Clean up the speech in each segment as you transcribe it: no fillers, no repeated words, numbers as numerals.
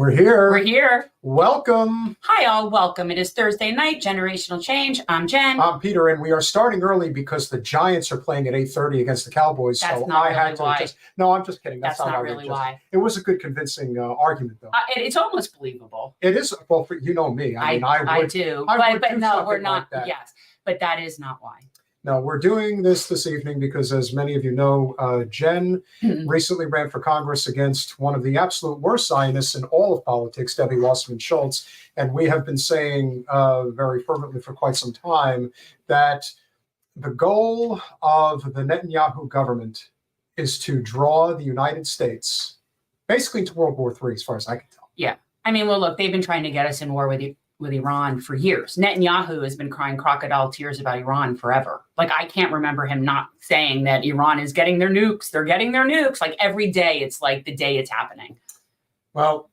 We're here. We're here. Welcome. Hi, all. Welcome. It is Thursday night, Generational Change. I'm Jen. I'm Peter, and we are starting early because the Giants are playing at 8:30 against the Cowboys. That's so not I really had to why. No, I'm just kidding. That's not really why. It was a good, convincing argument, though. It's almost believable. It is. Well, you know me. I mean, I do. But no, we're not. Like yes, but that is not why. No, we're doing this evening because, as many of you know, Jen recently ran for Congress against one of the absolute worst Zionists in all of politics, Debbie Wasserman Schultz. And we have been saying very fervently for quite some time that the goal of the Netanyahu government is to draw the United States basically into World War III, as far as I can tell. Yeah. I mean, well, look, they've been trying to get us in war with Iran for years. Netanyahu has been crying crocodile tears about Iran forever. Like, I can't remember him not saying that Iran is getting their nukes. They're getting their nukes. Like, every day, it's like the day it's happening. Well,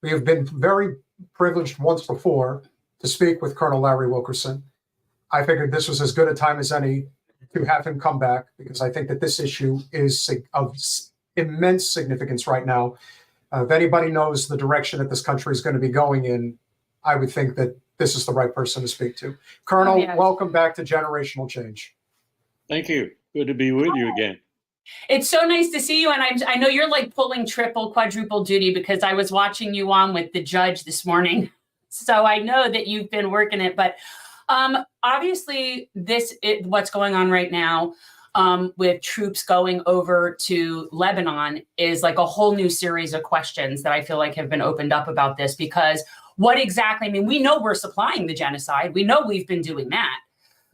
we have been very privileged once before to speak with Colonel Larry Wilkerson. I figured this was as good a time as any to have him come back, because I think that this issue is of immense significance right now. If anybody knows the direction that this country is going to be going in, I would think that this is the right person to speak to. Colonel, welcome back to Generational Change. Thank you. Good to be with you again. It's so nice to see you. And I know you're like pulling triple, quadruple duty, because I was watching you on with the judge this morning. So I know that you've been working it. But obviously, what's going on right now with troops going over to Lebanon is like a whole new series of questions that I feel like have been opened up about this, because what exactly, I mean, we know we're supplying the genocide. We know we've been doing that.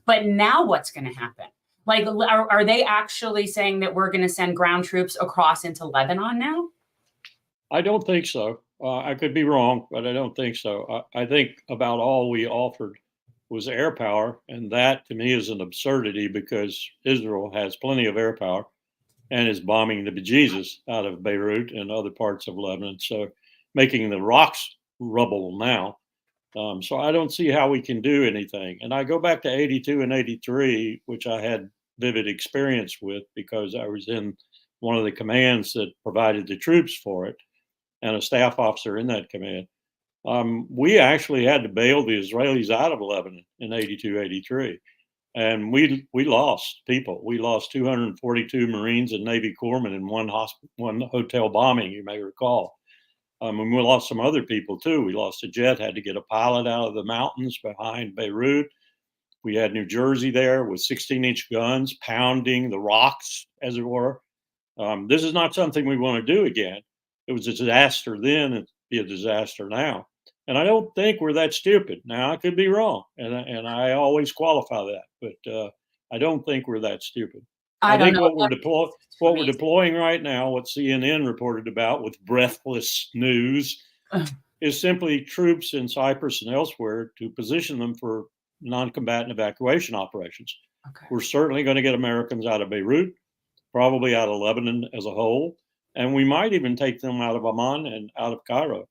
But now what's going to happen? Like, are they actually saying that we're going to send ground troops across into Lebanon now? I don't think so. I could be wrong, but I don't think so. I think about all we offered was air power. And that, to me, is an absurdity, because Israel has plenty of air power and is bombing the bejesus out of Beirut and other parts of Lebanon. So making the rocks rubble now. So I don't see how we can do anything. And I go back to 82 and 83, which I had vivid experience with, because I was in one of the commands that provided the troops for it, and a staff officer in that command. We actually had to bail the Israelis out of Lebanon in 82, 83. And we lost people. We lost 242 Marines and Navy corpsmen in one hotel bombing, you may recall. And we lost some other people too. We lost a jet, had to get a pilot out of the mountains behind Beirut. We had New Jersey there with 16-inch guns pounding the rocks, as it were. This is not something we want to do again. It was a disaster then, it'd be a disaster now. And I don't think we're that stupid. Now, I could be wrong, and I always qualify that, but I don't think we're that stupid. I think what we're deploying right now, what CNN reported about with breathless news, is simply troops in Cyprus and elsewhere to position them for non-combatant evacuation operations. Okay. We're certainly going to get Americans out of Beirut, probably out of Lebanon as a whole, and we might even take them out of Amman and out of Cairo.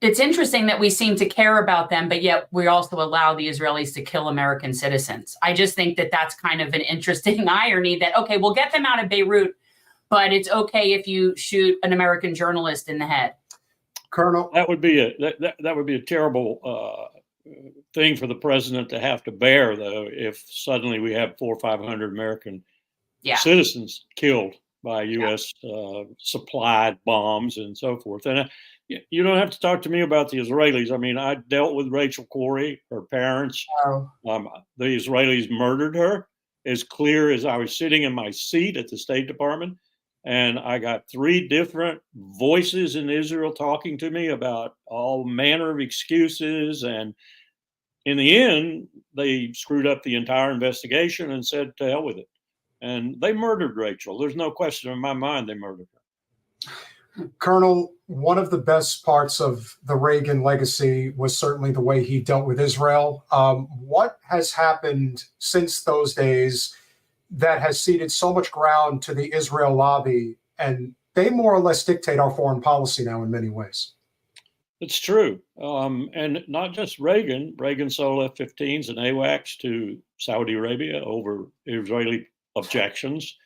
It's interesting that we seem to care about them, but yet we also allow the Israelis to kill American citizens. I just think that that's kind of an interesting irony that, okay, we'll get them out of Beirut, but it's okay if you shoot an American journalist in the head. Colonel, that would be a terrible thing for the president to have to bear, though, if suddenly we have 400 or 500 American citizens killed by U.S. Supplied bombs and so forth. And you don't have to talk to me about the Israelis. I mean, I dealt with Rachel Corrie, her parents. Oh. The Israelis murdered her, as clear as I was sitting in my seat at the State Department. And I got 3 different voices in Israel talking to me about all manner of excuses. And in the end, they screwed up the entire investigation and said, to hell with it. And they murdered Rachel. There's no question in my mind they murdered her. Colonel, one of the best parts of the Reagan legacy was certainly the way he dealt with Israel. What has happened since those days that has ceded so much ground to the Israel lobby, and they more or less dictate our foreign policy now in many ways? It's true. And not just Reagan. Reagan sold F-15s and AWACS to Saudi Arabia over Israeli objections.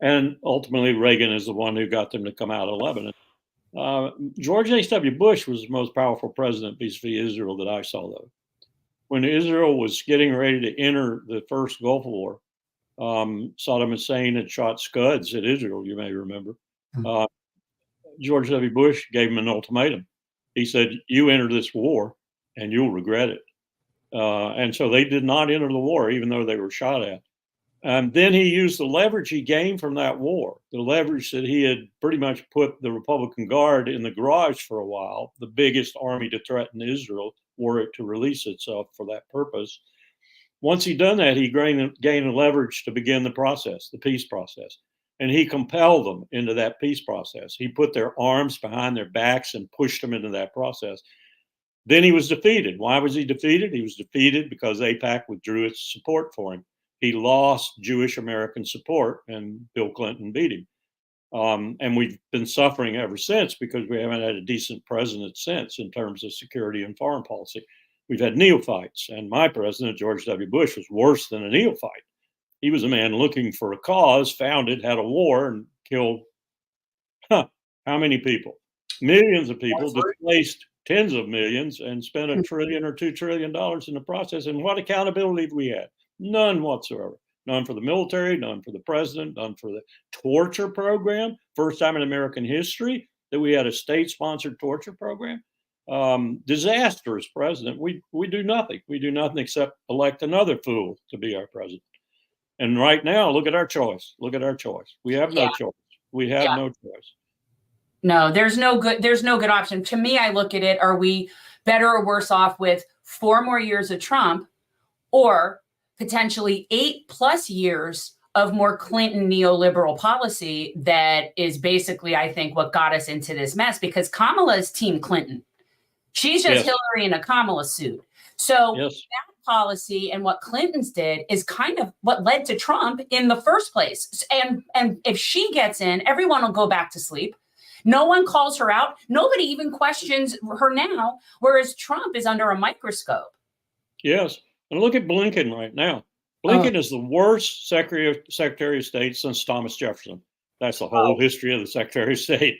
And ultimately, Reagan is the one who got them to come out of Lebanon. George H.W. Bush was the most powerful president vis-a-vis Israel that I saw, though. When Israel was getting ready to enter the first Gulf War, Saddam Hussein had shot Scuds at Israel, you may remember. George W. Bush gave him an ultimatum. He said, you enter this war and you'll regret it. And so they did not enter the war, even though they were shot at. Then he used the leverage he gained from that war, the leverage that he had pretty much put the Republican Guard in the garage for a while, the biggest army to threaten Israel, were it to release itself for that purpose. Once he'd done that, he gained leverage to begin the process, the peace process. And he compelled them into that peace process. He put their arms behind their backs and pushed them into that process. Then he was defeated. Why was he defeated? He was defeated because AIPAC withdrew its support for him. He lost Jewish American support, and Bill Clinton beat him. And we've been suffering ever since because we haven't had a decent president since in terms of security and foreign policy. We've had neophytes, and my president, George W. Bush, was worse than a neophyte. He was a man looking for a cause, found it, had a war, and killed how many people? Millions of people, displaced tens of millions, and spent $1 trillion or $2 trillion in the process. And what accountability have we had? None whatsoever. None for the military, none for the president, none for the torture program. First time in American history that we had a state-sponsored torture program. Disastrous president. We do nothing. We do nothing except elect another fool to be our president. And right now, look at our choice. Look at our choice. We have no choice. We have no choice. No, there's no good option. To me, I look at it, are we better or worse off with 4 more years of Trump, or potentially 8+ years of more Clinton neoliberal policy that is basically, I think, what got us into this mess, because Kamala is Team Clinton. She's just Hillary in a Kamala suit. So that policy and what Clinton's did is kind of what led to Trump in the first place. And if she gets in, everyone will go back to sleep. No one calls her out. Nobody even questions her now, whereas Trump is under a microscope. Yes. And look at Blinken right now. Blinken is the worst Secretary of State since Thomas Jefferson. That's the whole history of the Secretary of State.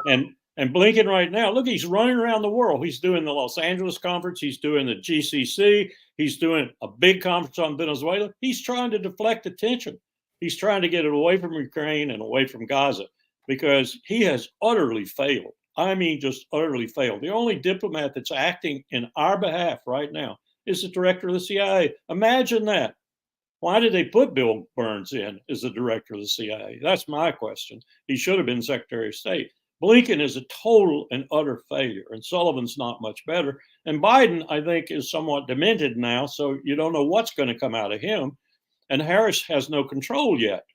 Wow. And Blinken right now, look, he's running around the world. He's doing the Los Angeles conference. He's doing the GCC. He's doing a big conference on Venezuela. He's trying to deflect attention. He's trying to get it away from Ukraine and away from Gaza, because he has utterly failed. I mean, just utterly failed. The only diplomat that's acting in our behalf right now is the director of the CIA. Imagine that. Why did they put Bill Burns in as the director of the CIA? That's my question. He should have been Secretary of State. Blinken is a total and utter failure, and Sullivan's not much better. And Biden, I think, is somewhat demented now, so you don't know what's going to come out of him. And Harris has no control yet,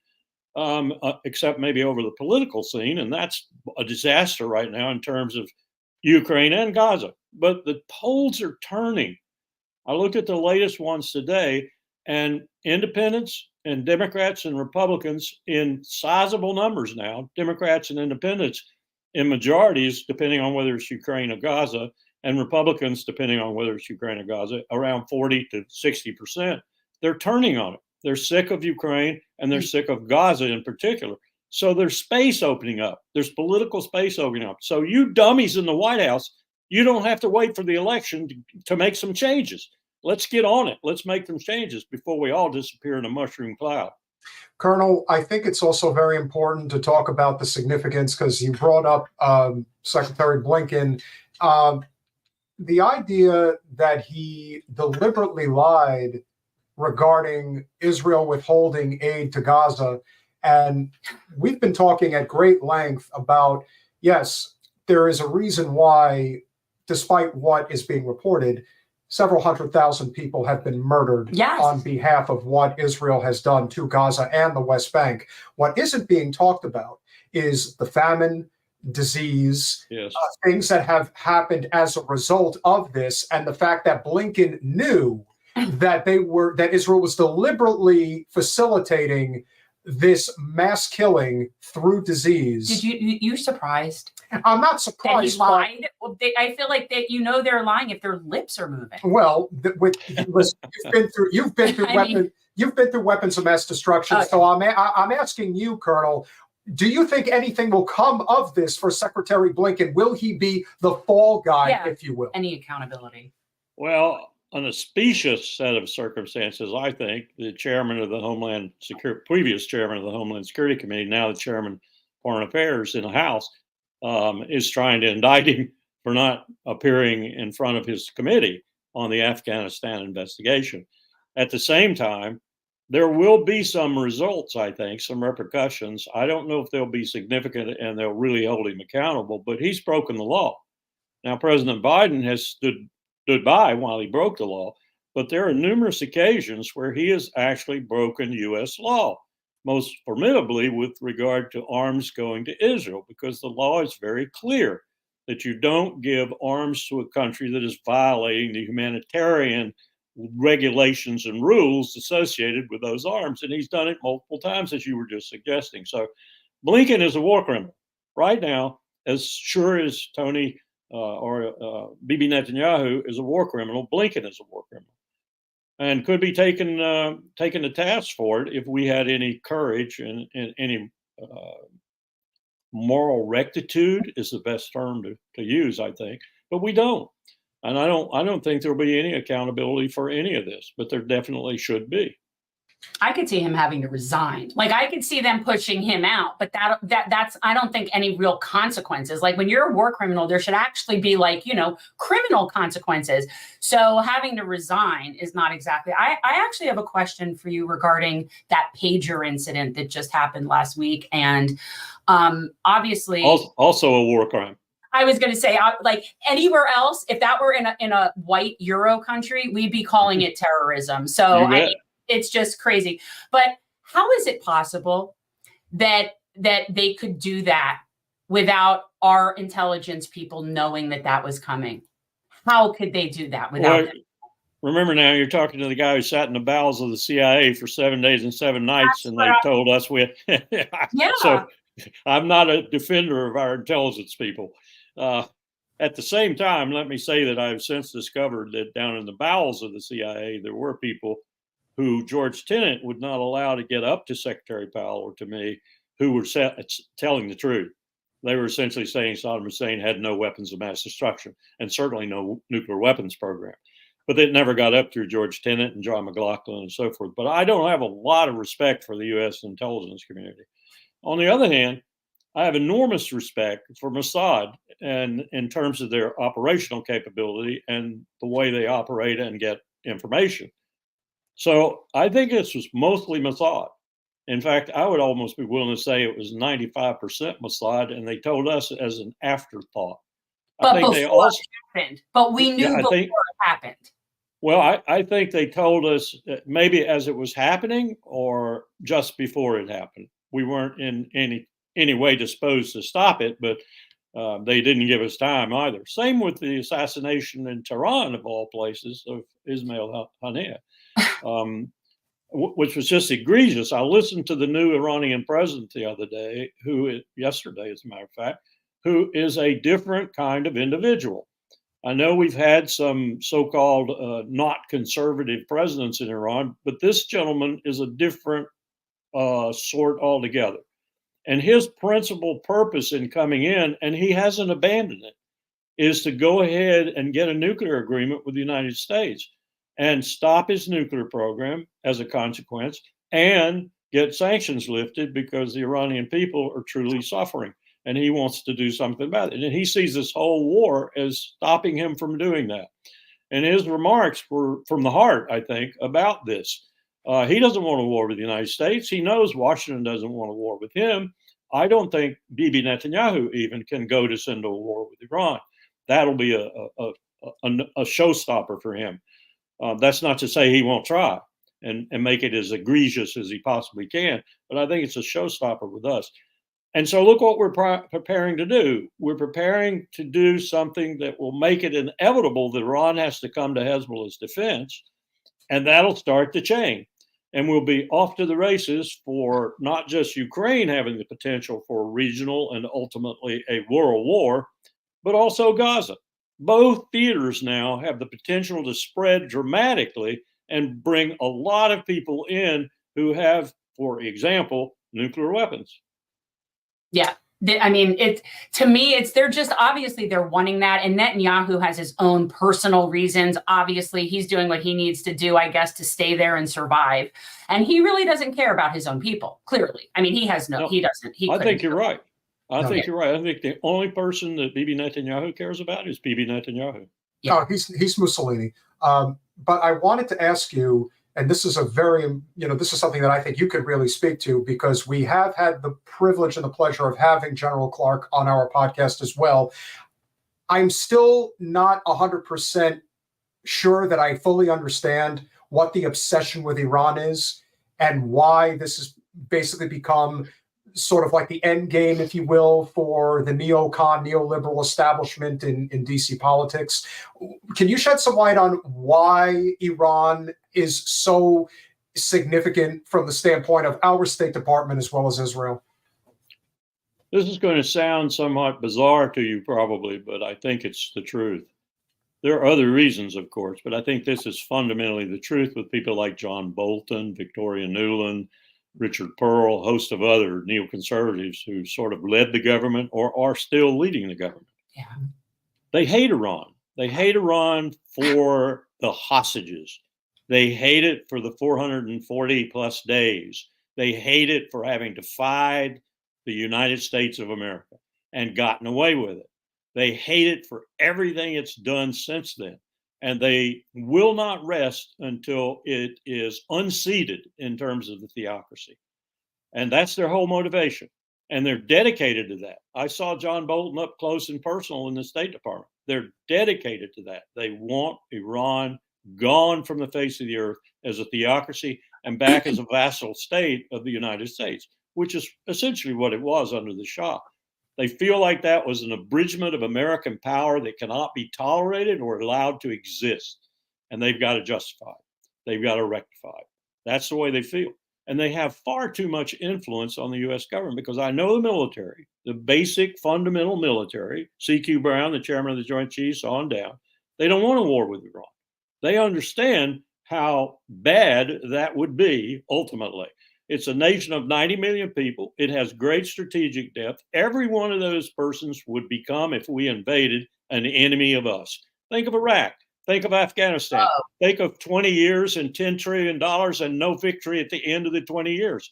except maybe over the political scene, and that's a disaster right now in terms of Ukraine and Gaza. But the polls are turning. I looked at the latest ones today, and independents and Democrats and Republicans in sizable numbers now, Democrats and independents in majorities, depending on whether it's Ukraine or Gaza, and Republicans, depending on whether it's Ukraine or Gaza, around 40 to 60%. They're turning on it. They're sick of Ukraine, and they're sick of Gaza in particular. So there's space opening up. There's political space opening up. So you dummies in the White House, you don't have to wait for the election to make some changes. Let's get on it. Let's make some changes before we all disappear in a mushroom cloud. Colonel, I think it's also very important to talk about the significance, because you brought up Secretary Blinken. The idea that he deliberately lied regarding Israel withholding aid to Gaza. And we've been talking at great length about, yes, there is a reason why, despite what is being reported, several 100,000 people have been murdered on behalf of what Israel has done to Gaza and the West Bank. What isn't being talked about is the famine, disease, things that have happened as a result of this, and the fact that Blinken knew that Israel was deliberately facilitating this mass killing through disease. Did you surprised? I'm not surprised. That he lied. Well, I feel like that they're lying if their lips are moving. Well, you've been through weapons of mass destruction. So I'm asking you, Colonel, Do you think anything will come of this for Secretary Blinken? Will he be the fall guy, Yeah. if you will? Any accountability? Well, on a specious set of circumstances, I think the chairman of the Homeland Security, previous chairman of the Homeland Security Committee, now the chairman of Foreign Affairs in the House, is trying to indict him for not appearing in front of his committee on the Afghanistan investigation. At the same time, there will be some results, I think, some repercussions. I don't know if they'll be significant and they'll really hold him accountable, but he's broken the law. Now, President Biden has stood by while he broke the law, but there are numerous occasions where he has actually broken U.S. law, most formidably with regard to arms going to Israel, because the law is very clear that you don't give arms to a country that is violating the humanitarian regulations and rules associated with those arms. And he's done it multiple times, as you were just suggesting. So Blinken is a war criminal right now, as sure as Tony Bibi Netanyahu is a war criminal. Blinken is a war criminal, and could be taken to task for it if we had any courage and any moral rectitude is the best term to use, I think. But we don't, and I don't think there'll be any accountability for any of this. But there definitely should be. I could see him having to resign. Like, I could see them pushing him out, but that's, I don't think any real consequences. Like, when you're a war criminal, there should actually be, like, you know, criminal consequences. So having to resign is not exactly. I actually have a question for you regarding that pager incident that just happened last week. And obviously also a war crime. I was going to say, like, anywhere else, if that were in a white Euro country, we'd be calling it terrorism. So it's just crazy. But how is it possible that they could do that without our intelligence people knowing that was coming? How could they do that without them? Remember now, you're talking to the guy who sat in the bowels of the CIA for 7 days and 7 nights, and they told us we had. Yeah. So I'm not a defender of our intelligence people. At the same time, let me say that I've since discovered that down in the bowels of the CIA, there were people who George Tenet would not allow to get up to Secretary Powell or to me, who were telling the truth. They were essentially saying Saddam Hussein had no weapons of mass destruction and certainly no nuclear weapons program. But it never got up through George Tenet and John McLaughlin and so forth. But I don't have a lot of respect for the U.S. intelligence community. On the other hand, I have enormous respect for Mossad and in terms of their operational capability and the way they operate and get information. So I think this was mostly Mossad. In fact, I would almost be willing to say it was 95% Mossad, and they told us as an afterthought. But before it happened. But we knew before it happened. Well, I think they told us maybe as it was happening or just before it happened. We weren't in any way disposed to stop it, but they didn't give us time either. Same with the assassination in Tehran, of all places, of Ismail Haniyeh. Which was just egregious. I listened to the new Iranian president the other day, yesterday, as a matter of fact, who is a different kind of individual. I know we've had some so-called not conservative presidents in Iran, but this gentleman is a different sort altogether. And his principal purpose in coming in, and he hasn't abandoned it, is to go ahead and get a nuclear agreement with the United States and stop his nuclear program as a consequence and get sanctions lifted because the Iranian people are truly suffering. And he wants to do something about it. And he sees this whole war as stopping him from doing that. And his remarks were from the heart, I think, about this. He doesn't want a war with the United States. He knows Washington doesn't want a war with him. I don't think Bibi Netanyahu even can go to send a war with Iran. That'll be a showstopper for him. That's not to say he won't try and make it as egregious as he possibly can, but I think it's a showstopper with us. And so look what we're preparing to do. We're preparing to do something that will make it inevitable that Iran has to come to Hezbollah's defense, and that'll start the chain. And we'll be off to the races for not just Ukraine having the potential for a regional and ultimately a world war, but also Gaza. Both theaters now have the potential to spread dramatically and bring a lot of people in who have, for example, nuclear weapons. Yeah. I mean, to me, they're just obviously they're wanting that. And Netanyahu has his own personal reasons. Obviously, he's doing what he needs to do, I guess, to stay there and survive. And he really doesn't care about his own people, clearly. I mean, he doesn't. I think you're right. I think you're right. I think the only person that Bibi Netanyahu cares about is Bibi Netanyahu. Yeah. Oh, he's Mussolini. But I wanted to ask you, and this is this is something that I think you could really speak to, because we have had the privilege and the pleasure of having General Clark on our podcast as well. I'm still not 100% sure that I fully understand what the obsession with Iran is and why this has basically become sort of like the end game, if you will, for the neoliberal establishment in DC politics. Can you shed some light on why Iran is so significant from the standpoint of our State Department as well as Israel? This is going to sound somewhat bizarre to you probably, but I think it's the truth. There are other reasons, of course, but I think this is fundamentally the truth with people like John Bolton, Victoria Nuland, Richard Pearl, a host of other neoconservatives who sort of led the government or are still leading the government. Yeah. They hate Iran. They hate Iran for the hostages. They hate it for the 440 plus days. They hate it for having defied the United States of America and gotten away with it. They hate it for everything it's done since then. And they will not rest until it is unseated in terms of the theocracy. And that's their whole motivation. And they're dedicated to that. I saw John Bolton up close and personal in the State Department. They're dedicated to that. They want Iran gone from the face of the earth as a theocracy and back as a vassal state of the United States, which is essentially what it was under the Shah. They feel like that was an abridgment of American power that cannot be tolerated or allowed to exist. And they've got to justify it. They've got to rectify it. That's the way they feel. And they have far too much influence on the U.S. government, because I know the military, the basic fundamental military, C.Q. Brown, the chairman of the Joint Chiefs, on down, they don't want a war with Iran. They understand how bad that would be ultimately. It's a nation of 90 million people. It has great strategic depth. Every one of those persons would become, if we invaded, an enemy of us. Think of Iraq. Think of Afghanistan. Think of 20 years and $10 trillion and no victory at the end of the 20 years.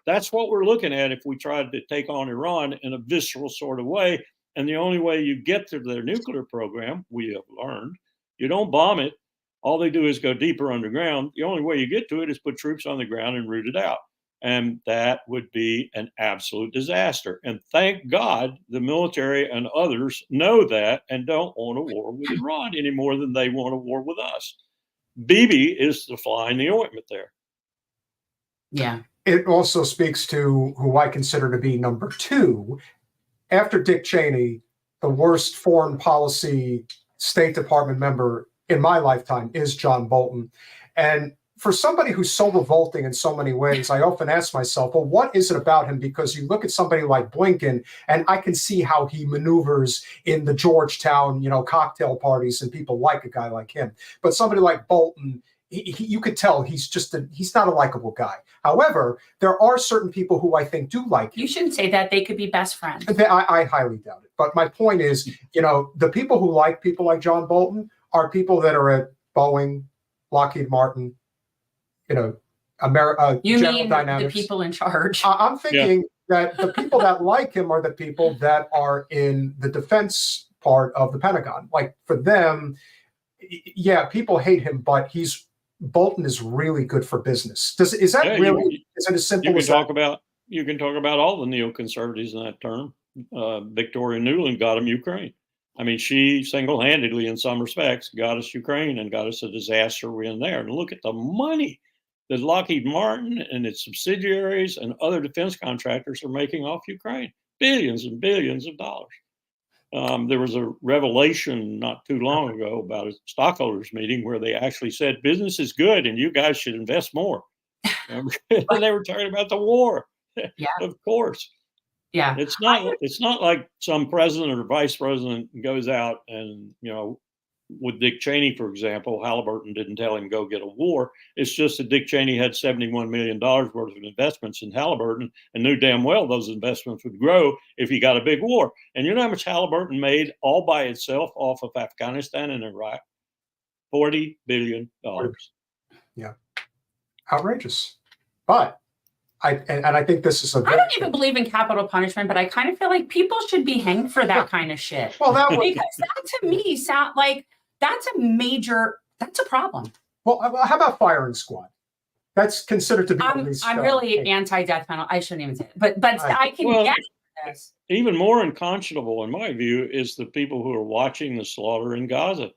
That's what we're looking at if we tried to take on Iran in a visceral sort of way. And the only way you get to their nuclear program, we have learned, you don't bomb it. All they do is go deeper underground. The only way you get to it is put troops on the ground and root it out. And that would be an absolute disaster. And thank God the military and others know that and don't want a war with Iran any more than they want a war with us. Bibi is the fly in the ointment there. Yeah. It also speaks to who I consider to be number two. After Dick Cheney, the worst foreign policy State Department member in my lifetime is John Bolton. And for somebody who's so revolting in so many ways, I often ask myself, well, what is it about him? Because you look at somebody like Blinken, and I can see how he maneuvers in the Georgetown, cocktail parties, and people like a guy like him. But somebody like Bolton, you could tell he's not a likable guy. However, there are certain people who I think do like him. You shouldn't say that. They could be best friends. I highly doubt it. But my point is, the people who like people like John Bolton are people that are at Boeing, Lockheed Martin, You General mean Dynamics. the people in charge? I'm thinking that the people that like him are the people that are in the defense part of the Pentagon. Like for them, people hate him, but Bolton is really good for business. Is it as simple as that? You can talk about all the neoconservatives in that term. Victoria Nuland got him Ukraine. I mean, she single-handedly, in some respects, got us Ukraine and got us a disaster win there. And look at the money that Lockheed Martin and its subsidiaries and other defense contractors are making off Ukraine. Billions and billions of dollars. There was a revelation not too long ago about a stockholders meeting where they actually said business is good and you guys should invest more. And they were talking about the war. Yeah. Of course. Yeah. It's not like some president or vice president goes out and, with Dick Cheney, for example, Halliburton didn't tell him go get a war. It's just that Dick Cheney had $71 million worth of investments in Halliburton and knew damn well those investments would grow if he got a big war. And you know how much Halliburton made all by itself off of Afghanistan and Iraq? $40 billion. Yeah. Outrageous. But I think this is I don't even believe in capital punishment, but I kind of feel like people should be hanged for that kind of shit. Well, that was, because that to me sound like that's a problem. well, how about firing squad? That's considered to be the least, I'm really anti-death penalty. I shouldn't even say it, but I can get this. Even more unconscionable, in my view, is the people who are watching the slaughter in Gaza,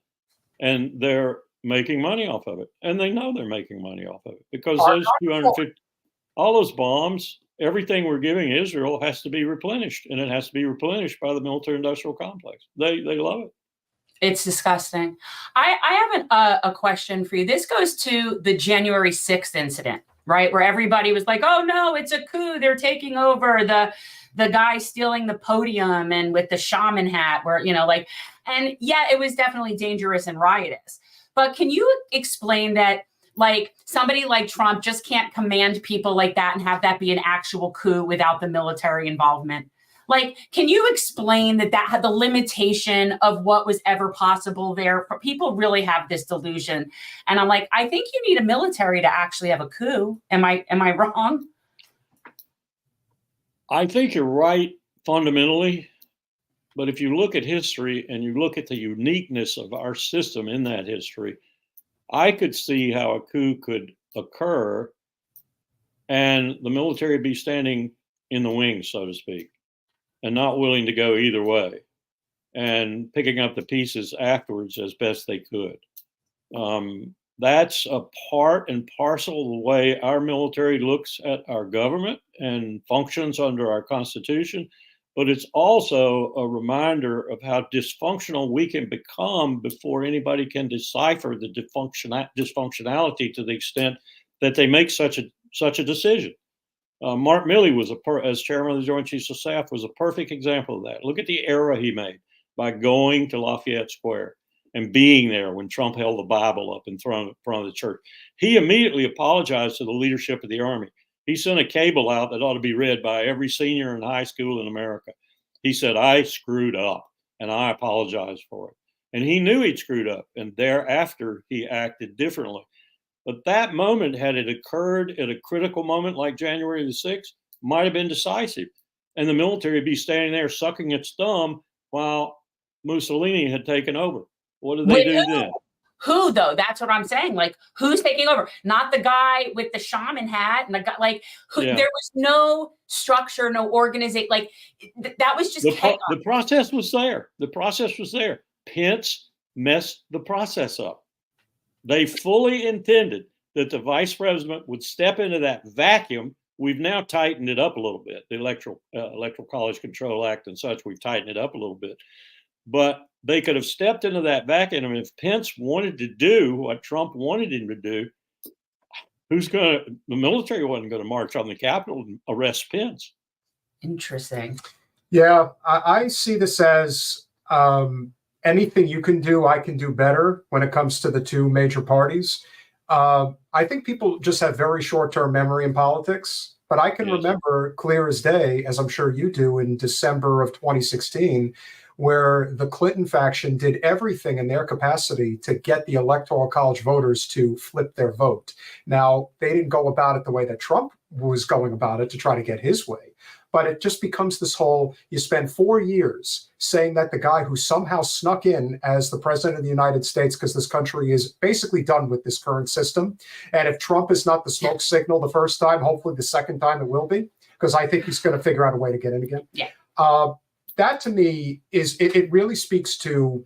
and they're making money off of it, and they know they're making money off of it because those 250, all those bombs, everything we're giving Israel has to be replenished, and it has to be replenished by the military-industrial complex. They love it. It's disgusting. I have a question for you. This goes to the January 6th incident, right? Where everybody was like, oh no, it's a coup. They're taking over, the guy stealing the podium and with the shaman hat where, and yeah, it was definitely dangerous and riotous. But can you explain that, like, somebody like Trump just can't command people like that and have that be an actual coup without the military involvement? Like, can you explain that had the limitation of what was ever possible there? People really have this delusion. And I'm like, I think you need a military to actually have a coup. Am I wrong? I think you're right fundamentally. But if you look at history and you look at the uniqueness of our system in that history, I could see how a coup could occur and the military be standing in the wings, so to speak, and not willing to go either way and picking up the pieces afterwards as best they could. That's a part and parcel of the way our military looks at our government and functions under our Constitution. But it's also a reminder of how dysfunctional we can become before anybody can decipher the dysfunctionality to the extent that they make such a decision. Mark Milley was as chairman of the Joint Chiefs of Staff was a perfect example of that. Look at the error he made by going to Lafayette Square and being there when Trump held the Bible up in front of the church. He immediately apologized to the leadership of the Army. He sent a cable out that ought to be read by every senior in high school in America. He said, I screwed up and I apologize for it. And he knew he'd screwed up. And thereafter, he acted differently. But that moment, had it occurred at a critical moment like January the 6th, might have been decisive. And the military would be standing there sucking its thumb while Mussolini had taken over. What did they do then? Who, though? That's what I'm saying. Like, who's taking over? Not the guy with the shaman hat and the guy, like, who, yeah. There was no structure, no organization. Like, that was just chaos. The process was there. The process was there. Pence messed the process up. They fully intended that the vice president would step into that vacuum. We've now tightened it up a little bit. The Electoral College Control Act and such, we've tightened it up a little bit. But they could have stepped into that vacuum. I mean, if Pence wanted to do what Trump wanted him to do, the military wasn't going to march on the Capitol and arrest Pence. Interesting. Yeah, I see this as anything you can do, I can do better when it comes to the two major parties. I think people just have very short-term memory in politics, but I can remember clear as day, as I'm sure you do, in December of 2016, where the Clinton faction did everything in their capacity to get the Electoral College voters to flip their vote. Now, they didn't go about it the way that Trump was going about it to try to get his way. But it just becomes this whole, you spend 4 years saying that the guy who somehow snuck in as the president of the United States, because this country is basically done with this current system. And if Trump is not the smoke signal the first time, hopefully the second time it will be, because I think he's going to figure out a way to get in again. Yeah. That to me is, it really speaks to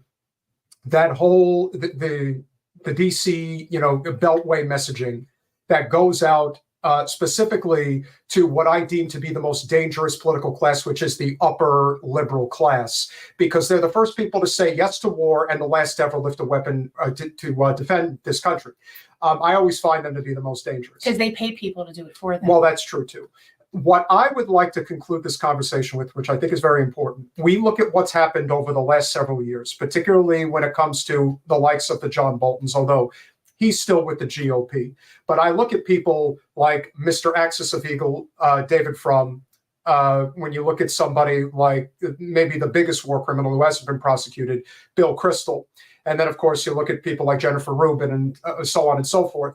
that whole, the DC, beltway messaging that goes out specifically to what I deem to be the most dangerous political class, which is the upper liberal class, because they're the first people to say yes to war and the last to ever lift a weapon to defend this country. I always find them to be the most dangerous. Because they pay people to do it for them. Well, that's true too. what I would like to conclude this conversation with, which I think is very important, we look at what's happened over the last several years, particularly when it comes to the likes of the John Boltons, although he's still with the GOP. But I look at people like Mr. Axis of Eagle, David Frum, when you look at somebody like maybe the biggest war criminal who hasn't been prosecuted, Bill Kristol. And then, of course, you look at people like Jennifer Rubin and so on and so forth.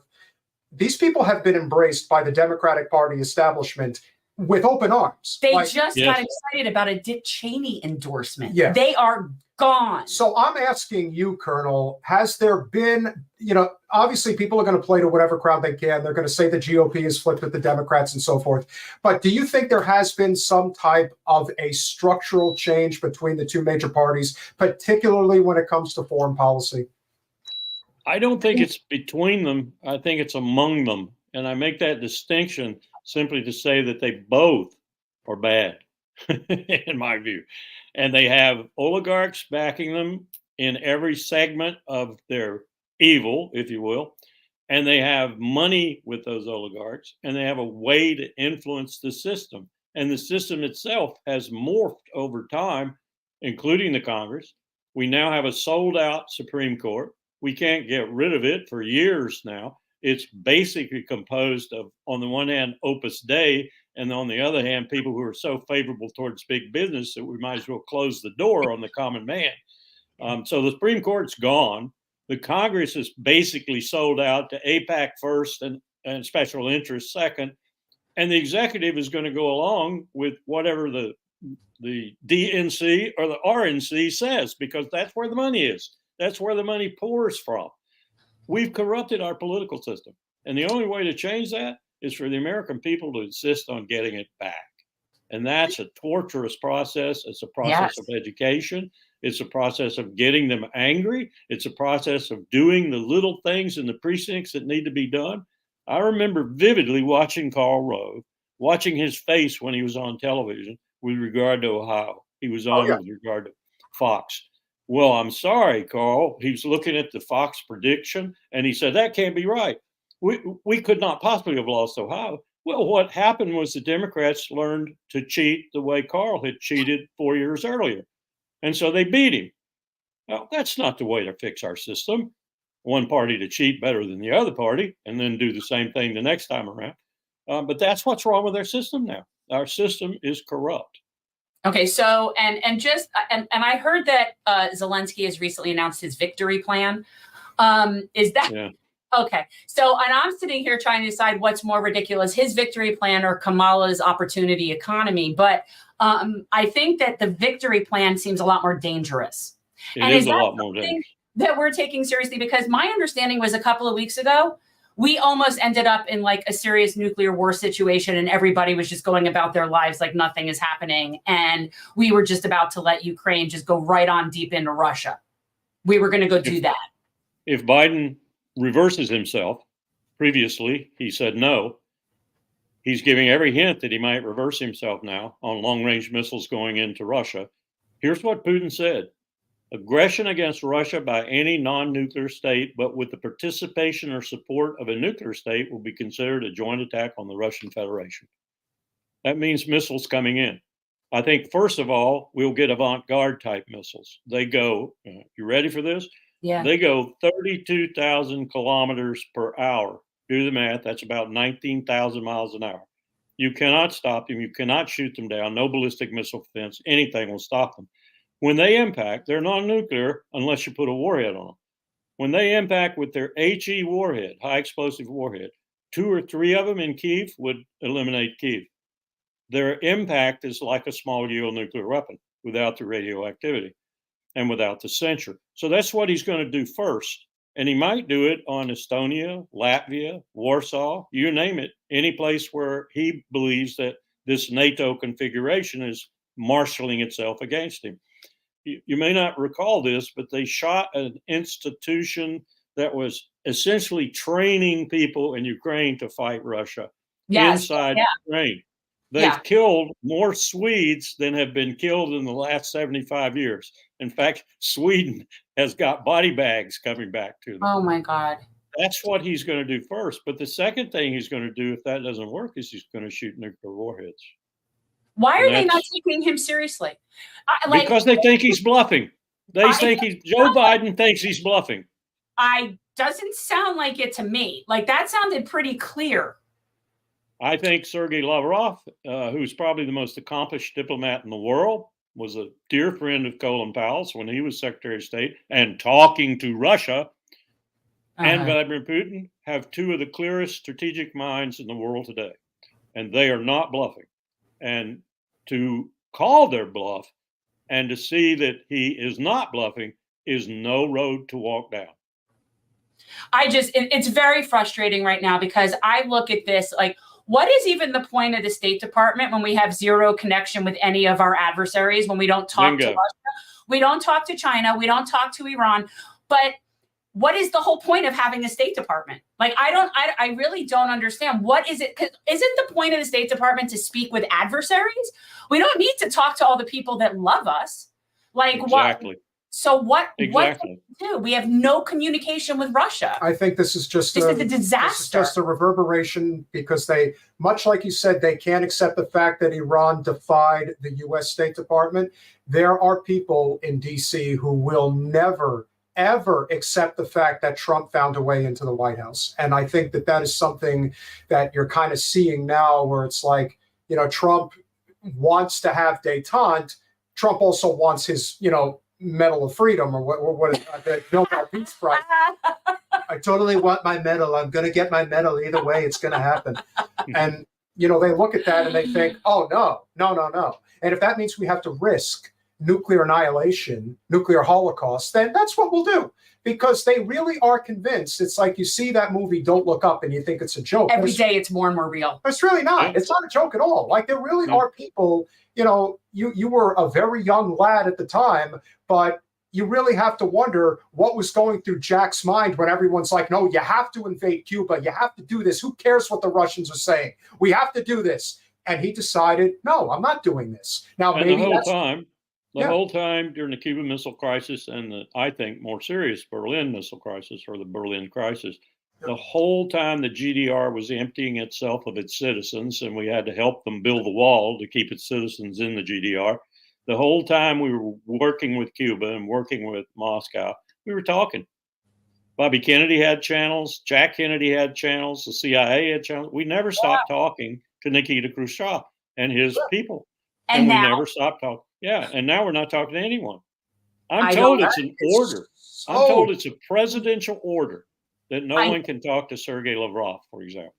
These people have been embraced by the Democratic Party establishment with open arms. They just got excited about a Dick Cheney endorsement. Yeah. They are gone. So I'm asking you, Colonel, has there been, obviously people are going to play to whatever crowd they can. They're going to say the GOP is flipped with the Democrats and so forth. But do you think there has been some type of a structural change between the two major parties, particularly when it comes to foreign policy? I don't think it's between them. I think it's among them. And I make that distinction simply to say that they both are bad, in my view. And they have oligarchs backing them in every segment of their evil, if you will. And they have money with those oligarchs, and they have a way to influence the system. And the system itself has morphed over time, including the Congress. We now have a sold out Supreme Court. We can't get rid of it for years now. It's basically composed of, on the one hand, Opus Dei, and on the other hand, people who are so favorable towards big business that we might as well close the door on the common man. So the Supreme Court's gone. The Congress is basically sold out to AIPAC first and special interests second. And the executive is going to go along with whatever the DNC or the RNC says, because that's where the money is. That's where the money pours from. We've corrupted our political system. And the only way to change that is for the American people to insist on getting it back. And that's a torturous process. It's a process of education. It's a process of getting them angry. It's a process of doing the little things in the precincts that need to be done. I remember vividly watching Karl Rove, watching his face when he was on television with regard to Ohio. He was on with regard to Fox. Well, I'm sorry, Carl. He was looking at the Fox prediction, and he said, that can't be right. We could not possibly have lost Ohio. Well, what happened was the Democrats learned to cheat the way Carl had cheated 4 years earlier. And so they beat him. Now, that's not the way to fix our system. One party to cheat better than the other party and then do the same thing the next time around. But that's what's wrong with our system now. Our system is corrupt. Okay, so and I heard that Zelensky has recently announced his victory plan. Is that okay? So, and I'm sitting here trying to decide what's more ridiculous, his victory plan or Kamala's opportunity economy. But I think that the victory plan seems a lot more dangerous. It is a lot more dangerous that we're taking seriously, because my understanding was a couple of weeks ago, we almost ended up in like a serious nuclear war situation and everybody was just going about their lives like nothing is happening. And we were just about to let Ukraine just go right on deep into Russia. We were going to go do that. If Biden reverses himself, previously he said no. He's giving every hint that he might reverse himself now on long-range missiles going into Russia. Here's what Putin said. Aggression against Russia by any non-nuclear state, but with the participation or support of a nuclear state, will be considered a joint attack on the Russian Federation. That means missiles coming in. I think, first of all, we'll get avant-garde type missiles. They go, you ready for this? Yeah. They go 32,000 kilometers per hour. Do the math. That's about 19,000 miles an hour. You cannot stop them. You cannot shoot them down. No ballistic missile defense. Anything will stop them. When they impact, they're non-nuclear unless you put a warhead on them. When they impact with their HE warhead, high explosive warhead, 2 or 3 of them in Kyiv would eliminate Kyiv. Their impact is like a small yield nuclear weapon without the radioactivity and without the censure. So that's what he's going to do first. And he might do it on Estonia, Latvia, Warsaw, you name it, any place where he believes that this NATO configuration is marshaling itself against him. You may not recall this, but they shot an institution that was essentially training people in Ukraine to fight Russia inside Ukraine. They've killed more Swedes than have been killed in the last 75 years. In fact, Sweden has got body bags coming back to them. Oh, my God. That's what he's going to do first. But the second thing he's going to do, if that doesn't work, is he's going to shoot nuclear warheads. Why are they not taking him seriously? Because they think he's bluffing. Joe Biden thinks he's bluffing. Doesn't sound like it to me. Like, that sounded pretty clear. I think Sergei Lavrov, who's probably the most accomplished diplomat in the world, was a dear friend of Colin Powell's when he was Secretary of State, and talking to Russia, and Vladimir Putin have two of the clearest strategic minds in the world today. And they are not bluffing. And to call their bluff and to see that he is not bluffing is no road to walk down. It's very frustrating right now, because I look at this like, what is even the point of the State Department when we have zero connection with any of our adversaries, when we don't talk to Russia, we don't talk to China, we don't talk to Iran, but what is the whole point of having a State Department? Like, I really don't understand. What is it? 'Cause isn't the point of the State Department to speak with adversaries? We don't need to talk to all the people that love us. Like, exactly. What do we do? We have no communication with Russia. I think this is just a disaster. This is just a reverberation, because they, much like you said, they can't accept the fact that Iran defied the U.S. State Department. There are people in D.C. who will never, ever accept the fact that Trump found a way into the White House. And I think that that is something that you're kind of seeing now, where it's like, Trump wants to have détente. Trump also wants his, Medal of Freedom, or what is the Nobel Peace Prize. I totally want my medal. I'm going to get my medal either way. It's going to happen. And, they look at that and they think, oh, no. And if that means we have to risk nuclear annihilation, nuclear holocaust, then that's what we'll do, because they really are convinced. It's like, you see that movie Don't Look Up and you think it's a joke. Every day it's more and more real. It's really not. It's not a joke at all. Like, there really are people, you were a very young lad at the time, but you really have to wonder what was going through Jack's mind when everyone's like, no, you have to invade Cuba. You have to do this. Who cares what the Russians are saying? We have to do this. And he decided, no, I'm not doing this. Now, and maybe the whole time during the Cuban Missile Crisis and the, I think, more serious Berlin Missile Crisis, or the Berlin Crisis, the whole time the GDR was emptying itself of its citizens, and we had to help them build the wall to keep its citizens in the GDR. The whole time we were working with Cuba and working with Moscow, we were talking. Bobby Kennedy had channels. Jack Kennedy had channels. The CIA had channels. We never stopped talking to Nikita Khrushchev and his people. And we never stopped talking. Yeah, and now we're not talking to anyone. I'm told it's an order. I'm told it's a presidential order that no one can talk to Sergei Lavrov, for example.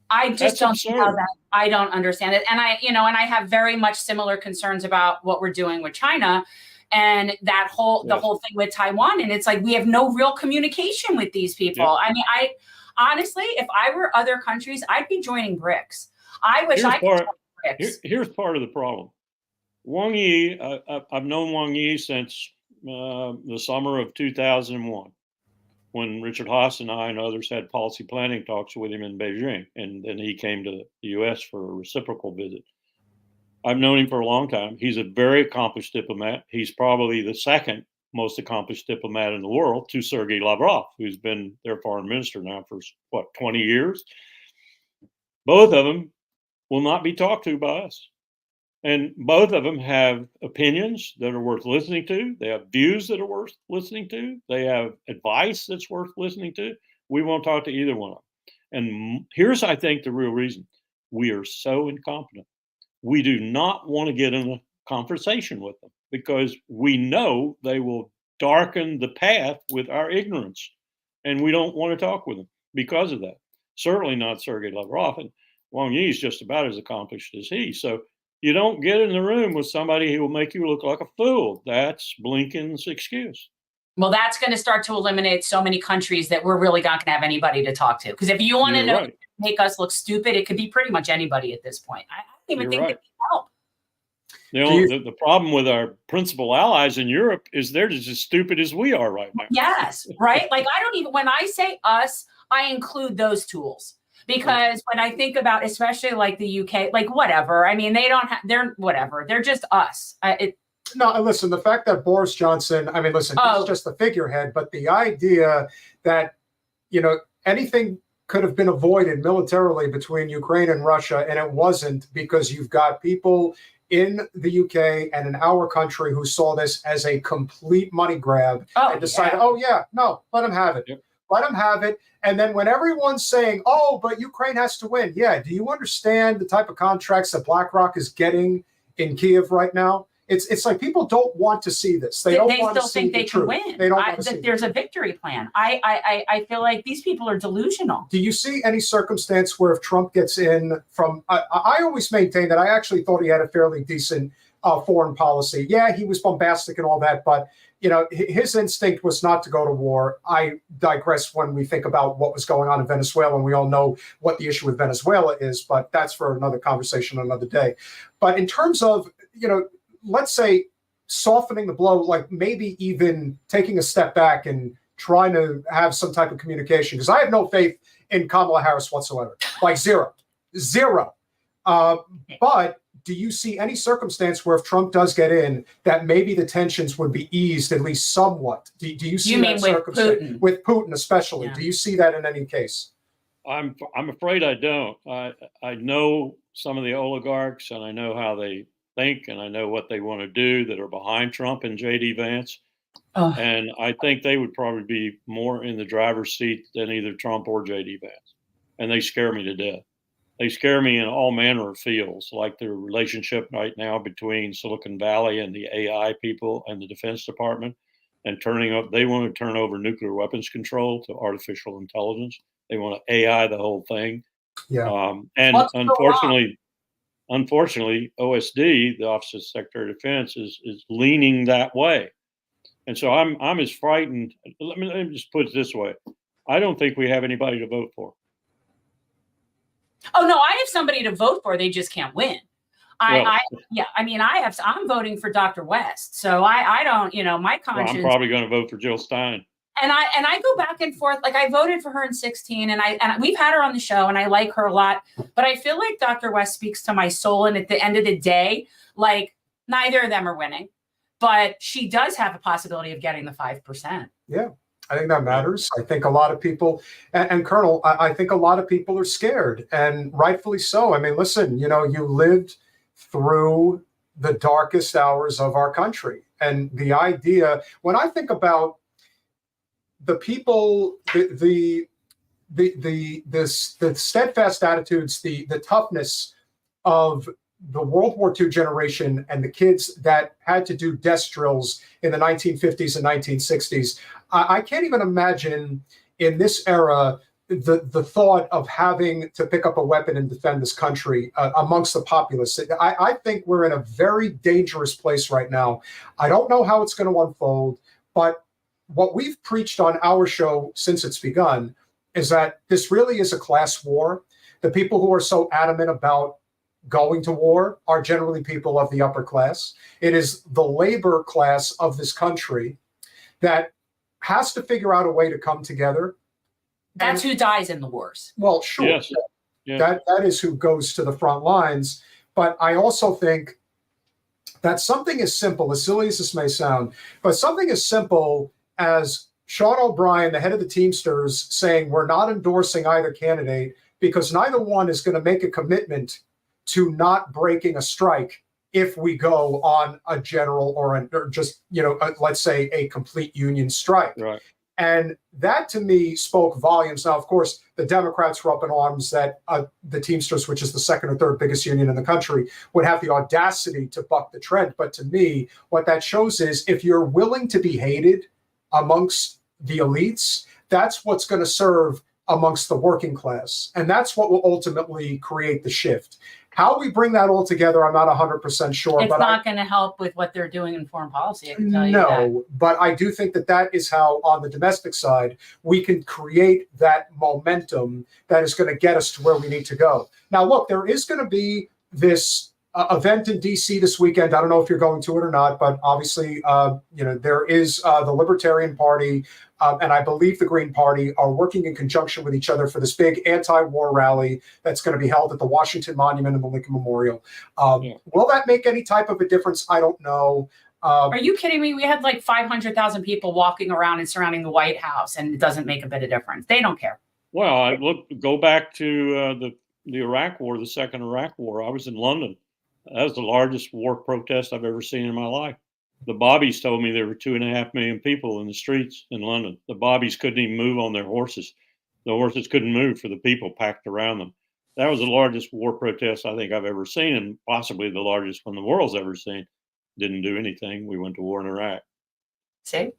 I just don't see how that. I don't understand it, and I have very much similar concerns about what we're doing with China, and that the whole thing with Taiwan. And it's like, we have no real communication with these people. I mean, I honestly, if I were other countries, I'd be joining BRICS. I wish I could join BRICS. Here's part of the problem. Wang Yi, I've known Wang Yi since the summer of 2001. When Richard Haas and I and others had policy planning talks with him in Beijing, and then he came to the U.S. for a reciprocal visit. I've known him for a long time. He's a very accomplished diplomat. He's probably the second most accomplished diplomat in the world to Sergei Lavrov, who's been their foreign minister now for, 20 years. Both of them will not be talked to by us. And both of them have opinions that are worth listening to. They have views that are worth listening to. They have advice that's worth listening to. We won't talk to either one of them. And here's, I think, the real reason. We are so incompetent. We do not want to get in a conversation with them, because we know they will darken the path with our ignorance. And we don't want to talk with them because of that. Certainly not Sergei Lavrov. And Wang Yi is just about as accomplished as he. So you don't get in the room with somebody who will make you look like a fool. That's Blinken's excuse. Well, that's going to start to eliminate so many countries that we're really not going to have anybody to talk to. Because if you want to make us look stupid, it could be pretty much anybody at this point. I don't even think they can help. The problem with our principal allies in Europe is they're just as stupid as we are right now. Yes, right? Like, when I say us, I include those tools. Because when I think about, especially like the UK, like whatever, I mean, they're whatever. They're just us. No, listen, the fact that Boris Johnson, he's just the figurehead, but the idea that, anything could have been avoided militarily between Ukraine and Russia, and it wasn't, because you've got people in the UK and in our country who saw this as a complete money grab and decided, no, let them have it. Yep. Let them have it. And then when everyone's saying, oh, but Ukraine has to win. Yeah. Do you understand the type of contracts that BlackRock is getting in Kiev right now? It's like people don't want to see this. They don't want to see think the they truth. can win. They don't want to see there's a victory plan. I feel like these people are delusional. Do you see any circumstance where if Trump gets in from, I always maintain that I actually thought he had a fairly decent foreign policy. Yeah, he was bombastic and all that, but his instinct was not to go to war. I digress when we think about what was going on in Venezuela, and we all know what the issue with Venezuela is, but that's for another conversation another day. But in terms of, let's say softening the blow, like maybe even taking a step back and trying to have some type of communication, because I have no faith in Kamala Harris whatsoever, like zero. But do you see any circumstance where if Trump does get in, that maybe the tensions would be eased at least somewhat? Do you see that circumstance with Putin especially? Yeah. Do you see that in any case? I'm afraid I don't. I know some of the oligarchs, and I know how they think, and I know what they want to do that are behind Trump and JD Vance. And I think they would probably be more in the driver's seat than either Trump or JD Vance. And they scare me to death. They scare me in all manner of fields, like the relationship right now between Silicon Valley and the AI people and the Defense Department, and they want to turn over nuclear weapons control to artificial intelligence. They want to AI the whole thing. Yeah. And unfortunately, OSD, the Office of Secretary of Defense, is leaning that way. And so I'm as frightened. Let me just put it this way. I don't think we have anybody to vote for. Oh, no, I have somebody to vote for. They just can't win. I'm voting for Dr. West. So I don't, my conscience. Well, I'm probably going to vote for Jill Stein. And I go back and forth. Like, I voted for her in 2016, and we've had her on the show, and I like her a lot. But I feel like Dr. West speaks to my soul. And at the end of the day, like, neither of them are winning, but she does have a possibility of getting the 5%. Yeah, I think that matters. I think a lot of people, and Colonel, I think a lot of people are scared, and rightfully so. I mean, listen, you lived through the darkest hours of our country, and the idea, when I think about the people, the steadfast attitudes, the toughness of the World War II generation and the kids that had to do desk drills in the 1950s and 1960s, I can't even imagine in this era the thought of having to pick up a weapon and defend this country amongst the populace. I think we're in a very dangerous place right now. I don't know how it's going to unfold, but what we've preached on our show since it's begun is that this really is a class war. The people who are so adamant about going to war are generally people of the upper class. It is the labor class of this country that has to figure out a way to come together. That's who dies in the wars. Well, sure. Yes. Yeah. That is who goes to the front lines. But I also think that something as simple, as silly as this may sound, but something as simple as Sean O'Brien, the head of the Teamsters, saying we're not endorsing either candidate because neither one is going to make a commitment to not breaking a strike if we go on a general or just, let's say a complete union strike. Right. And that to me spoke volumes. Now, of course, the Democrats were up in arms that the Teamsters, which is the second or third biggest union in the country, would have the audacity to buck the trend. But to me, what that shows is if you're willing to be hated amongst the elites, that's what's going to serve amongst the working class. And that's what will ultimately create the shift. How we bring that all together, I'm not 100% sure. It's not going to help with what they're doing in foreign policy, I can tell you that. No, but I do think that is how, on the domestic side, we can create that momentum that is going to get us to where we need to go. Now, look, there is going to be this event in D.C. this weekend. I don't know if you're going to it or not, but obviously, there is the Libertarian Party and I believe the Green Party are working in conjunction with each other for this big anti-war rally that's going to be held at the Washington Monument and the Lincoln Memorial. Will that make any type of a difference? I don't know. Are you kidding me? We had like 500,000 people walking around and surrounding the White House, and it doesn't make a bit of difference. They don't care. Well, go back to the Iraq War, the second Iraq War. I was in London. That was the largest war protest I've ever seen in my life. The Bobbies told me there were 2.5 million people in the streets in London. The Bobbies couldn't even move on their horses. The horses couldn't move for the people packed around them. That was the largest war protest I think I've ever seen, and possibly the largest one the world's ever seen. Didn't do anything. We went to war in Iraq. See?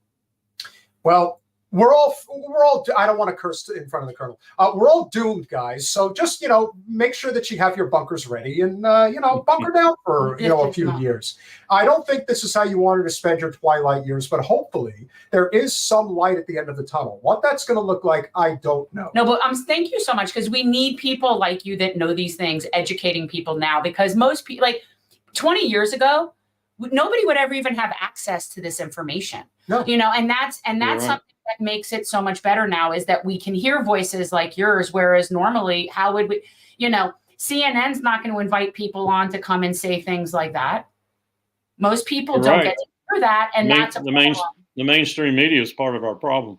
Well, we're all, I don't want to curse in front of the colonel. We're all doomed, guys. So just, make sure that you have your bunkers ready and, bunker down for, a few years. I don't think this is how you wanted to spend your twilight years, but hopefully there is some light at the end of the tunnel. What that's going to look like, I don't know. No, but thank you so much, because we need people like you that know these things, educating people now, because most people, like 20 years ago, nobody would ever even have access to this information. No. And that's Right. something that makes it so much better now, is that we can hear voices like yours, whereas normally, how would we, CNN's not going to invite people on to come and say things like that. Most people You're don't right. get to hear that, and that's a problem. The mainstream media is part of our problem.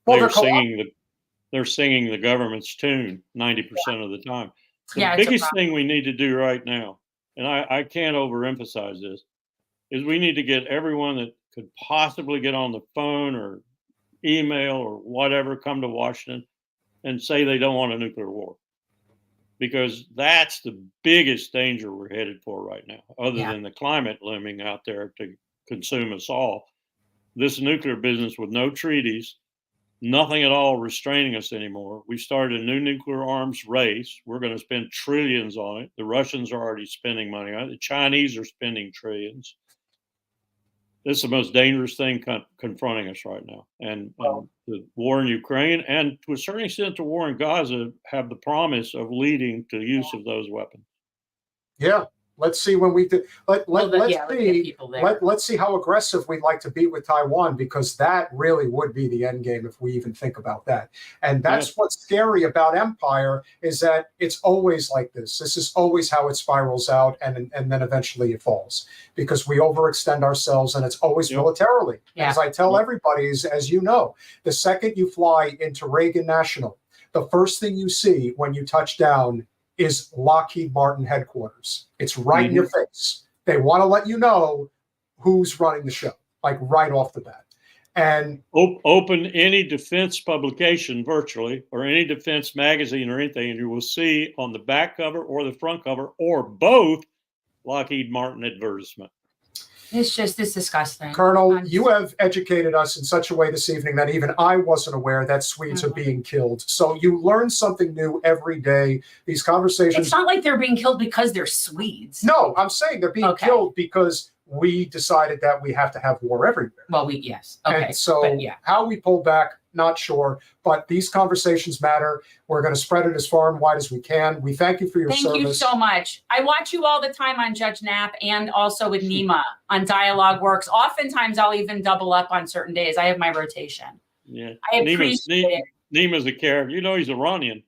Well, They're singing the government's tune 90% of the time. The Yeah, it's a biggest problem. thing we need to do right now, and I can't overemphasize this, is we need to get everyone that could possibly get on the phone or email or whatever, come to Washington and say they don't want a nuclear war. Because that's the biggest danger we're headed for right now, other Yeah. than the climate looming out there to consume us all. This nuclear business with no treaties, nothing at all restraining us anymore. We started a new nuclear arms race. We're going to spend trillions on it. The Russians are already spending money on it. The Chinese are spending trillions. This is the most dangerous thing confronting us right now. And the war in Ukraine, and to a certain extent, the war in Gaza, have the promise of leading to use of those weapons. Yeah. Let's see when we do. Let's see how aggressive we'd like to be with Taiwan, because that really would be the end game if we even think about that. And that's what's scary about empire, is that it's always like this. This is always how it spirals out, and then eventually it falls, because we overextend ourselves, and it's always militarily. Yeah. As I tell everybody, as you know, the second you fly into Reagan National, the first thing you see when you touch down is Lockheed Martin headquarters. It's right in your face. They want to let you know who's running the show, like right off the bat. And open any defense publication virtually, or any defense magazine or anything, and you will see on the back cover or the front cover or both Lockheed Martin advertisement. It's disgusting. Colonel, you have educated us in such a way this evening that even I wasn't aware that Swedes are being killed. So you learn something new every day. These conversations. It's not like they're being killed because they're Swedes. No, I'm saying they're being killed because we decided that we have to have war everywhere. Well, yes. Okay. And so how we pull back, not sure. But these conversations matter. We're going to spread it as far and wide as we can. We thank you for your service. Thank you so much. I watch you all the time on Judge Knapp, and also with Nima on Dialogue Works. Oftentimes, I'll even double up on certain days. I have my rotation. Yeah. I appreciate it. Nima's a character. He's Iranian.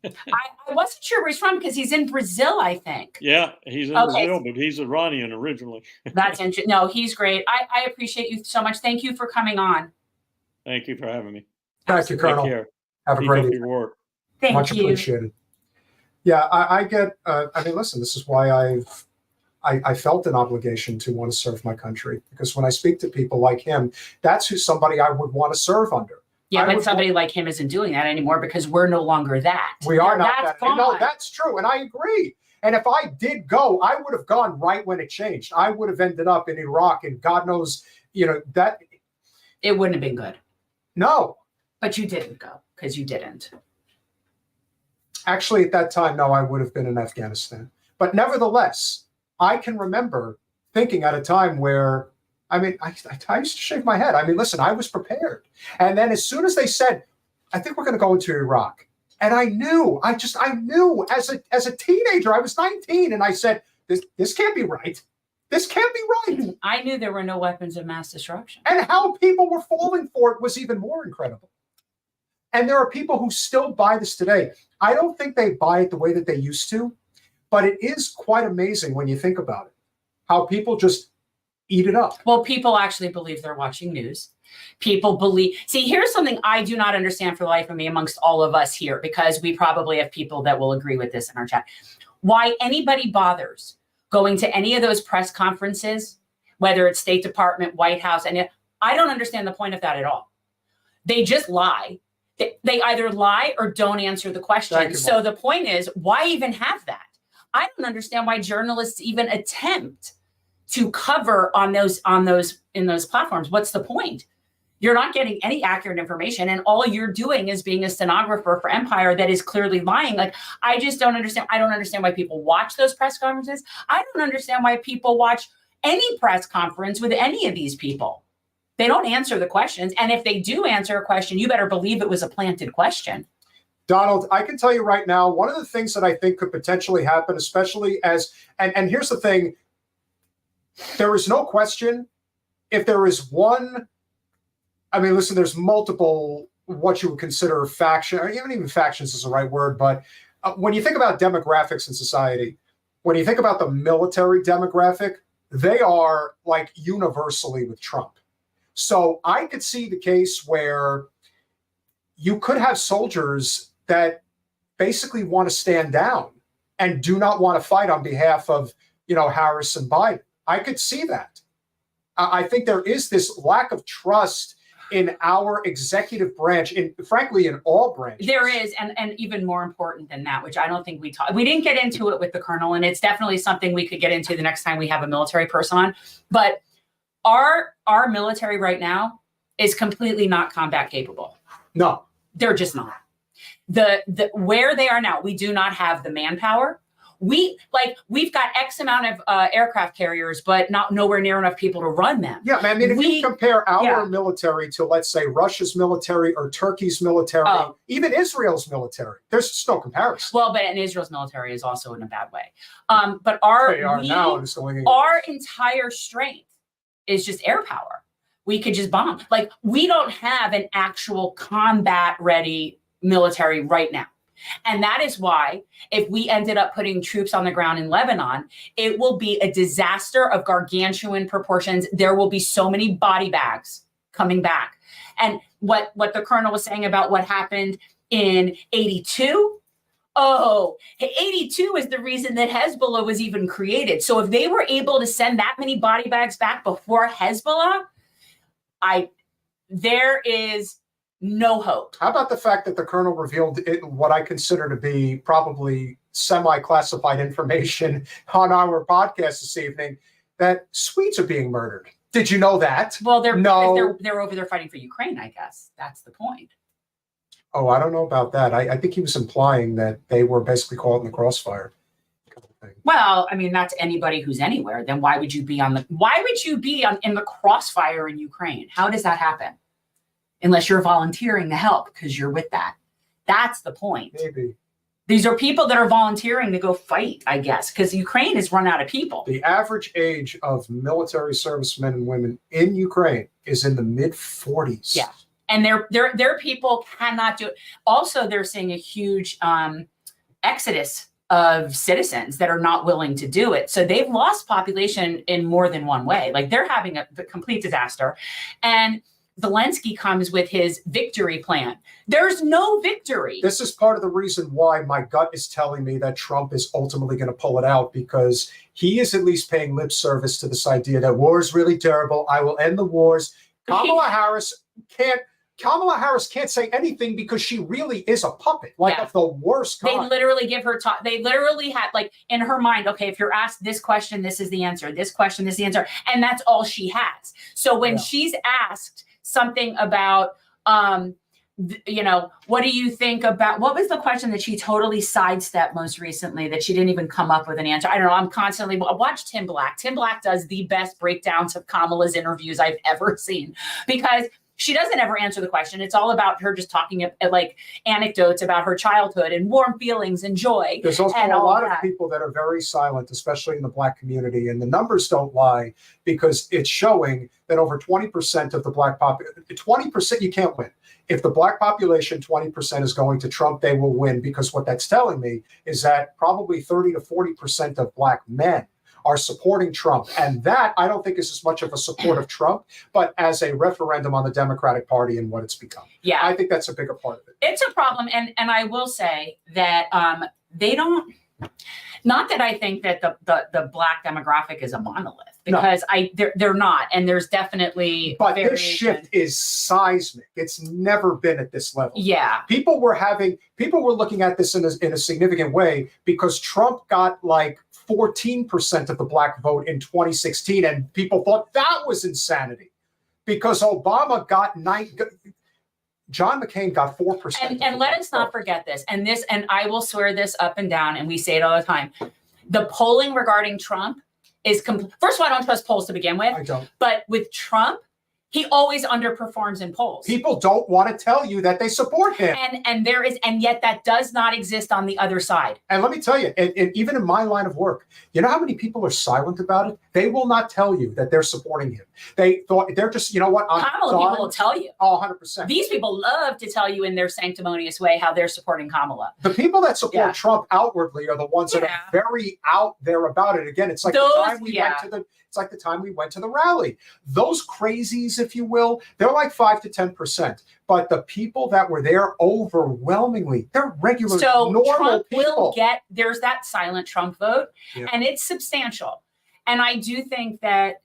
I wasn't sure where he's from, because he's in Brazil, I think. Yeah, he's in Brazil, but he's Iranian originally. That's interesting. No, he's great. I appreciate you so much. Thank you for coming on. Thank you for having me. Thank you, Colonel. Take care. Have a great evening. Work. Thank Much you. appreciated. Yeah, I get. Listen, this is why I felt an obligation to want to serve my country, because when I speak to people like him, that's somebody I would want to serve under. Yeah, but somebody like him isn't doing that anymore, because we're no longer that. We are not that's that. No, that's true. And I agree. And if I did go, I would have gone right when it changed. I would have ended up in Iraq, and God knows, that. It wouldn't have been good. No. But you didn't go, because you didn't. Actually, at that time, no, I would have been in Afghanistan. But nevertheless, I can remember thinking at a time where, I used to shake my head. Listen, I was prepared. And then as soon as they said, I think we're going to go into Iraq. And I knew as a teenager, I was 19, and I said, this can't be right. This can't be right. I knew there were no weapons of mass destruction. And how people were falling for it was even more incredible. And there are people who still buy this today. I don't think they buy it the way that they used to, but it is quite amazing when you think about it, how people just eat it up. Well, people actually believe they're watching news. People believe, see, here's something I do not understand for the life of me amongst all of us here, because we probably have people that will agree with this in our chat. Why anybody bothers going to any of those press conferences, whether it's State Department, White House, and I don't understand the point of that at all. They just lie. They either lie or don't answer the question. So the point is, why even have that? I don't understand why journalists even attempt to cover in those platforms. What's the point? You're not getting any accurate information, and all you're doing is being a stenographer for Empire that is clearly lying. Like, I just don't understand. I don't understand why people watch those press conferences. I don't understand why people watch any press conference with any of these people. They don't answer the questions. And if they do answer a question, you better believe it was a planted question. Donald, I can tell you right now, one of the things that I think could potentially happen, especially as, and here's the thing, there is no question, if there is one, I mean, listen, there's multiple, what you would consider faction, or even factions is the right word, but when you think about demographics in society, when you think about the military demographic, they are like universally with Trump. So I could see the case where you could have soldiers that basically want to stand down and do not want to fight on behalf of, Harris and Biden. I could see that. I think there is this lack of trust in our executive branch, frankly, in all branches. There is, and even more important than that, which I don't think we didn't get into it with the colonel, and it's definitely something we could get into the next time we have a military person on. But our military right now is completely not combat capable. No, they're just not. The where they are now, we do not have the manpower. We've got X amount of aircraft carriers, but nowhere near enough people to run them. Yeah, I mean, if you compare our military to, let's say, Russia's military or Turkey's military, even Israel's military, there's just no comparison. Well, but Israel's military is also in a bad way. But our entire strength is just air power. We could just bomb. Like, we don't have an actual combat ready military right now. And that is why, if we ended up putting troops on the ground in Lebanon, it will be a disaster of gargantuan proportions. There will be so many body bags coming back. And what the colonel was saying about what happened in 82, 82 is the reason that Hezbollah was even created. So if they were able to send that many body bags back before Hezbollah, there is no hope. How about the fact that the colonel revealed what I consider to be probably semi-classified information on our podcast this evening, that Swedes are being murdered? Did you know that? Well, they're over there fighting for Ukraine, I guess. That's the point. Oh, I don't know about that. I think he was implying that they were basically caught in the crossfire. Well, I mean, that's anybody who's anywhere. Then why would you be in the crossfire in Ukraine? How does that happen? Unless you're volunteering to help because you're with that. That's the point. Maybe. These are people that are volunteering to go fight, I guess, because Ukraine has run out of people. The average age of military servicemen and women in Ukraine is in the mid-40s. Yeah. And their people cannot do it. Also, they're seeing a huge exodus of citizens that are not willing to do it. So they've lost population in more than one way. Like, they're having a complete disaster. And Zelensky comes with his victory plan. There's no victory. This is part of the reason why my gut is telling me that Trump is ultimately going to pull it out, because he is at least paying lip service to this idea that war is really terrible. I will end the wars. Kamala Harris can't say anything because she really is a puppet, of the worst kind. They literally give her talk. They literally had, like, in her mind, okay, if you're asked this question, this is the answer. This question, this is the answer. And that's all she has. So when she's asked something about, what do you think about, what was the question that she totally sidestepped most recently that she didn't even come up with an answer? I don't know. I watch Tim Black. Tim Black does the best breakdowns of Kamala's interviews I've ever seen, because she doesn't ever answer the question. It's all about her just talking like anecdotes about her childhood and warm feelings and joy. There's also a lot of people that are very silent, especially in the Black community. And the numbers don't lie, because it's showing that over 20% of the Black population, 20%, you can't win. If the Black population, 20% is going to Trump, they will win, because what that's telling me is that probably 30 to 40% of Black men are supporting Trump. And that, I don't think, is as much of a support of Trump, but as a referendum on the Democratic Party and what it's become. Yeah. I think that's a bigger part of it. It's a problem. And I will say that they don't, not that I think that the Black demographic is a monolith, because they're not. And there's definitely But variation. this shift is seismic. It's never been at this level. Yeah. People were looking at this in a significant way because Trump got like 14% of the Black vote in 2016, and people thought that was insanity because Obama got John McCain got 4%. And let us not forget this. And I will swear this up and down, and we say it all the time. The polling regarding Trump is first of all, I don't trust polls to begin with. I don't. But with Trump, he always underperforms in polls. People don't want to tell you that they support him. And yet that does not exist on the other side. And let me tell you, and even in my line of work, you know how many people are silent about it? They will not tell you that they're supporting him. They're just, you know what? Kamala people will tell you. Oh, 100%. These people love to tell you in their sanctimonious way how they're supporting Kamala. The people that support Trump outwardly are the ones that are very out there about it. Again, it's like the time we went to the It's like the time we went to the rally. Those crazies, if you will, they're like 5 to 10%. But the people that were there overwhelmingly, they're regular, normal Trump people. There's that silent Trump vote, and it's substantial. And I do think that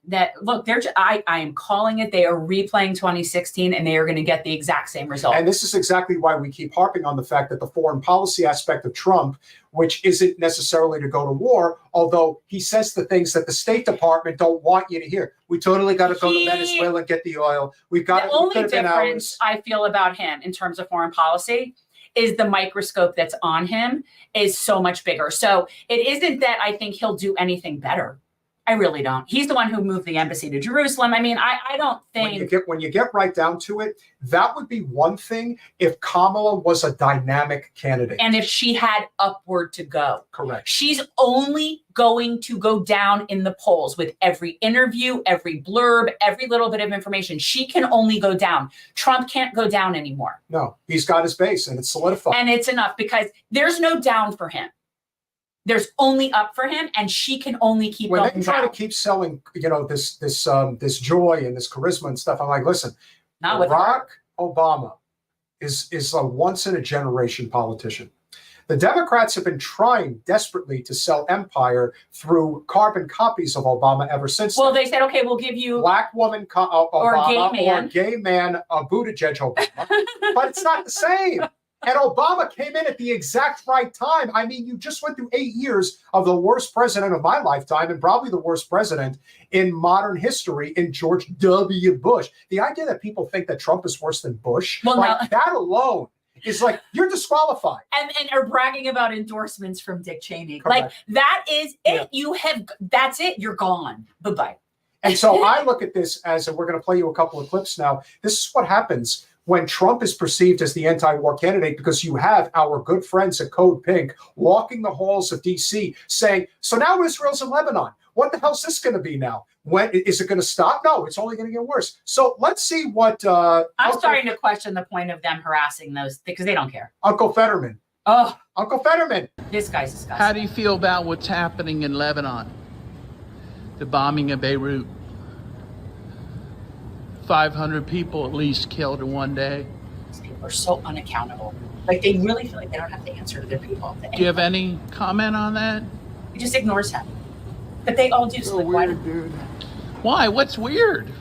look, I am calling it. They are replaying 2016, and they are going to get the exact same result. And this is exactly why we keep harping on the fact that the foreign policy aspect of Trump, which isn't necessarily to go to war, although he says the things that the State Department don't want you to hear. We totally got to go to Venezuela and get the oil. We've got the only difference I feel about him in terms of foreign policy is the microscope that's on him is so much bigger. So it isn't that I think he'll do anything better. I really don't. He's the one who moved the embassy to Jerusalem. I mean, I don't think when you get right down to it, that would be one thing if Kamala was a dynamic candidate. And if she had upward to go. Correct. She's only going to go down in the polls with every interview, every blurb, every little bit of information. She can only go down. Trump can't go down anymore. No, he's got his base and it's solidified. And it's enough because there's no down for him. There's only up for him, and she can only keep going down. When they try to keep selling, this joy and this charisma and stuff, I'm like, listen, Barack Obama is a once in a generation politician. The Democrats have been trying desperately to sell empire through carbon copies of Obama ever since. Well, they said, okay, we'll give you black woman Obama or gay man Buttigieg Obama, but it's not the same. And Obama came in at the exact right time. I mean, you just went through 8 years of the worst president of my lifetime and probably the worst president in modern history in George W. Bush. The idea that people think that Trump is worse than Bush, that alone is like, you're disqualified. And are bragging about endorsements from Dick Cheney. Correct. Like, that is it. Yeah. That's it. You're gone. Bye-bye. And so I look at this as, and we're going to play you a couple of clips now. This is what happens when Trump is perceived as the anti-war candidate, because you have our good friends at Code Pink walking the halls of D.C. saying, so now Israel's in Lebanon. What the hell's this going to be now? When is it going to stop? No, it's only going to get worse. So let's see what... I'm starting to question the point of them harassing those, because they don't care. Uncle Fetterman. Oh. Uncle Fetterman. This guy's disgusting. How do you feel about what's happening in Lebanon? The bombing of Beirut. 500 people at least killed in one day. These people are so unaccountable. Like, they really feel like they don't have to answer to their people. Do you have any comment on that? He just ignores him. But they all do. So like, weird, dude. Why? What's weird?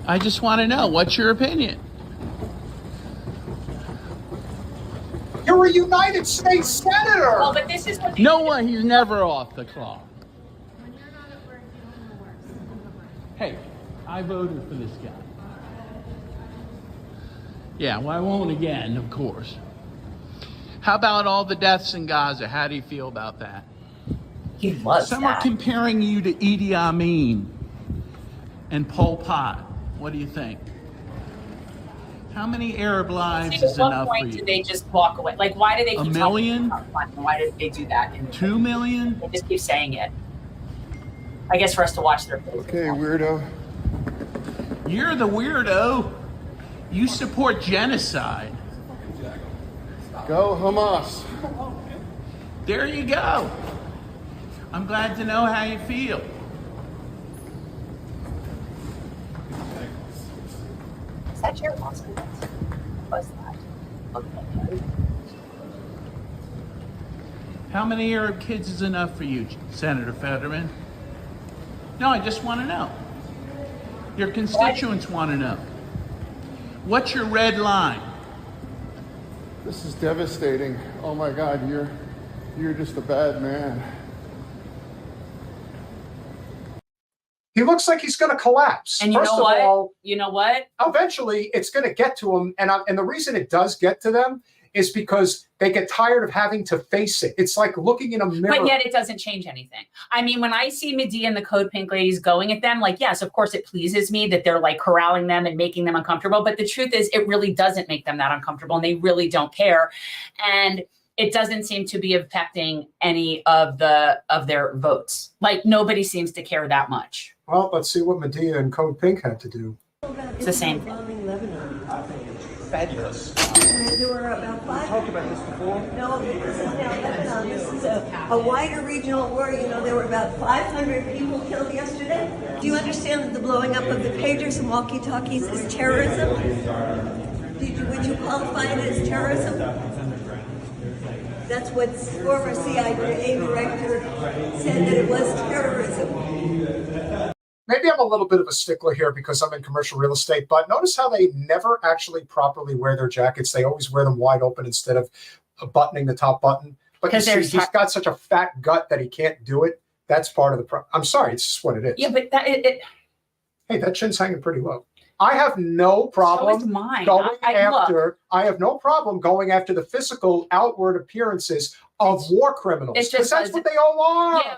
I just want to know. What's your opinion? You're a United States Senator. Well, but this is what no one. He's never off the clock. When you're not at work, you're doing the worst. Hey. I voted for this guy. Yeah, well, I won't again, of course. How about all the deaths in Gaza? How do you feel about that? He loves Some that. are comparing you to Idi Amin and Pol Pot. What do you think? How many Arab lives is enough for you? At what point did they just walk away? Like, why do they keep a million? Why did they do that? 2 million? They just keep saying it. I guess for us to watch their faces. Okay, weirdo. You're the weirdo. You support genocide. Go Hamas. There you go. I'm glad to know how you feel. Is that your husband? Was that? Okay. How many Arab kids is enough for you, Senator Fetterman? No, I just want to know. Your constituents want to know. What's your red line? This is devastating. Oh my God, you're just a bad man. He looks like he's going to collapse. And you First know of what? all, You know what? eventually it's going to get to him. And the reason it does get to them is because they get tired of having to face it. It's like looking in a mirror. But yet it doesn't change anything. I mean, when I see Medea and the Code Pink ladies going at them, like, yes, of course it pleases me that they're like corralling them and making them uncomfortable. But the truth is it really doesn't make them that uncomfortable and they really don't care. And it doesn't seem to be affecting any of their votes. Like nobody seems to care that much. Well, let's see what Medea and Code Pink had to do. It's the same thing. Fabulous. There were about five. Talked about this before. No, this is now Lebanon. This is a wider regional war. You know, there were about 500 people killed yesterday. Do you understand that the blowing up of the pagers and walkie-talkies is terrorism? Would you qualify it as terrorism? That's what former CIA director said, that it was terrorism. Maybe I'm a little bit of a stickler here because I'm in commercial real estate, but notice how they never actually properly wear their jackets. They always wear them wide open instead of buttoning the top button. But you see, he's got such a fat gut that he can't do it. That's part of the problem. I'm sorry, it's just what it is. Yeah, but Hey, that chin's hanging pretty low. I have no problem so is mine. I have no problem going after the physical outward appearances of war criminals. It's Because just that's what they all are. Yeah,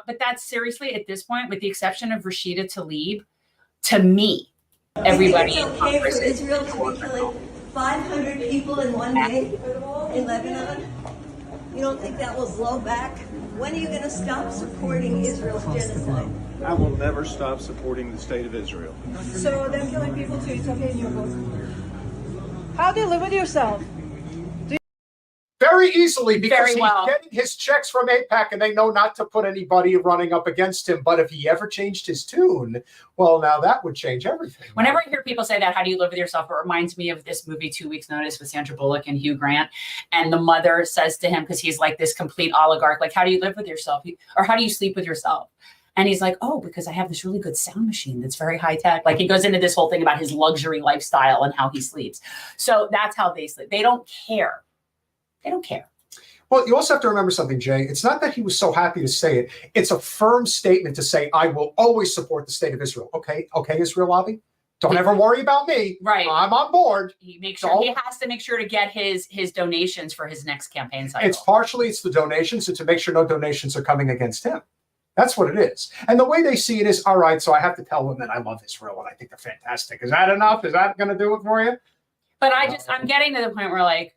but that's seriously at this point, with the exception of Rashida Tlaib, to me, everybody You in think it's okay Congress for is Israel to be killing 500 people in one day in Lebanon? You don't think that will blow back? When are you going to stop supporting Israel's genocide? I will never stop supporting the state of Israel. So they're killing people too. It's okay in your book. How do you live with yourself? Very easily, because Very well. he's getting his checks from AIPAC and they know not to put anybody running up against him. But if he ever changed his tune, well, now that would change everything. Whenever I hear people say that, how do you live with yourself? It reminds me of this movie, 2 Weeks Notice, with Sandra Bullock and Hugh Grant. And the mother says to him, because he's like this complete oligarch, like, how do you live with yourself? Or how do you sleep with yourself? And he's like, oh, because I have this really good sound machine that's very high tech. Like he goes into this whole thing about his luxury lifestyle and how he sleeps. So that's how they sleep. They don't care. They don't care. Well, you also have to remember something, Jay. It's not that he was so happy to say it. It's a firm statement to say, I will always support the state of Israel. Okay, Israel lobby? Don't ever worry about me. Right. I'm on board. He has to make sure to get his donations for his next campaign cycle. It's the donations and to make sure no donations are coming against him. That's what it is. And the way they see it is, all right, so I have to tell them that I love Israel and I think they're fantastic. Is that enough? Is that going to do it for you? But I'm getting to the point where, like,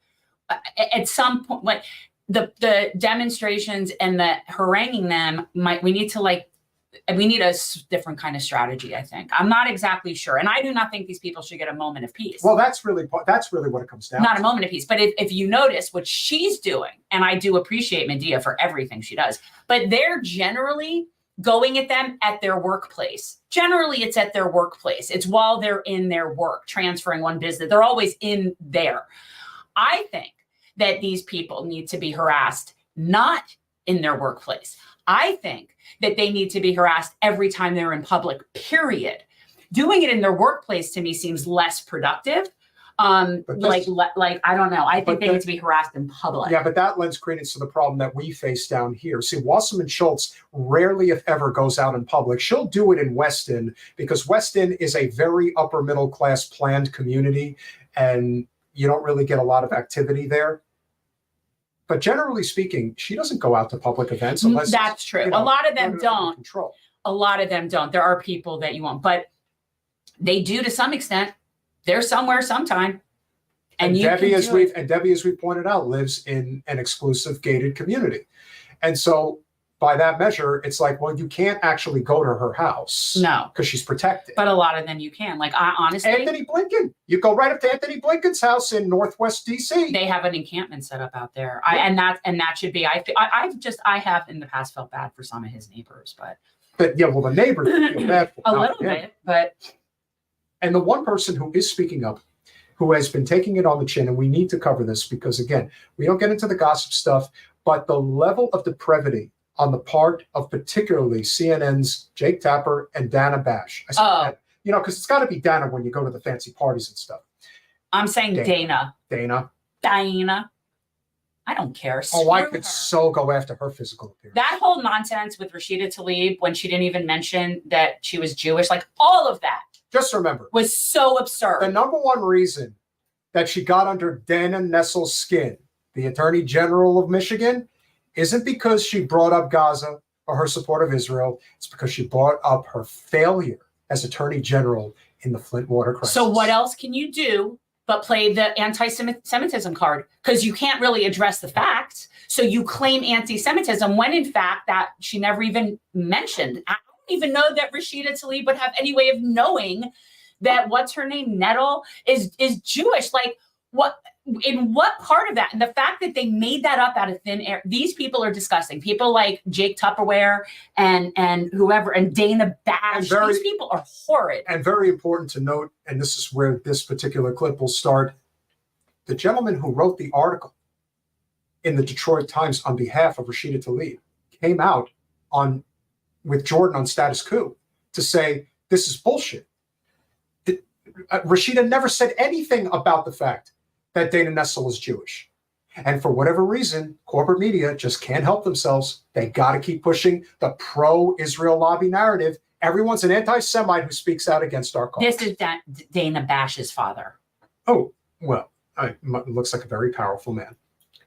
at some point, like the demonstrations and the haranguing them, we need a different kind of strategy, I think. I'm not exactly sure. And I do not think these people should get a moment of peace. Well, that's really what it comes down to. Not a moment of peace. But if you notice what she's doing, and I do appreciate Medea for everything she does, but they're generally going at them at their workplace. Generally, it's at their workplace. It's while they're in their work, transferring one business. They're always in there. I think that these people need to be harassed, not in their workplace. I think that they need to be harassed every time they're in public, period. Doing it in their workplace to me seems less productive. I don't know. I think they need to be harassed in public. Yeah, but that lends credence to the problem that we face down here. See, Wasserman Schultz rarely, if ever, goes out in public. She'll do it in Weston because Weston is a very upper middle class planned community, and you don't really get a lot of activity there. But generally speaking, she doesn't go out to public events unless that's true. A lot of them don't. Control. A lot of them don't. There are people that you won't, but they do to some extent. They're somewhere sometime. And Debbie, as we pointed out, lives in an exclusive gated community. And so by that measure, it's like, well, you can't actually go to her house. No. Because she's protected. But a lot of them you can. Like, I honestly. Anthony Blinken. You go right up to Anthony Blinken's house in Northwest DC. They have an encampment set up out there. And that should be, I have in the past felt bad for some of his neighbors, but yeah, well, the neighbors feel bad for a little bit, but. And the one person who is speaking up, who has been taking it on the chin, and we need to cover this because, again, we don't get into the gossip stuff, but the level of depravity on the part of particularly CNN's Jake Tapper and Dana Bash. I said that, because it's got to be Dana when you go to the fancy parties and stuff. I'm saying Dana. Dana. I don't care. I could so go after her physical appearance. That whole nonsense with Rashida Tlaib when she didn't even mention that she was Jewish, like all of that. Just remember. Was so absurd. The number one reason that she got under Dana Nessel's skin, the Attorney General of Michigan, isn't because she brought up Gaza or her support of Israel. It's because she brought up her failure as Attorney General in the Flint water crisis. So what else can you do but play the anti-Semitism card? Because you can't really address the facts. So you claim anti-Semitism when in fact that she never even mentioned. I don't even know that Rashida Tlaib would have any way of knowing that what's her name, Nettle, is Jewish. Like in what part of that? And the fact that they made that up out of thin air, these people are disgusting. People like Jake Tupperware and whoever, and Dana Bash, these people are horrid. And very important to note, and this is where this particular clip will start, the gentleman who wrote the article in the Detroit Times on behalf of Rashida Tlaib came out with Jordan on Status Coup to say, this is bullshit. Rashida never said anything about the fact that Dana Nessel is Jewish. And for whatever reason, corporate media just can't help themselves. They got to keep pushing the pro-Israel lobby narrative. Everyone's an anti-Semite who speaks out against our cause. This is Dana Bash's father. Oh, well, looks like a very powerful man.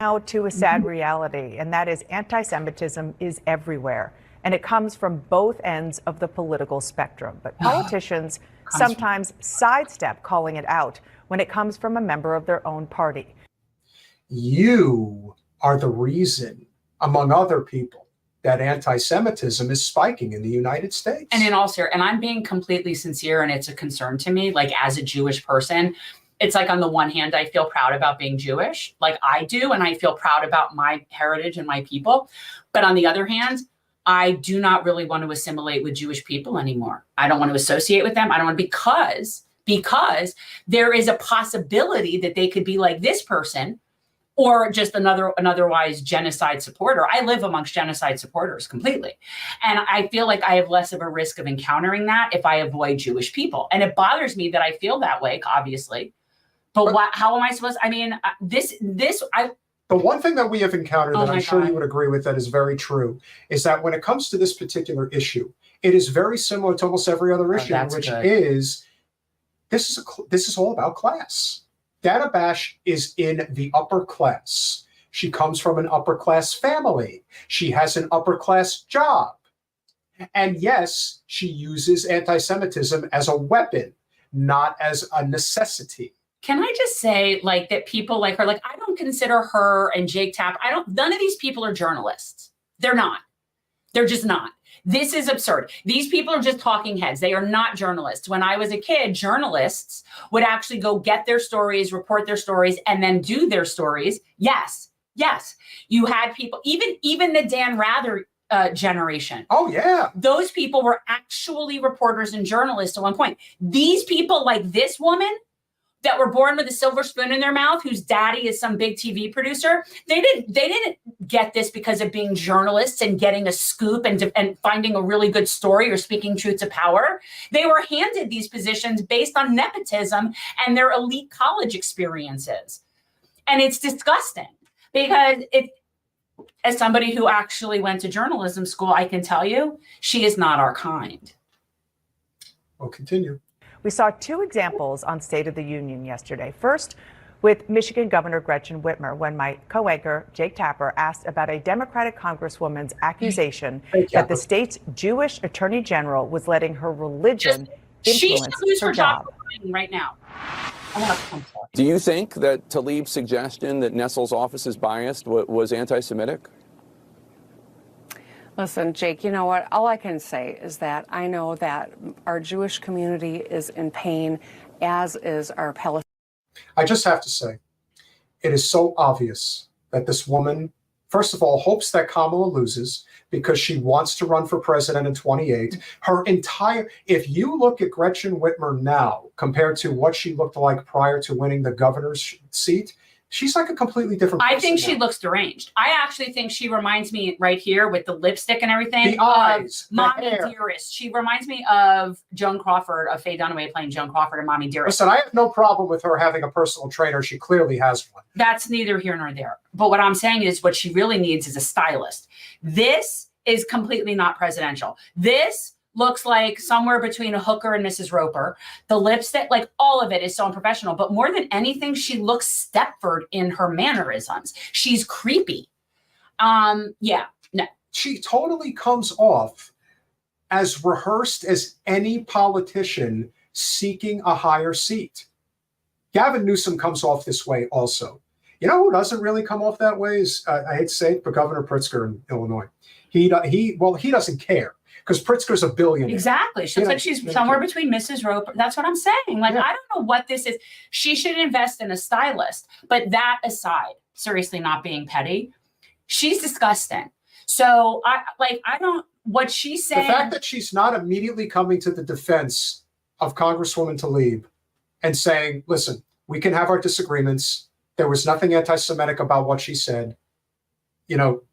Now to a sad reality, and that is anti-Semitism is everywhere. And it comes from both ends of the political spectrum. But politicians sometimes sidestep calling it out when it comes from a member of their own party. You are the reason, among other people, that anti-Semitism is spiking in the United States. And in all seriousness, and I'm being completely sincere, and it's a concern to me, like as a Jewish person, it's like on the one hand, I feel proud about being Jewish, like I do, and I feel proud about my heritage and my people. But on the other hand, I do not really want to assimilate with Jewish people anymore. I don't want to associate with them. I don't want to, because there is a possibility that they could be like this person or just an otherwise genocide supporter. I live amongst genocide supporters completely. And I feel like I have less of a risk of encountering that if I avoid Jewish people. And it bothers me that I feel that way, obviously. But how am I supposed to, I mean, the one thing that we have encountered that I'm sure you would agree with that is very true is that when it comes to this particular issue, it is very similar to almost every other issue, which is this is all about class. Dana Bash is in the upper class. She comes from an upper class family. She has an upper class job. And yes, she uses anti-Semitism as a weapon, not as a necessity. Can I just say, like, that people like her, like, I don't consider her and Jake Tapper, none of these people are journalists. They're not. They're just not. This is absurd. These people are just talking heads. They are not journalists. When I was a kid, journalists would actually go get their stories, report their stories, and then do their stories. Yes. You had people, even the Dan Rather generation. Oh, yeah. Those people were actually reporters and journalists at one point. These people like this woman that were born with a silver spoon in their mouth, whose daddy is some big TV producer, they didn't get this because of being journalists and getting a scoop and finding a really good story or speaking truth to power. They were handed these positions based on nepotism and their elite college experiences. And it's disgusting because as somebody who actually went to journalism school, I can tell you, she is not our kind. We'll continue. We saw two examples on State of the Union yesterday. First, with Michigan Governor Gretchen Whitmer, when my co-anchor Jake Tapper asked about a Democratic Congresswoman's accusation that the state's Jewish Attorney General was letting her religion influence her job. Right now. Do you think that Tlaib's suggestion that Nessel's office is biased was anti-Semitic? Listen, Jake, you know what? All I can say is that I know that our Jewish community is in pain, as is our Palestinian. I just have to say, it is so obvious that this woman, first of all, hopes that Kamala loses because she wants to run for president in 28. If you look at Gretchen Whitmer now compared to what she looked like prior to winning the governor's seat, she's like a completely different person. I think she now. looks deranged. I actually think she reminds me right here with the lipstick and everything. The eyes, the Mommy hair. Dearest. She reminds me of Joan Crawford, of Faye Dunaway playing Joan Crawford and Mommy Dearest. Listen, I have no problem with her having a personal trainer. She clearly has one. That's neither here nor there. But what I'm saying is what she really needs is a stylist. This is completely not presidential. This looks like somewhere between a hooker and Mrs. Roper. The lipstick, like all of it is so unprofessional. But more than anything, she looks Stepford in her mannerisms. She's creepy. Yeah, no. She totally comes off as rehearsed as any politician seeking a higher seat. Gavin Newsom comes off this way also. You know who doesn't really come off that way is, I hate to say it, but Governor Pritzker in Illinois. He doesn't care. Because Pritzker's a billionaire. Exactly. She looks like she's somewhere between Mrs. Roper. That's what I'm saying. Like, I don't know what this is. She should invest in a stylist. But that aside, seriously, not being petty, she's disgusting. So what she's saying. The fact that she's not immediately coming to the defense of Congresswoman Tlaib and saying, listen, we can have our disagreements. There was nothing anti-Semitic about what she said.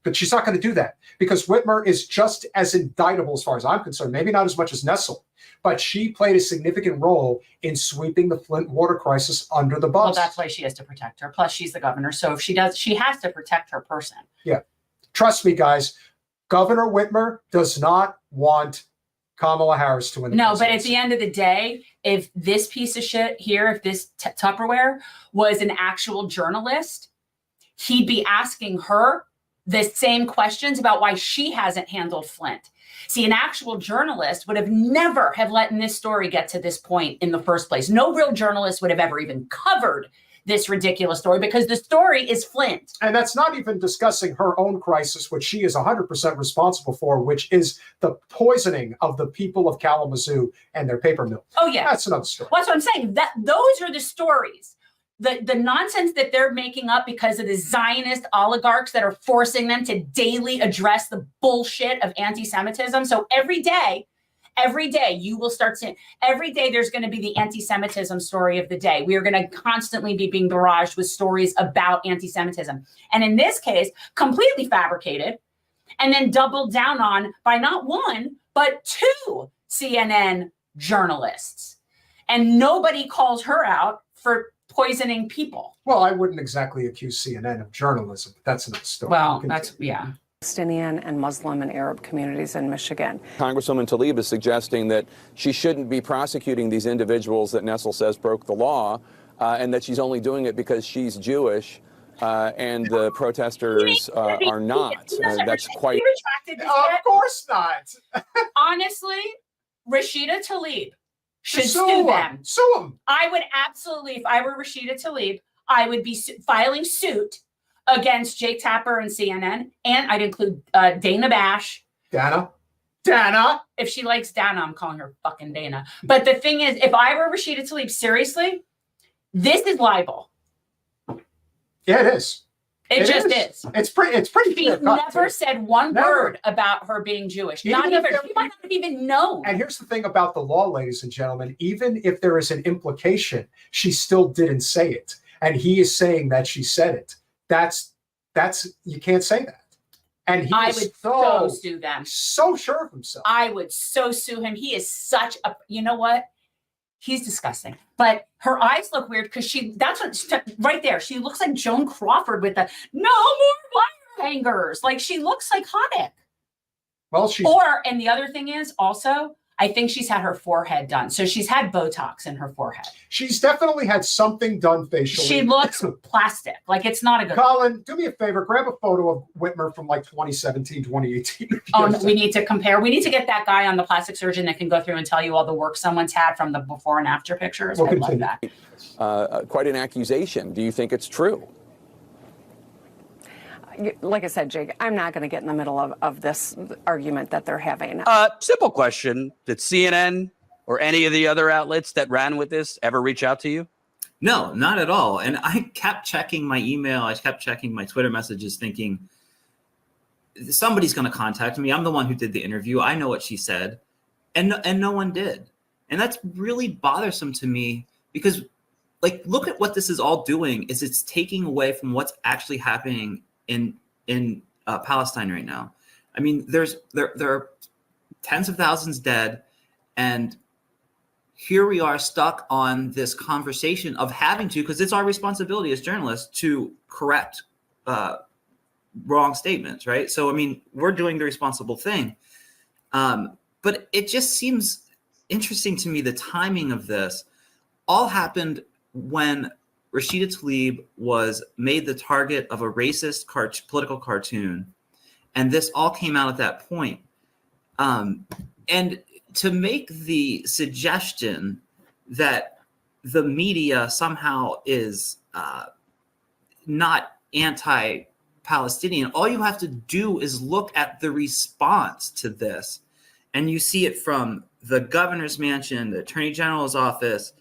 But she's not going to do that because Whitmer is just as indictable as far as I'm concerned, maybe not as much as Nessel, but she played a significant role in sweeping the Flint water crisis under the bus. Well, that's why she has to protect her. Plus, she's the governor. So if she does, she has to protect her person. Yeah. Trust me, guys. Governor Whitmer does not want Kamala Harris to win the No, but at presidency. the end of the day, if this piece of shit here, if this Tupperware was an actual journalist, he'd be asking her the same questions about why she hasn't handled Flint. See, an actual journalist would have never have let this story get to this point in the first place. No real journalist would have ever even covered this ridiculous story because the story is Flint. And that's not even discussing her own crisis, which she is 100% responsible for, which is the poisoning of the people of Kalamazoo and their paper mill. Oh, yeah. That's another story. Well, that's what I'm saying. Those are the stories. The nonsense that they're making up because of the Zionist oligarchs that are forcing them to daily address the bullshit of anti-Semitism. So every day you will start seeing, every day there's going to be the anti-Semitism story of the day. We are going to constantly be being barraged with stories about anti-Semitism. And in this case, completely fabricated and then doubled down on by not one, but two CNN journalists. And nobody calls her out for poisoning people. Well, I wouldn't exactly accuse CNN of journalism, but that's another story. Well, that's, yeah. Palestinian and Muslim and Arab communities in Michigan. Congresswoman Tlaib is suggesting that she shouldn't be prosecuting these individuals that Nessel says broke the law, and that she's only doing it because she's Jewish, and the protesters are not. That's quite... Of course not. Honestly, Rashida Tlaib should Sue sue them. Sue them. I would absolutely, if I were Rashida Tlaib, I would be filing suit against Jake Tapper and CNN, and I'd include Dana Bash. Dana. If she likes Dana, I'm calling her fucking Dana. But the thing is, if I were Rashida Tlaib, seriously, this is libel. Yeah, it is. It just is. It's pretty She clear cut, never too. said one Never. word about her being Jewish. Even Not if even. there- She might not have even known. And here's the thing about the law, ladies and gentlemen. Even if there is an implication, she still didn't say it. And he is saying that she said it. That's you can't say that. And he I is would so sue them. so sure of himself. I would so sue him. He is such a, you know what? He's disgusting. But her eyes look weird because that's what, right there. She looks like Joan Crawford with the no more wire hangers. Like she looks psychotic. Well, she's And the other thing is also, I think she's had her forehead done. So she's had Botox in her forehead. she's definitely had something done facially. She looks plastic. Like it's not a good. Colin, do me a favor, grab a photo of Whitmer from like 2017, 2018. Oh, no, we need to compare. We need to get that guy on the plastic surgeon that can go through and tell you all the work someone's had from the before and after pictures. We'll I love continue. that. Quite an accusation. Do you think it's true? like I said, Jake, I'm not going to get in the middle of this argument that they're having. Simple question. Did CNN or any of the other outlets that ran with this ever reach out to you? No, not at all. And I kept checking my email. I kept checking my Twitter messages thinking, somebody's going to contact me. I'm the one who did the interview. I know what she said. And no one did. And that's really bothersome to me because, like, look at what this is all doing is it's taking away from what's actually happening in Palestine right now. I mean, there are tens of thousands dead, and here we are stuck on this conversation of having to, because it's our responsibility as journalists to correct wrong statements, right? So, I mean, we're doing the responsible thing. But it just seems interesting to me, the timing of this all happened when Rashida Tlaib was made the target of a racist political cartoon. And this all came out at that point. And to make the suggestion that the media somehow is not anti-Palestinian, all you have to do is look at the response to this. And you see it from the governor's mansion, the attorney general's office,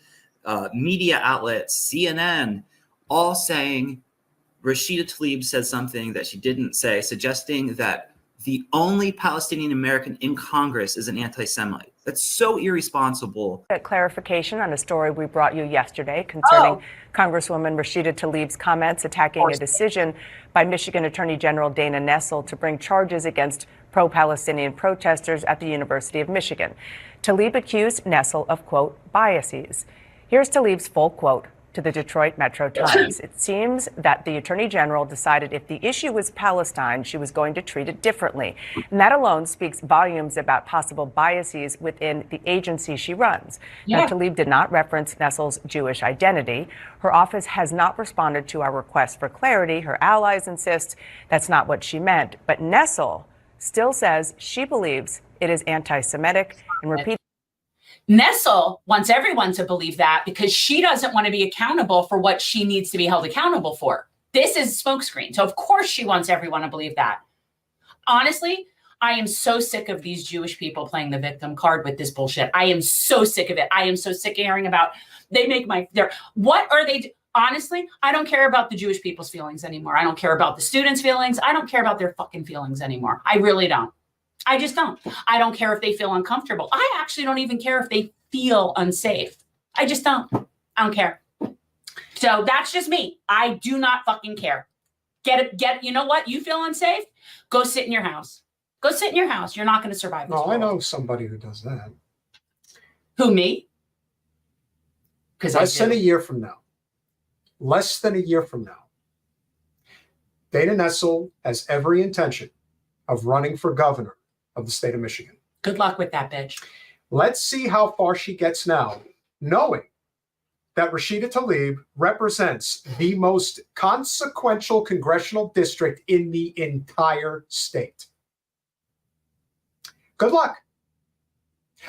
media outlets, CNN, all saying Rashida Tlaib said something that she didn't say, suggesting that the only Palestinian American in Congress is an anti-Semite. That's so irresponsible. A clarification on a story we brought you yesterday concerning Congresswoman Rashida Tlaib's comments attacking a decision by Michigan Attorney General Dana Nessel to bring charges against pro-Palestinian protesters at the University of Michigan. Tlaib accused Nessel of, quote, biases. Here's Tlaib's full quote to the Detroit Metro Times. It seems that the Attorney General decided if the issue was Palestine, she was going to treat it differently. And that alone speaks volumes about possible biases within the agency she runs. Now, Tlaib did not reference Nessel's Jewish identity. Her office has not responded to our request for clarity. Her allies insist that's not what she meant. But Nessel still says she believes it is anti-Semitic and repeats. Nessel wants everyone to believe that because she doesn't want to be accountable for what she needs to be held accountable for. This is smokescreen. So of course she wants everyone to believe that. Honestly, I am so sick of these Jewish people playing the victim card with this bullshit. I am so sick of it. I am so sick of hearing about, what are they, honestly, I don't care about the Jewish people's feelings anymore. I don't care about the students' feelings. I don't care about their fucking feelings anymore. I really don't. I just don't. I don't care if they feel uncomfortable. I actually don't even care if they feel unsafe. I just don't. I don't care. So that's just me. I do not fucking care. You know what? You feel unsafe? Go sit in your house. Go sit in your house. You're not going to survive this world. I know somebody who does that. Who, me? Because less than a year from now, Dana Nessel has every intention of running for governor of the state of Michigan. Good luck with that, bitch. Let's see how far she gets now, knowing that Rashida Tlaib represents the most consequential congressional district in the entire state. Good luck.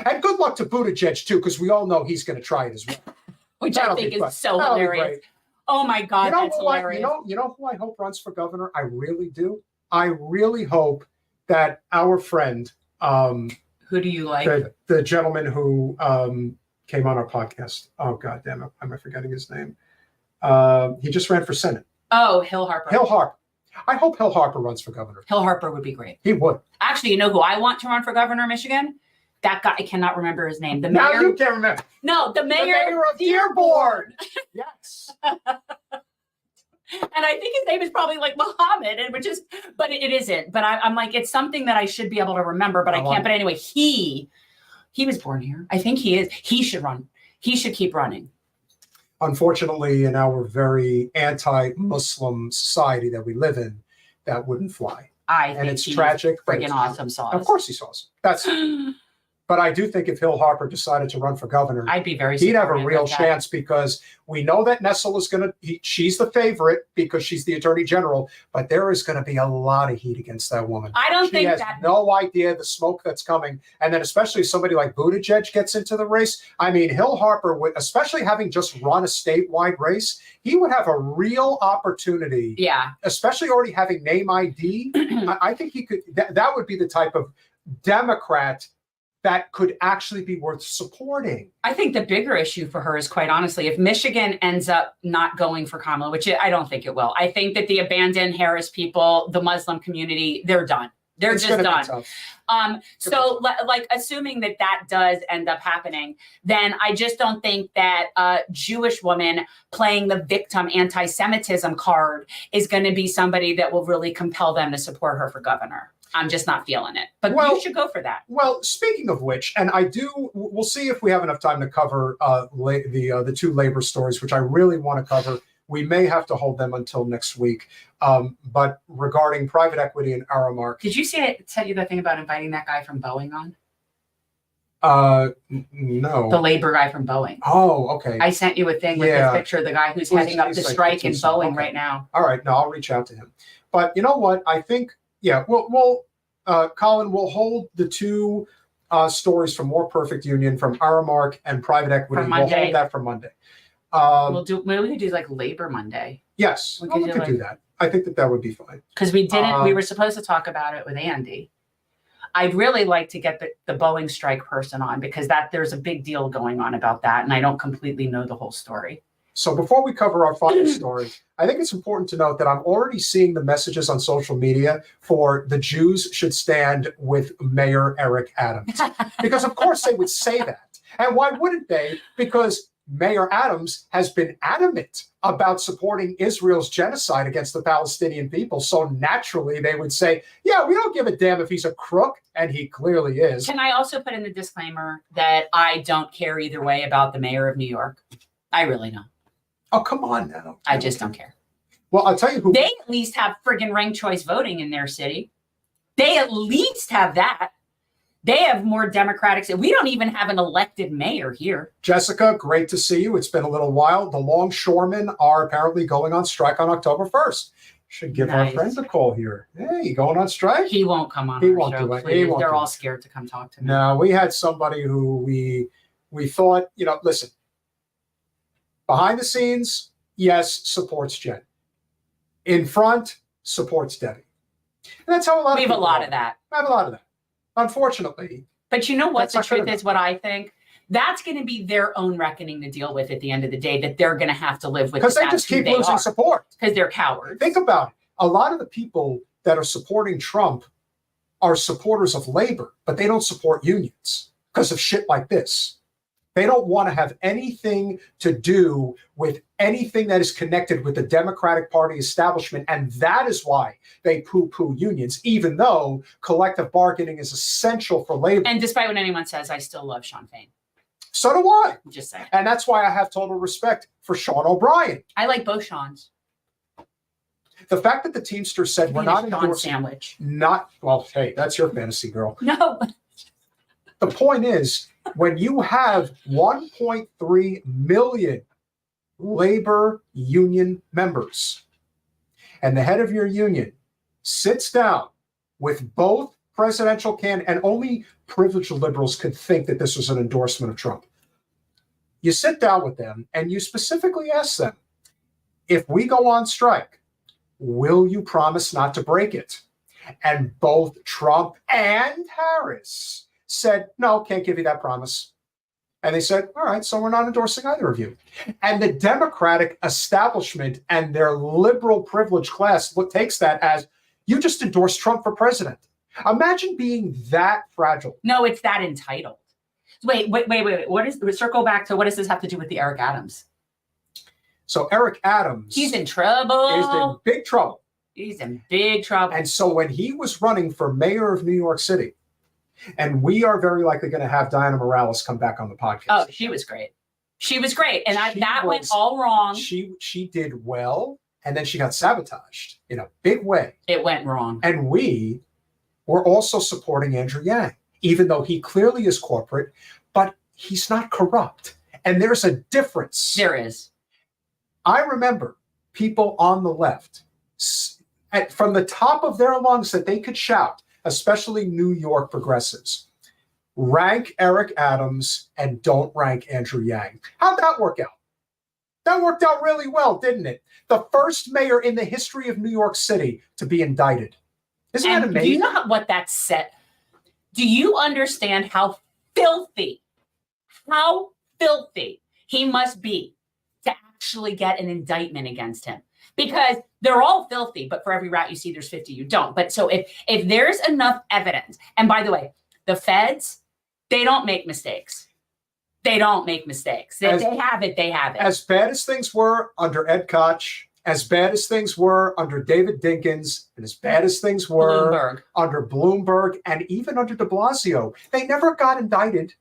And good luck to Buttigieg, too, because we all know he's going to try it as well. Which I think is so hilarious. Oh, my God, that's hilarious. You know who I hope runs for governor? I really do. I really hope that our friend, who do you like? The gentleman who came on our podcast. Oh, God damn it. Am I forgetting his name? He just ran for Senate. Oh, Hill Harper. Hill Harper. I hope Hill Harper runs for governor. Hill Harper would be great. He would. Actually, you know who I want to run for governor of Michigan? That guy, I cannot remember his name. The mayor. Now you can't remember. No, the mayor of Dearborn. Yes. And I think his name is probably like Muhammad, but it isn't. But I'm like, it's something that I should be able to remember, but I can't. But anyway, he was born here. I think he is. He should run. He should keep running. Unfortunately, in our very anti-Muslim society that we live in, that wouldn't fly. And it's tragic. Friggin' awesome sauce. Of course he's awesome. But I do think if Hill Harper decided to run for governor, I'd be very he'd have a supportive real of that. chance, because we know that Nessel is going to, she's the favorite because she's the attorney general, but there is going to be a lot of heat against that woman. I don't She think has that. no idea the smoke that's coming. And then especially if somebody like Buttigieg gets into the race. I mean, Hill Harper, would, especially having just run a statewide race, he would have a real opportunity. Yeah. Especially already having name ID. I think he could, that would be the type of Democrat that could actually be worth supporting. I think the bigger issue for her is, quite honestly, if Michigan ends up not going for Kamala, which I don't think it will. I think that the abandoned Harris people, the Muslim community, they're done. They're It's just gonna be done. tough. So like assuming that that does end up happening, then I just don't think that a Jewish woman playing the victim anti-Semitism card is going to be somebody that will really compel them to support her for governor. I'm just not feeling it, but you should go for that. Well, speaking of which, and we'll see if we have enough time to cover the two labor stories, which I really want to cover. We may have to hold them until next week. But regarding private equity and Aramark. Did you see it tell you the thing about inviting that guy from Boeing on? No. The labor guy from Boeing. Oh, okay. I sent you a thing with Yeah. the picture of the guy who's heading up the like strike in Boeing okay. right now. All right, no, I'll reach out to him. But you know what? I think, yeah, Colin, we'll hold the two stories from More Perfect Union, from Aramark and private equity. For We'll Monday. hold that for Monday. Maybe we could do like Labor Monday. Yes, we could do that. I think that would be fine. Because we didn't, we were supposed to talk about it with Andy. I'd really like to get the Boeing strike person on, because there's a big deal going on about that, and I don't completely know the whole story. So before we cover our final story, I think it's important to note that I'm already seeing the messages on social media for the Jews should stand with Mayor Eric Adams. Because of course they would say that. And why wouldn't they? Because Mayor Adams has been adamant about supporting Israel's genocide against the Palestinian people. So naturally they would say, yeah, we don't give a damn if he's a crook, and he clearly is. Can I also put in the disclaimer that I don't care either way about the mayor of New York? I really don't. Oh, come on now. I just don't care. Well, I'll tell you who. They at least have friggin' ranked choice voting in their city. They at least have that. They have more Democratic. We don't even have an elected mayor here. Jessica, great to see you. It's been a little while. The longshoremen are apparently going on strike on October 1st. Should give our friend a call here. Hey, you going on strike? He won't come on. He our won't show, do it. please. He won't They're do all it. scared to come talk to me. No, we had somebody who we thought, listen, behind the scenes, yes, supports Jen. In front, supports Debbie. And that's how a lot of We have a people lot are. of that. I have a lot of that. Unfortunately. But you know what? That's The not good truth enough. is, what I think, that's going to be their own reckoning to deal with at the end of the day, that they're going to have to live with. Because they just keep losing support. Because they're cowards. Think about it. A lot of the people that are supporting Trump are supporters of labor, but they don't support unions because of shit like this. They don't want to have anything to do with anything that is connected with the Democratic Party establishment. And that is why they poo-poo unions, even though collective bargaining is essential for labor. And despite what anyone says, I still love Sean Fain. So do I. I'm just saying. And that's why I have total respect for Sean O'Brien. I like both Seans. The fact that the Teamsters said we're not Sean endorsing, sandwich. well, hey, that's your fantasy, girl. No. The point is, when you have 1.3 million labor union members, and the head of your union sits down with both presidential candidates, and only privileged liberals could think that this was an endorsement of Trump. You sit down with them and you specifically ask them, if we go on strike, will you promise not to break it? And both Trump and Harris said, no, can't give you that promise. And they said, all right, so we're not endorsing either of you. And the Democratic establishment and their liberal privileged class takes that as, you just endorsed Trump for president. Imagine being that fragile. No, it's that entitled. Wait. Circle back to, what does this have to do with the Eric Adams? So Eric Adams. He's in trouble. Is in big trouble. He's in big trouble. And so when he was running for mayor of New York City, and we are very likely going to have Diana Morales come back on the podcast. Oh, she was great. She was great. And that went all wrong. She did well, and then she got sabotaged in a big way. It went wrong. And we were also supporting Andrew Yang, even though he clearly is corporate, but he's not corrupt. And there's a difference. There is. I remember people on the left from the top of their lungs that they could shout, especially New York progressives, rank Eric Adams and don't rank Andrew Yang. How'd that work out? That worked out really well, didn't it? The first mayor in the history of New York City to be indicted. Isn't that amazing? Do you know what that said? Do you understand how filthy he must be to actually get an indictment against him? Because they're all filthy, but for every rat you see, there's 50 you don't. But so if there's enough evidence, and by the way, the feds, they don't make mistakes. They don't make mistakes. If they have it, they have it. As bad as things were under Ed Koch, as bad as things were under David Dinkins, and as bad as things were under Bloomberg, and even under de Blasio, they never got indicted.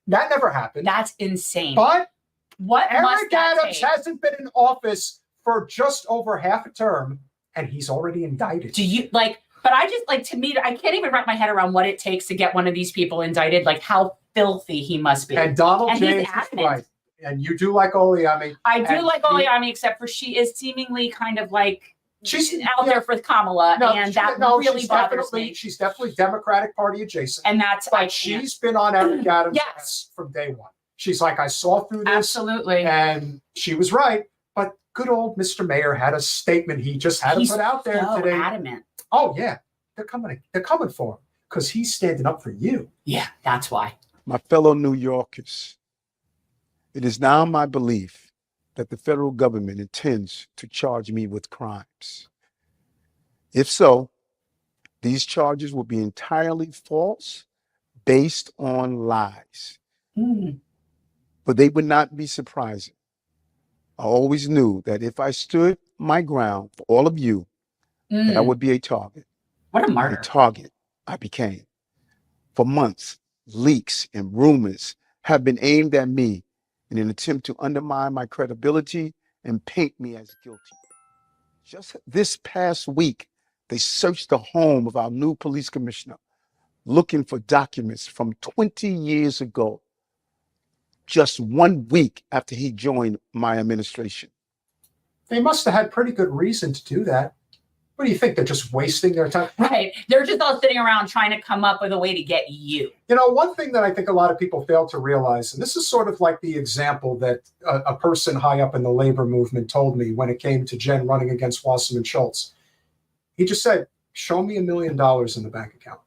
That never happened. That's insane. But what Eric Adams hasn't been in office for just over half a term, and he's already indicted. Do you but I just to me, I can't even wrap my head around what it takes to get one of these people indicted, like how filthy he must be. And Donald James is right. And you do like Oliami. I do like Oliami, except for she is seemingly kind of she's out there for Kamala, and that really bothers me. She's definitely Democratic Party adjacent. And that's but she's been on Eric Adams from day one. She's like, I saw through this. Absolutely. And she was right. But good old Mr. Mayor had a statement he just had to put out there today. Adamant. Oh yeah. They're coming for him because he's standing up for you. Yeah, that's why. My fellow New Yorkers, it is now my belief that the federal government intends to charge me with crimes. If so, these charges will be entirely false, based on lies. But they would not be surprising. I always knew that if I stood my ground for all of you, that I would be a target. What a martyr. A target I became. For months, leaks and rumors have been aimed at me in an attempt to undermine my credibility and paint me as guilty. Just this past week, they searched the home of our new police commissioner, looking for documents from 20 years ago, just 1 week after he joined my administration. They must have had pretty good reason to do that. What do you think? They're just wasting their time? Right. They're just all sitting around trying to come up with a way to get you. You know, one thing that I think a lot of people fail to realize, and this is sort of like the example that a person high up in the labor movement told me when it came to Jen running against Wasserman Schultz. He just said, show me $1 million in the bank account.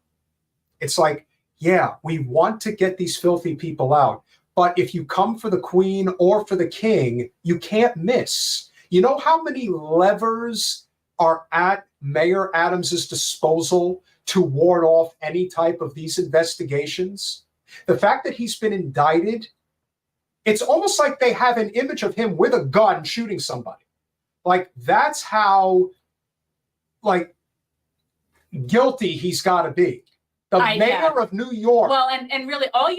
It's like, yeah, we want to get these filthy people out. But if you come for the queen or for the king, you can't miss. You know how many levers are at Mayor Adams's disposal to ward off any type of these investigations? The fact that he's been indicted, it's almost like they have an image of him with a gun shooting somebody. Like, that's how, guilty he's got to be. The mayor of New York. Well, and really, all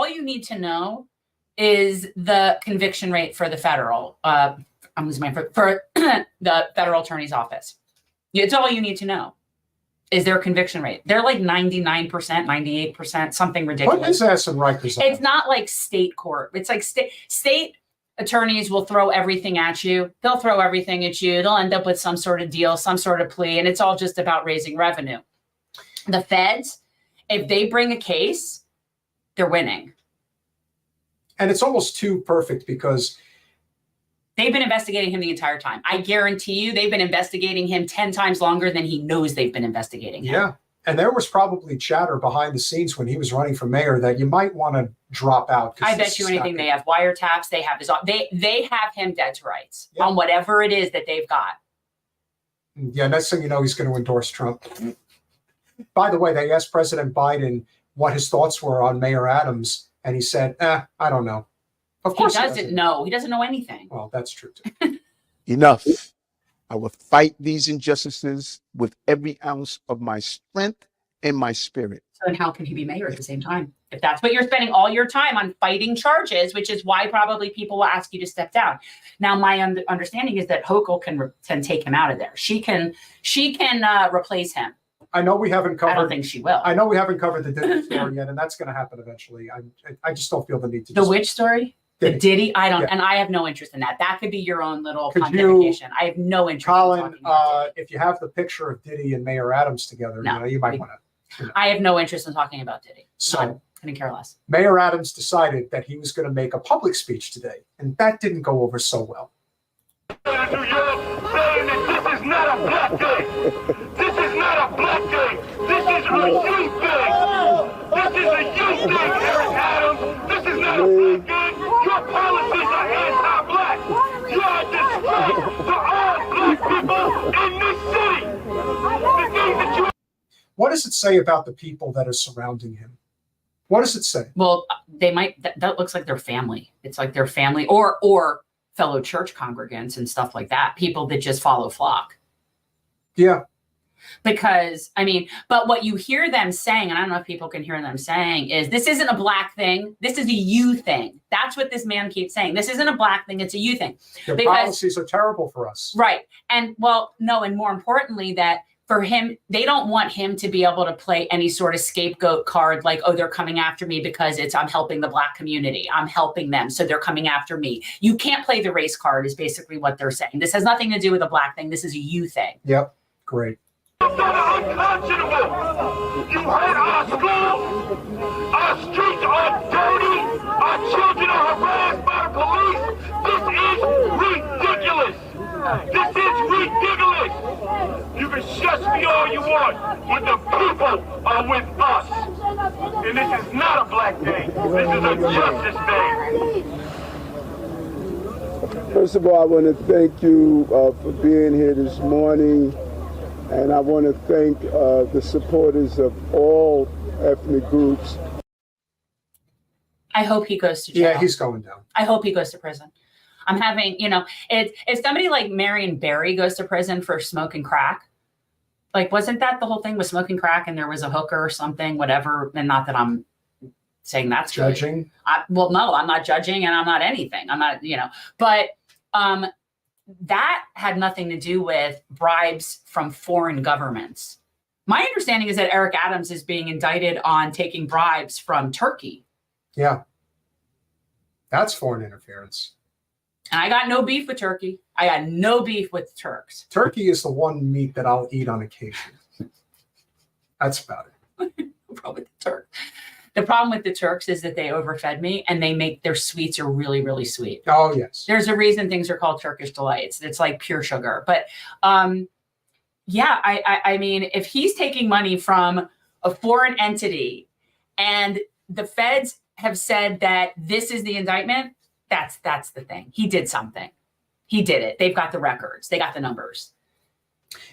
you need to know is the conviction rate for the federal. I'm losing my for the federal attorney's office. It's all you need to know is their conviction rate. They're like 99%, 98%, something ridiculous. What is that in Rikers? It's not like state court. It's like state attorneys will throw everything at you. They'll throw everything at you. They'll end up with some sort of deal, some sort of plea, and it's all just about raising revenue. The feds, if they bring a case, they're winning. And it's almost too perfect because they've been investigating him the entire time. I guarantee you they've been investigating him 10 times longer than he knows they've been investigating him. Yeah. And there was probably chatter behind the scenes when he was running for mayor that you might want to drop out. I bet you anything they have wiretaps. They have they have him dead to rights on whatever it is that they've got. Yeah. Next thing you know, he's going to endorse Trump. By the way, they asked President Biden what his thoughts were on Mayor Adams. And he said, I don't know. Of course he doesn't know. He doesn't know anything. Well, that's true too. Enough. I will fight these injustices with every ounce of my strength and my spirit. So then how can he be mayor at the same time? If that's what you're spending all your time on, fighting charges, which is why probably people will ask you to step down. Now, my understanding is that Hochul can take him out of there. She can replace him. I know we haven't covered. I don't think she will. I know we haven't covered the Diddy story yet, and that's going to happen eventually. I just don't feel the need to. The which story? Diddy. The Diddy? I don't, Yeah. and I have no interest in that. That could be your own little Could pontification. I have no interest. Colin, in talking about Diddy. if you have the picture of Diddy and Mayor Adams together, No. you might want to. I have no interest in talking about Diddy. So- None. Couldn't care less. Mayor Adams decided that he was going to make a public speech today, and that didn't go over so well. New York saying that this is not a black day. This is not a black day. This is a youth thing. This is a youth thing, Eric Adams. This is not a black day. Your policies are anti-black. You are a disgrace to all black people in this city. The things that you. What does it say about the people that are surrounding him? What does it say? Well, they might. That looks like their family. It's like their family, or fellow church congregants and stuff like that. People that just follow flock. Yeah. Because I mean, but what you hear them saying, and I don't know if people can hear them saying, is this isn't a black thing. This is a you thing. That's what this man keeps saying. This isn't a black thing. It's a you thing. Their Because- policies are terrible for us. Right. And well, no, and more importantly, that for him, they don't want him to be able to play any sort of scapegoat card like, oh, they're coming after me because I'm helping the black community. I'm helping them. So they're coming after me. You can't play the race card is basically what they're saying. This has nothing to do with a black thing. This is a you thing. Yep. Great. It's unconscionable. You hurt our schools. Our streets are dirty. Our children are harassed by the police. This is ridiculous. This is ridiculous. You can shush me all you want, but the people are with us. And this is not a black day. This is a justice day. First of all, I want to thank you for being here this morning. And I want to thank the supporters of all ethnic groups. I hope he goes to jail. Yeah, he's going down. I hope he goes to prison. I'm having, if somebody like Marion Barry goes to prison for smoking crack, like, wasn't that the whole thing with smoking crack and there was a hooker or something, whatever. And not that I'm saying that's Judging. Well, no, I'm not judging and I'm not anything. I'm not, but that had nothing to do with bribes from foreign governments. My understanding is that Eric Adams is being indicted on taking bribes from Turkey. Yeah. That's foreign interference. And I got no beef with Turkey. I got no beef with Turks. Turkey is the one meat that I'll eat on occasion. That's about it. The problem with the Turks is that they overfed me and they make their sweets are really, really sweet. Oh, yes. There's a reason things are called Turkish delights. It's like pure sugar. But yeah, I mean, if he's taking money from a foreign entity and the feds have said that this is the indictment, that's the thing. He did something. He did it. They've got the records. They got the numbers.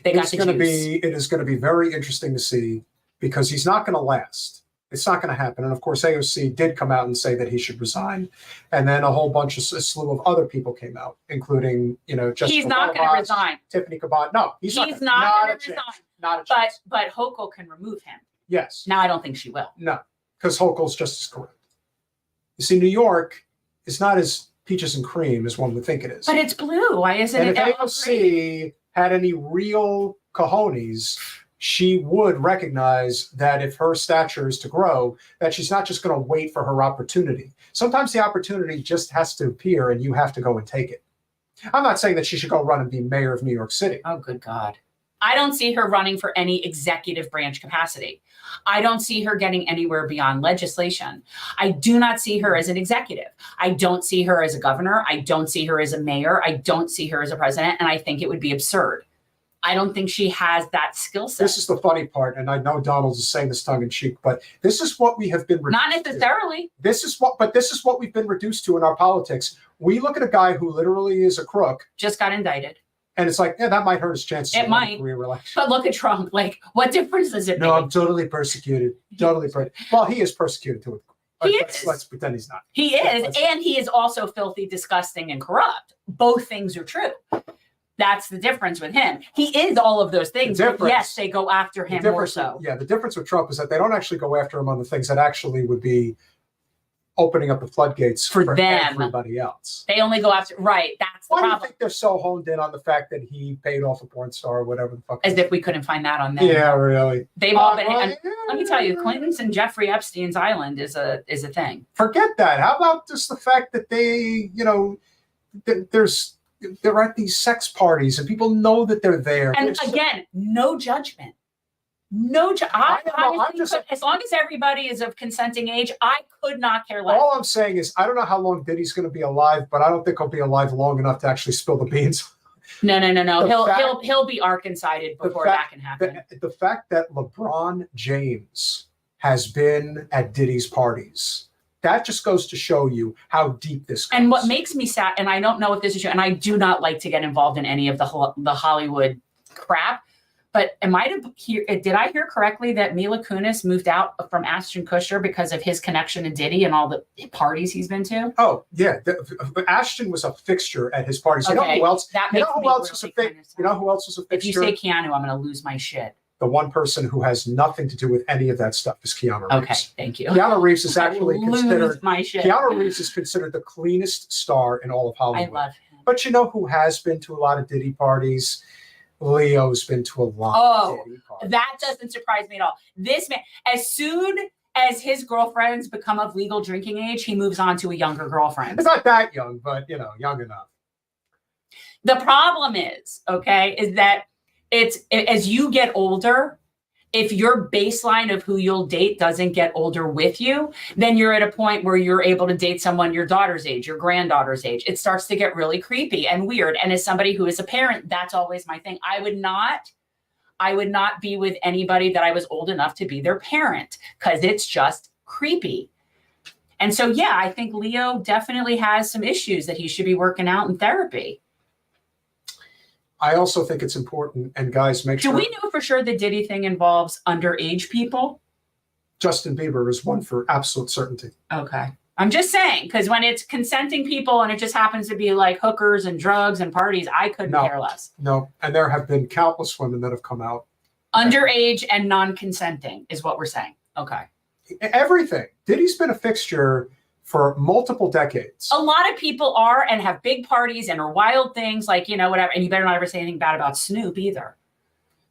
They got the juice. It is going to be very interesting to see because he's not going to last. It's not going to happen. And of course, AOC did come out and say that he should resign. And then a slew of other people came out, including, Jessica He's not going to resign. Tiffany Caban. No, he's not going to resign. Not a chance. But Hochul can remove him. Yes. Now I don't think she will. No, because Hochul's just as correct. You see, New York is not as peaches and cream as one would think it is. But it's blue. Why isn't and it? if AOC had any real cojones, she would recognize that if her stature is to grow, that she's not just going to wait for her opportunity. Sometimes the opportunity just has to appear and you have to go and take it. I'm not saying that she should go run and be mayor of New York City. Oh, good God. I don't see her running for any executive branch capacity. I don't see her getting anywhere beyond legislation. I do not see her as an executive. I don't see her as a governor. I don't see her as a mayor. I don't see her as a president. And I think it would be absurd. I don't think she has that skill set. This is the funny part. And I know Donald is saying this tongue in cheek, but this is what we have been reduced Not necessarily. to. This is what we've been reduced to in our politics. We look at a guy who literally is a crook. Just got indicted. And it's like, yeah, that might hurt his chances It of might. re-election. But look at Trump. Like, what difference does it make? No, I'm totally persecuted. Well, he is persecuted too. Let's pretend he's not. He is. And he is also filthy, disgusting, and corrupt. Both things are true. That's the difference with him. He is all of those things. But yes, they go after him more so. Yeah, the difference with Trump is that they don't actually go after him on the things that actually would be opening up the floodgates For them. everybody else. They only go after, right, that's the Why do you problem. think they're so honed in on the fact that he paid off a porn star or whatever the fuck? As if we couldn't find that on them. Yeah, really. They've all been, well, and let me tell you, Clinton's and Jeffrey Epstein's island is a thing. Forget that. How about just the fact that they, they're at these sex parties and people know that they're there. And again, no judgment. As long as everybody is of consenting age, I could not care less. All I'm saying is, I don't know how long Diddy's going to be alive, but I don't think he'll be alive long enough to actually spill the beans. No. He'll be Arkansas-ed before that can happen. The fact that LeBron James has been at Diddy's parties, that just goes to show you how deep this goes. And what makes me sad, and I don't know if this is true, and I do not like to get involved in any of the Hollywood crap, but did I hear correctly that Mila Kunis moved out from Ashton Kutcher because of his connection to Diddy and all the parties he's been to? Oh, yeah. Ashton was a fixture at his parties. You know who else? You know who else was a fixture? If you say Keanu, I'm going to lose my shit. The one person who has nothing to do with any of that stuff is Keanu Reeves. Okay, thank you. Keanu Reeves is actually considered Keanu Reeves is considered the cleanest star in all of Hollywood. I love him. But you know who has been to a lot of Diddy parties? Leo's been to a lot of Diddy parties. That doesn't surprise me at all. This man, as soon as his girlfriends become of legal drinking age, he moves on to a younger girlfriend. It's not that young, but young enough. The problem is that as you get older, if your baseline of who you'll date doesn't get older with you, then you're at a point where you're able to date someone your daughter's age, your granddaughter's age. It starts to get really creepy and weird. And as somebody who is a parent, that's always my thing. I would not be with anybody that I was old enough to be their parent because it's just creepy. And so, yeah, I think Leo definitely has some issues that he should be working out in therapy. I also think it's important, and guys, make sure. Do we know for sure the Diddy thing involves underage people? Justin Bieber is one for absolute certainty. Okay. I'm just saying, because when it's consenting people and it just happens to be like hookers and drugs and parties, I couldn't care less. No, and there have been countless women that have come out. Underage and non-consenting is what we're saying. Okay. Everything. Diddy's been a fixture for multiple decades. A lot of people are and have big parties and are wild things like, whatever. And you better not ever say anything bad about Snoop either.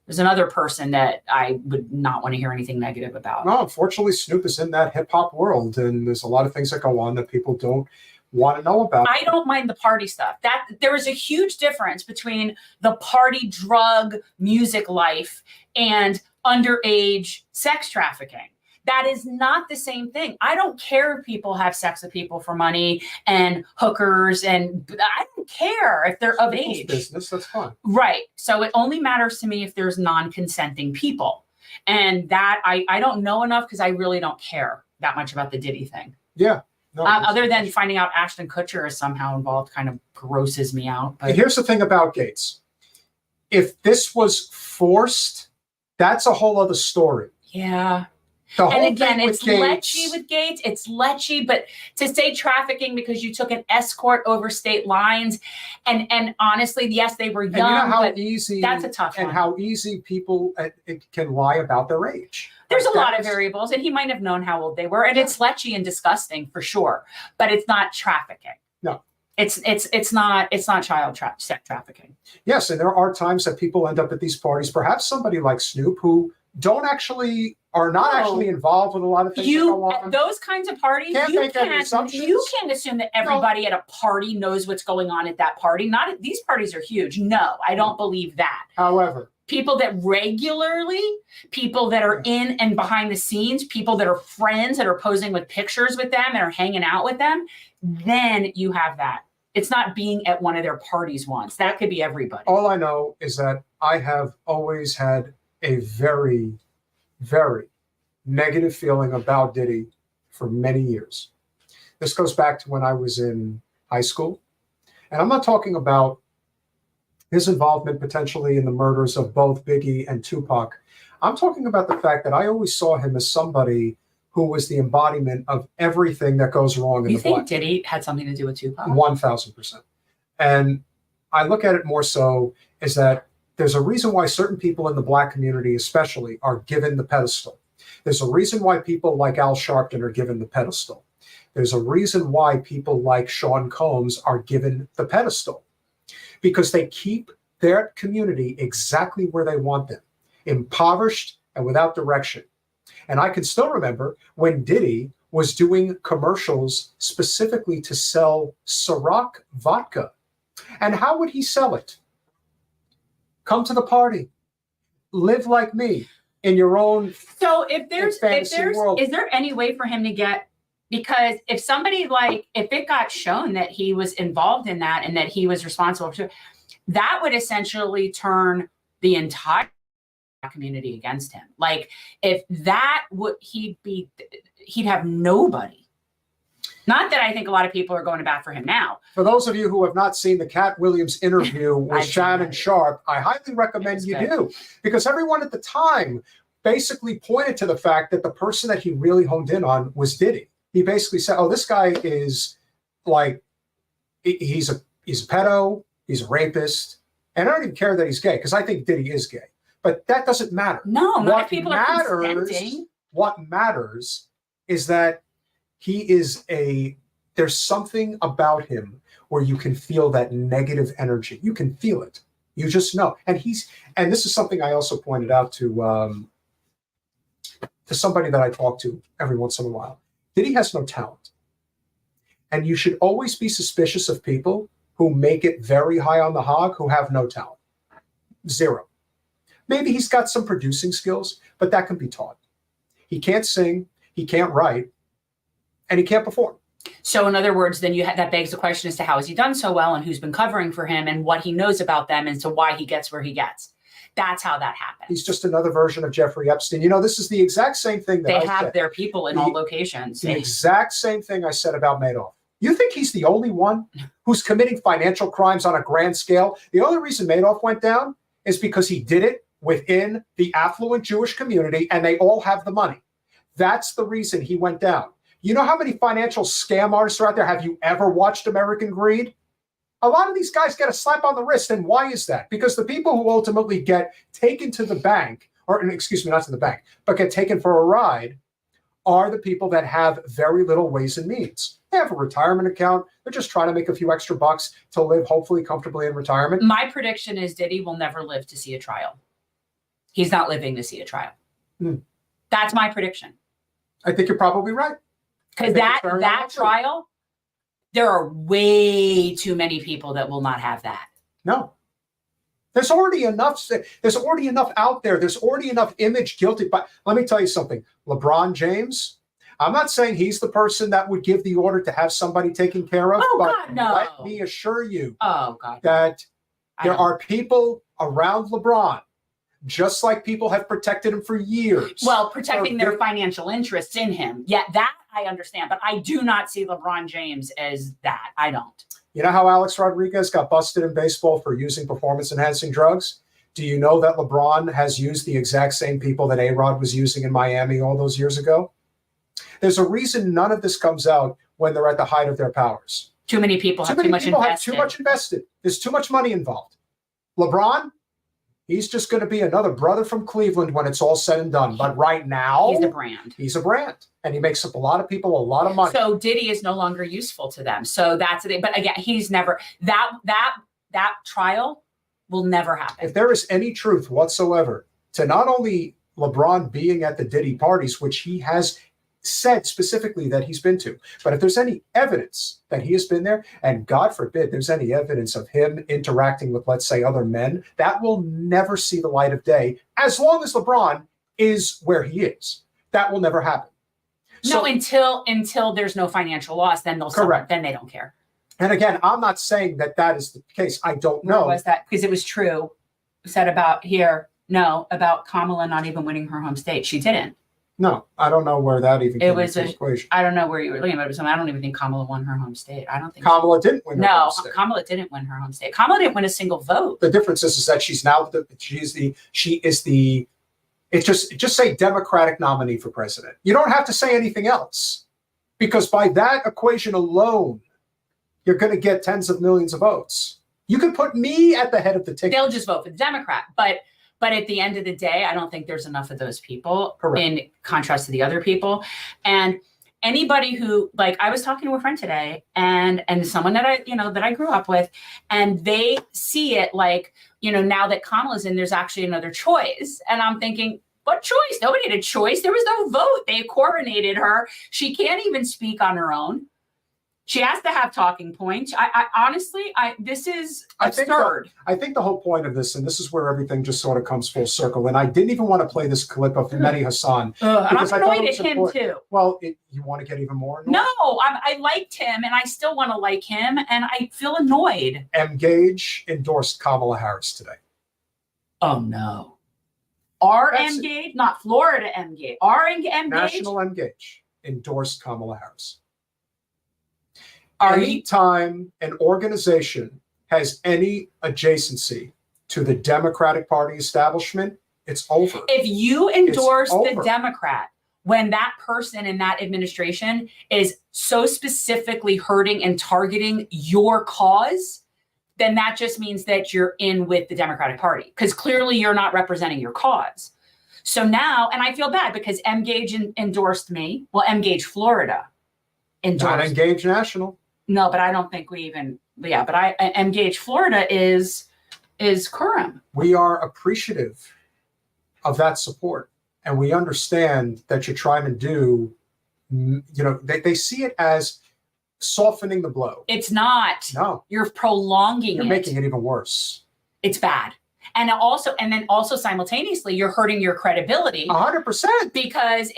There's another person that I would not want to hear anything negative about. No, unfortunately, Snoop is in that hip hop world, and there's a lot of things that go on that people don't want to know about. I don't mind the party stuff. That there is a huge difference between the party drug music life and underage sex trafficking. That is not the same thing. I don't care if people have sex with people for money and hookers, and I don't care if they're of age. Business, that's fine. Right. So it only matters to me if there's non-consenting people. And that I don't know enough because I really don't care that much about the Diddy thing. Yeah. No, other than finding out Ashton Kutcher is somehow involved kind of grosses me out. But here's the thing about Gates. If this was forced, that's a whole other story. Yeah. And again, it's lechy with Gates. It's lechy, but to say trafficking because you took an escort over state lines, and honestly, yes, they were young. And you know how but easy that's a tough one. And how easy people can lie about their age. There's a lot of variables, and he might have known how old they were, and it's lechy and disgusting for sure, but it's not trafficking. No, it's not child sex trafficking. Yes, and there are times that people end up at these parties. Perhaps somebody like Snoop who are not actually involved with a lot of things that go on. At those kinds of parties, you can't assume that everybody at a party knows what's going on at that party. These parties are huge. No, I don't believe that. However, people that regularly, people that are in and behind the scenes, people that are friends that are posing with pictures with them and are hanging out with them, then you have that. It's not being at one of their parties once. That could be everybody. All I know is that I have always had a very, very negative feeling about Diddy for many years. This goes back to when I was in high school. And I'm not talking about his involvement potentially in the murders of both Biggie and Tupac. I'm talking about the fact that I always saw him as somebody who was the embodiment of everything that goes wrong in the black. You think Diddy had something to do with Tupac? 1,000%. And I look at it more so is that there's a reason why certain people in the black community especially are given the pedestal. There's a reason why people like Al Sharpton are given the pedestal. There's a reason why people like Sean Combs are given the pedestal, because they keep their community exactly where they want them, impoverished and without direction. And I can still remember when Diddy was doing commercials specifically to sell Ciroc vodka. And how would he sell it? Come to the party. Live like me in your own So if there's world. is there any way for him to get, because if somebody if it got shown that he was involved in that and that he was responsible for, that would essentially turn the entire community against him. Like if that would, he'd have nobody. Not that I think a lot of people are going to bat for him now. For those of you who have not seen the Cat Williams interview with Shannon Sharp, I highly recommend you do, because everyone at the time basically pointed to the fact that the person that he really honed in on was Diddy. He basically said, oh, this guy is like, he's a pedo, he's a rapist, and I don't even care that he's gay, because I think Diddy is gay. But that doesn't matter. No, not if people are consenting. What matters is that he is there's something about him where you can feel that negative energy. You can feel it. You just know. And this is something I also pointed out to somebody that I talk to every once in a while. Diddy has no talent. And you should always be suspicious of people who make it very high on the hog who have no talent. Zero. Maybe he's got some producing skills, but that can be taught. He can't sing, he can't write, and he can't perform. So in other words, then that begs the question as to how has he done so well and who's been covering for him and what he knows about them and so why he gets where he gets. That's how that happens. He's just another version of Jeffrey Epstein. You know, this is the exact same thing that they have their people in all locations. The exact same thing I said about Madoff. You think he's the only one who's committing financial crimes on a grand scale? The only reason Madoff went down is because he did it within the affluent Jewish community and they all have the money. That's the reason he went down. You know how many financial scam artists are out there? Have you ever watched American Greed? A lot of these guys get a slap on the wrist. And why is that? Because the people who ultimately get taken to the bank, or excuse me, not to the bank, but get taken for a ride are the people that have very little ways and means. They have a retirement account. They're just trying to make a few extra bucks to live hopefully comfortably in retirement. My prediction is Diddy will never live to see a trial. He's not living to see a trial. That's my prediction. I think you're probably right. Because that trial, there are way too many people that will not have that. No. There's already enough. There's already enough out there. There's already enough image guilty. But let me tell you something. LeBron James, I'm not saying he's the person that would give the order to have somebody taken care of. Oh, but God, no. let me assure you that there are people around LeBron, just like people have protected him for years. Well, protecting their financial interests in him. Yeah, that I understand. But I do not see LeBron James as that. I don't. You know how Alex Rodriguez got busted in baseball for using performance-enhancing drugs? Do you know that LeBron has used the exact same people that A-Rod was using in Miami all those years ago? There's a reason none of this comes out when they're at the height of their powers. Too many people have too much invested. There's too much money involved. LeBron, he's just going to be another brother from Cleveland when it's all said and done. But right now, he's a brand. He's a brand. And he makes up a lot of people a lot of money. So Diddy is no longer useful to them. So that's it. But again, he's never, that trial will never happen. If there is any truth whatsoever to not only LeBron being at the Diddy parties, which he has said specifically that he's been to, but if there's any evidence that he has been there, and God forbid there's any evidence of him interacting with, let's say, other men, that will never see the light of day as long as LeBron is where he is. That will never happen. No, until there's no financial loss, then they'll correct. Then they don't care. And again, I'm not saying that is the case. I don't know. Where was that? Because it was true. Said about Kamala not even winning her home state. She didn't. No, I don't know where that even came into the equation. I don't know where you were looking at it. I don't even think Kamala won her home state. I don't think Kamala didn't win her home state. No, Kamala didn't win her home state. Kamala didn't win a single vote. The difference is that she's now just say Democratic nominee for president. You don't have to say anything else, because by that equation alone, you're going to get tens of millions of votes. You could put me at the head of the ticket. They'll just vote for the Democrat. But at the end of the day, I don't think there's enough of those people in contrast to the other people. And anybody who, like, I was talking to a friend today and someone that I grew up with, and they see it like, now that Kamala's in, there's actually another choice. And I'm thinking, what choice? Nobody had a choice. There was no vote. They coronated her. She can't even speak on her own. She has to have talking points. I honestly, this is absurd. I think the whole point of this, and this is where everything just sort of comes full circle. And I didn't even want to play this clip of Mehdi Hassan. And I'm annoyed at him too. Well, you want to get even more annoyed? No, I liked him, and I still want to like him, and I feel annoyed. Gage endorsed Kamala Harris today. Oh no. Gage, not Florida Gage. Gage. National Gage endorsed Kamala Harris. Anytime an organization has any adjacency to the Democratic Party establishment, it's over. If you endorse the Democrat when that person in that administration is so specifically hurting and targeting your cause, then that just means that you're in with the Democratic Party, because clearly you're not representing your cause. So now, and I feel bad because Gage endorsed me. Well, Gage Florida endorsed. Not Gage National. No, but I don't think we even, yeah, but Gage Florida is Curran. We are appreciative of that support. And we understand that you're trying to do, they see it as softening the blow. It's not. No. You're prolonging it. You're making it even worse. It's bad. And then also simultaneously, you're hurting your credibility. 100%. Because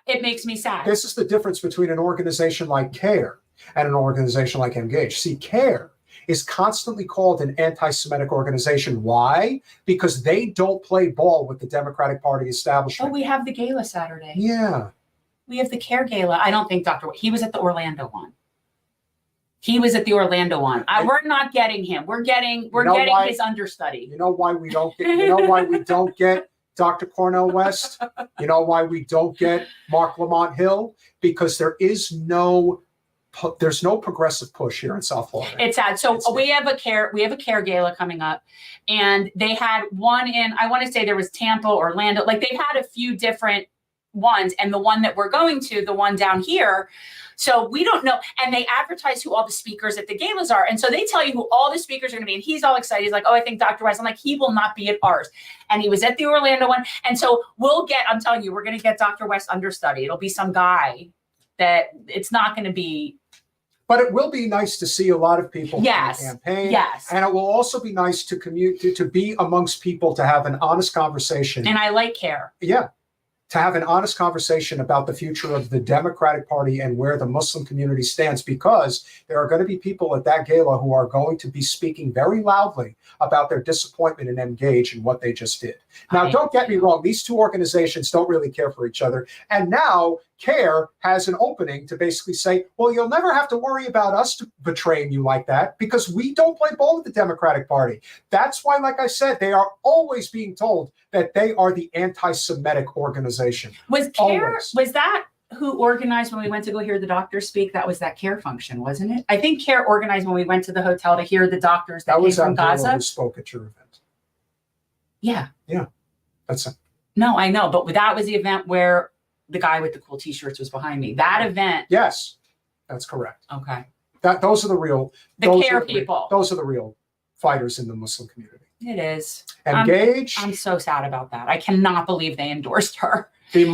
it makes me sad. This is the difference between an organization like CARE and an organization like Engage. See, CARE is constantly called an anti-Semitic organization. Why? Because they don't play ball with the Democratic Party establishment. Oh, we have the gala Saturday. Yeah. We have the CARE gala. I don't think he was at the Orlando one. He was at the Orlando one. We're not getting him. We're getting his understudy. You know why we don't get Dr. Cornel West? You know why we don't get Mark Lamont Hill? Because there's no progressive push here in South Florida. It's sad. So we have a CARE gala coming up, and they had one in, I want to say there was Tampa, Orlando, like they've had a few different ones, and the one that we're going to, the one down here. So we don't know. And they advertise who all the speakers at the galas are. And so they tell you who all the speakers are going to be. And he's all excited. He's like, oh, I think Dr. West. I'm like, he will not be at ours. And he was at the Orlando one. And so I'm telling you, we're going to get Dr. West understudy. It'll be some guy that it's not going to be. But it will be nice to see a lot of people in the campaign. Yes. And it will also be nice to to be amongst people, to have an honest conversation. And I like CARE. Yeah. To have an honest conversation about the future of the Democratic Party and where the Muslim community stands, because there are going to be people at that gala who are going to be speaking very loudly about their disappointment in Engage and what they just did. Now, don't get me wrong. These two organizations don't really care for each other. And now CARE has an opening to basically say, well, you'll never have to worry about us betraying you like that, because we don't play ball with the Democratic Party. That's why, like I said, they are always being told that they are the anti-Semitic organization. Was CARE, was that who organized when we went to go hear the doctors speak? That was that CARE function, wasn't it? I think CARE organized when we went to the hotel to hear the doctors that came from Gaza. Who spoke at your event. Yeah. Yeah. That's it. No, I know. But that was the event where the guy with the cool t-shirts was behind me. That event. Yes, that's correct. Okay. Those are the real. CARE people. Those are the real fighters in the Muslim community. It is. Engage. I'm so sad about that. I cannot believe they endorsed her. She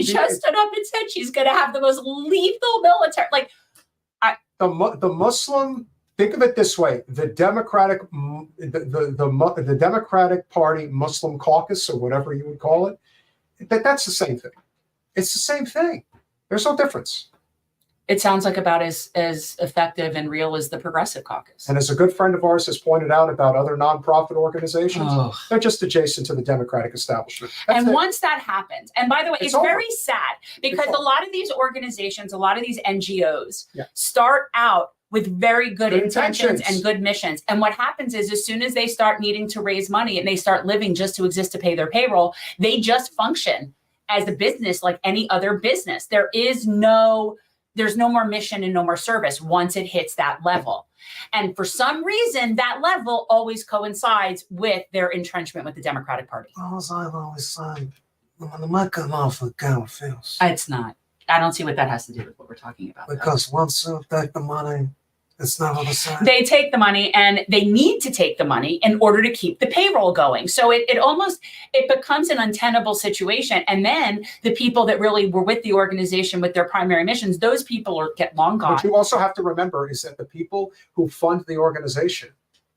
just stood up and said she's going to have the most lethal military. Like, the Muslim. Think of it this way: the Democratic, the Democratic Party Muslim Caucus, or whatever you would call it. That's the same thing. It's the same thing. There's no difference. It sounds like about as effective and real as the Progressive Caucus. And as a good friend of ours has pointed out about other nonprofit organizations, they're just adjacent to the Democratic establishment. Once that happens, and by the way, it's very sad because a lot of these organizations, a lot of these NGOs start out with very good intentions and good missions. And what happens is, as soon as they start needing to raise money and they start living just to exist to pay their payroll, they just function as a business like any other business. There's no more mission and no more service once it hits that level. And for some reason, that level always coincides with their entrenchment with the Democratic Party. All I've always said, the mud come off the cow feels. It's not. I don't see what that has to do with what we're talking about. Because once you take the money, it's never the same. They take the money, and they need to take the money in order to keep the payroll going. So it becomes an untenable situation. And then the people that really were with the organization with their primary missions, those people get long gone. What you also have to remember is that the people who fund the organization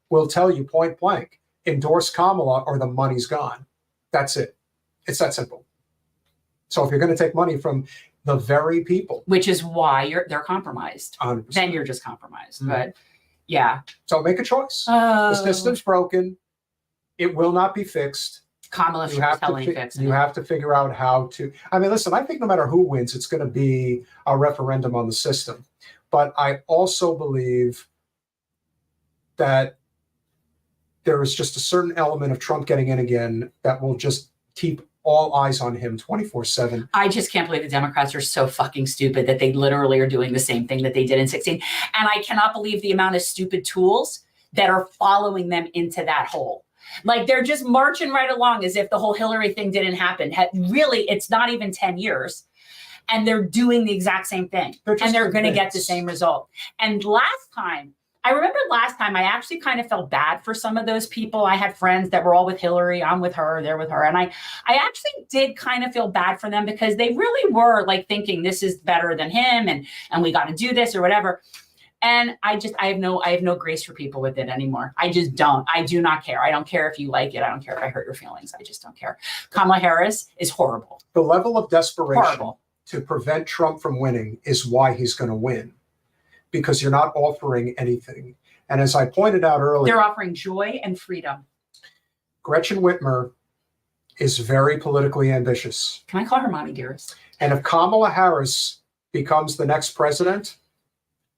will tell you point blank, endorse Kamala or the money's gone. That's it. It's that simple. So if you're going to take money from the very people, which is why they're compromised, 100%. Then you're just compromised. But yeah. So make a choice. The system's broken. It will not be fixed. Kamala you have to figure out how to. I mean, listen, I think no matter who wins, it's going to be a referendum on the system. But I also believe that there is just a certain element of Trump getting in again that will just keep all eyes on him 24/7. I just can't believe the Democrats are so fucking stupid that they literally are doing the same thing that they did in 2016. And I cannot believe the amount of stupid tools that are following them into that hole. Like they're just marching right along as if the whole Hillary thing didn't happen. Really, it's not even 10 years. And they're doing the exact same thing. And they're going to get the same result. And I remember last time I actually kind of felt bad for some of those people. I had friends that were all with Hillary. I'm with her. They're with her. And I actually did kind of feel bad for them because they really were like thinking this is better than him and we got to do this or whatever. And I have no grace for people with it anymore. I just don't. I do not care. I don't care if you like it. I don't care if I hurt your feelings. I just don't care. Kamala Harris is horrible. The level of desperation to prevent Trump from winning is why he's going to win. Because you're not offering anything. And as I pointed out earlier, they're offering joy and freedom. Gretchen Whitmer is very politically ambitious. Can I call her Mommy Dearest? And if Kamala Harris becomes the next president,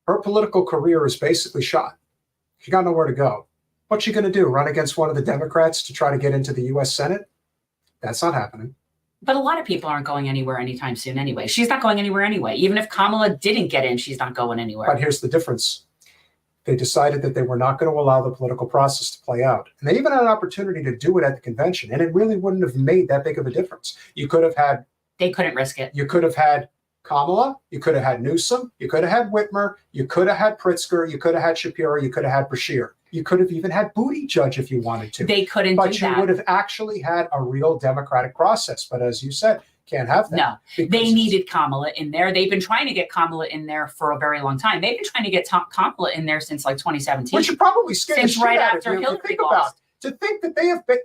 her political career is basically shot. She got nowhere to go. What's she going to do? Run against one of the Democrats to try to get into the U.S. Senate? That's not happening. But a lot of people aren't going anywhere anytime soon anyway. She's not going anywhere anyway. Even if Kamala didn't get in, she's not going anywhere. But here's the difference. They decided that they were not going to allow the political process to play out. And they even had an opportunity to do it at the convention. And it really wouldn't have made that big of a difference. They couldn't risk it. You could have had Kamala. You could have had Newsom. You could have had Whitmer. You could have had Pritzker. You could have had Shapiro. You could have had Bashir. You could have even had Buttigieg if you wanted to. They couldn't do that. But you would have actually had a real democratic process. But as you said, can't have that. No, they needed Kamala in there. They've been trying to get Kamala in there for a very long time. They've been trying to get Kamala in there since like 2017. Which should probably scare the shit right out after of you Hillary to think lost. about. To think that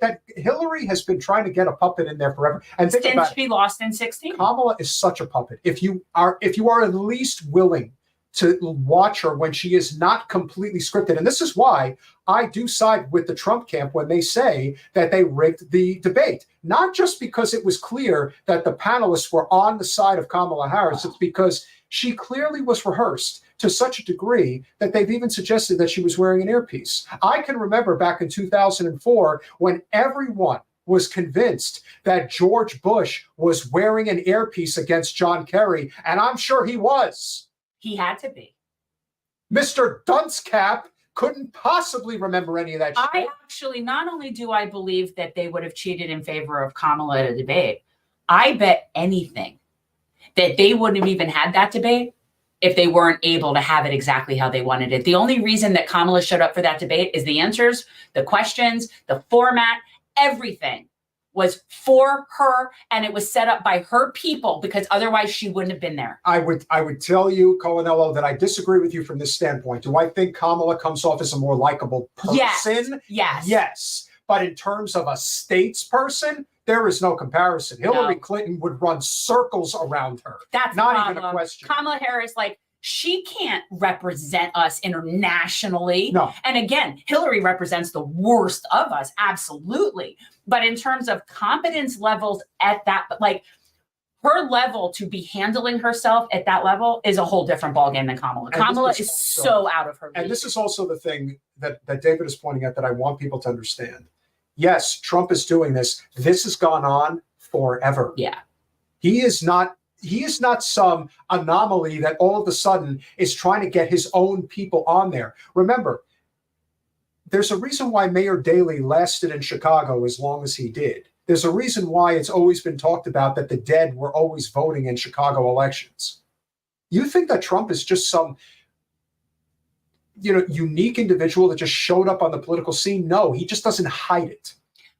that Hillary has been trying to get a puppet in there forever. And think since about she lost in 2016. Kamala is such a puppet. If you are at least willing to watch her when she is not completely scripted. And this is why I do side with the Trump camp when they say that they rigged the debate. Not just because it was clear that the panelists were on the side of Kamala Harris. It's because she clearly was rehearsed to such a degree that they've even suggested that she was wearing an earpiece. I can remember back in 2004 when everyone was convinced that George Bush was wearing an earpiece against John Kerry, and I'm sure he was. He had to be. Mr. Dunce-Cap couldn't possibly remember any of that shit. I actually, not only do I believe that they would have cheated in favor of Kamala at a debate, I bet anything that they wouldn't have even had that debate if they weren't able to have it exactly how they wanted it. The only reason that Kamala showed up for that debate is the answers, the questions, the format, everything was for her, and it was set up by her people because otherwise she wouldn't have been there. I would tell you, Colanello, that I disagree with you from this standpoint. Do I think Kamala comes off as a more likable person? Yes. Yes. But in terms of a statesperson, there is no comparison. Hillary Clinton would run circles around her. That's not even a question. Kamala Harris, she can't represent us internationally. No. And again, Hillary represents the worst of us, absolutely. But in terms of competence levels at that, her level to be handling herself at that level is a whole different ballgame than Kamala. Kamala is so out of her league. And this is also the thing that David is pointing out that I want people to understand. Yes, Trump is doing this. This has gone on forever. Yeah. He is not some anomaly that all of a sudden is trying to get his own people on there. Remember, there's a reason why Mayor Daley lasted in Chicago as long as he did. There's a reason why it's always been talked about that the dead were always voting in Chicago elections. You think that Trump is just some, unique individual that just showed up on the political scene? No, he just doesn't hide it.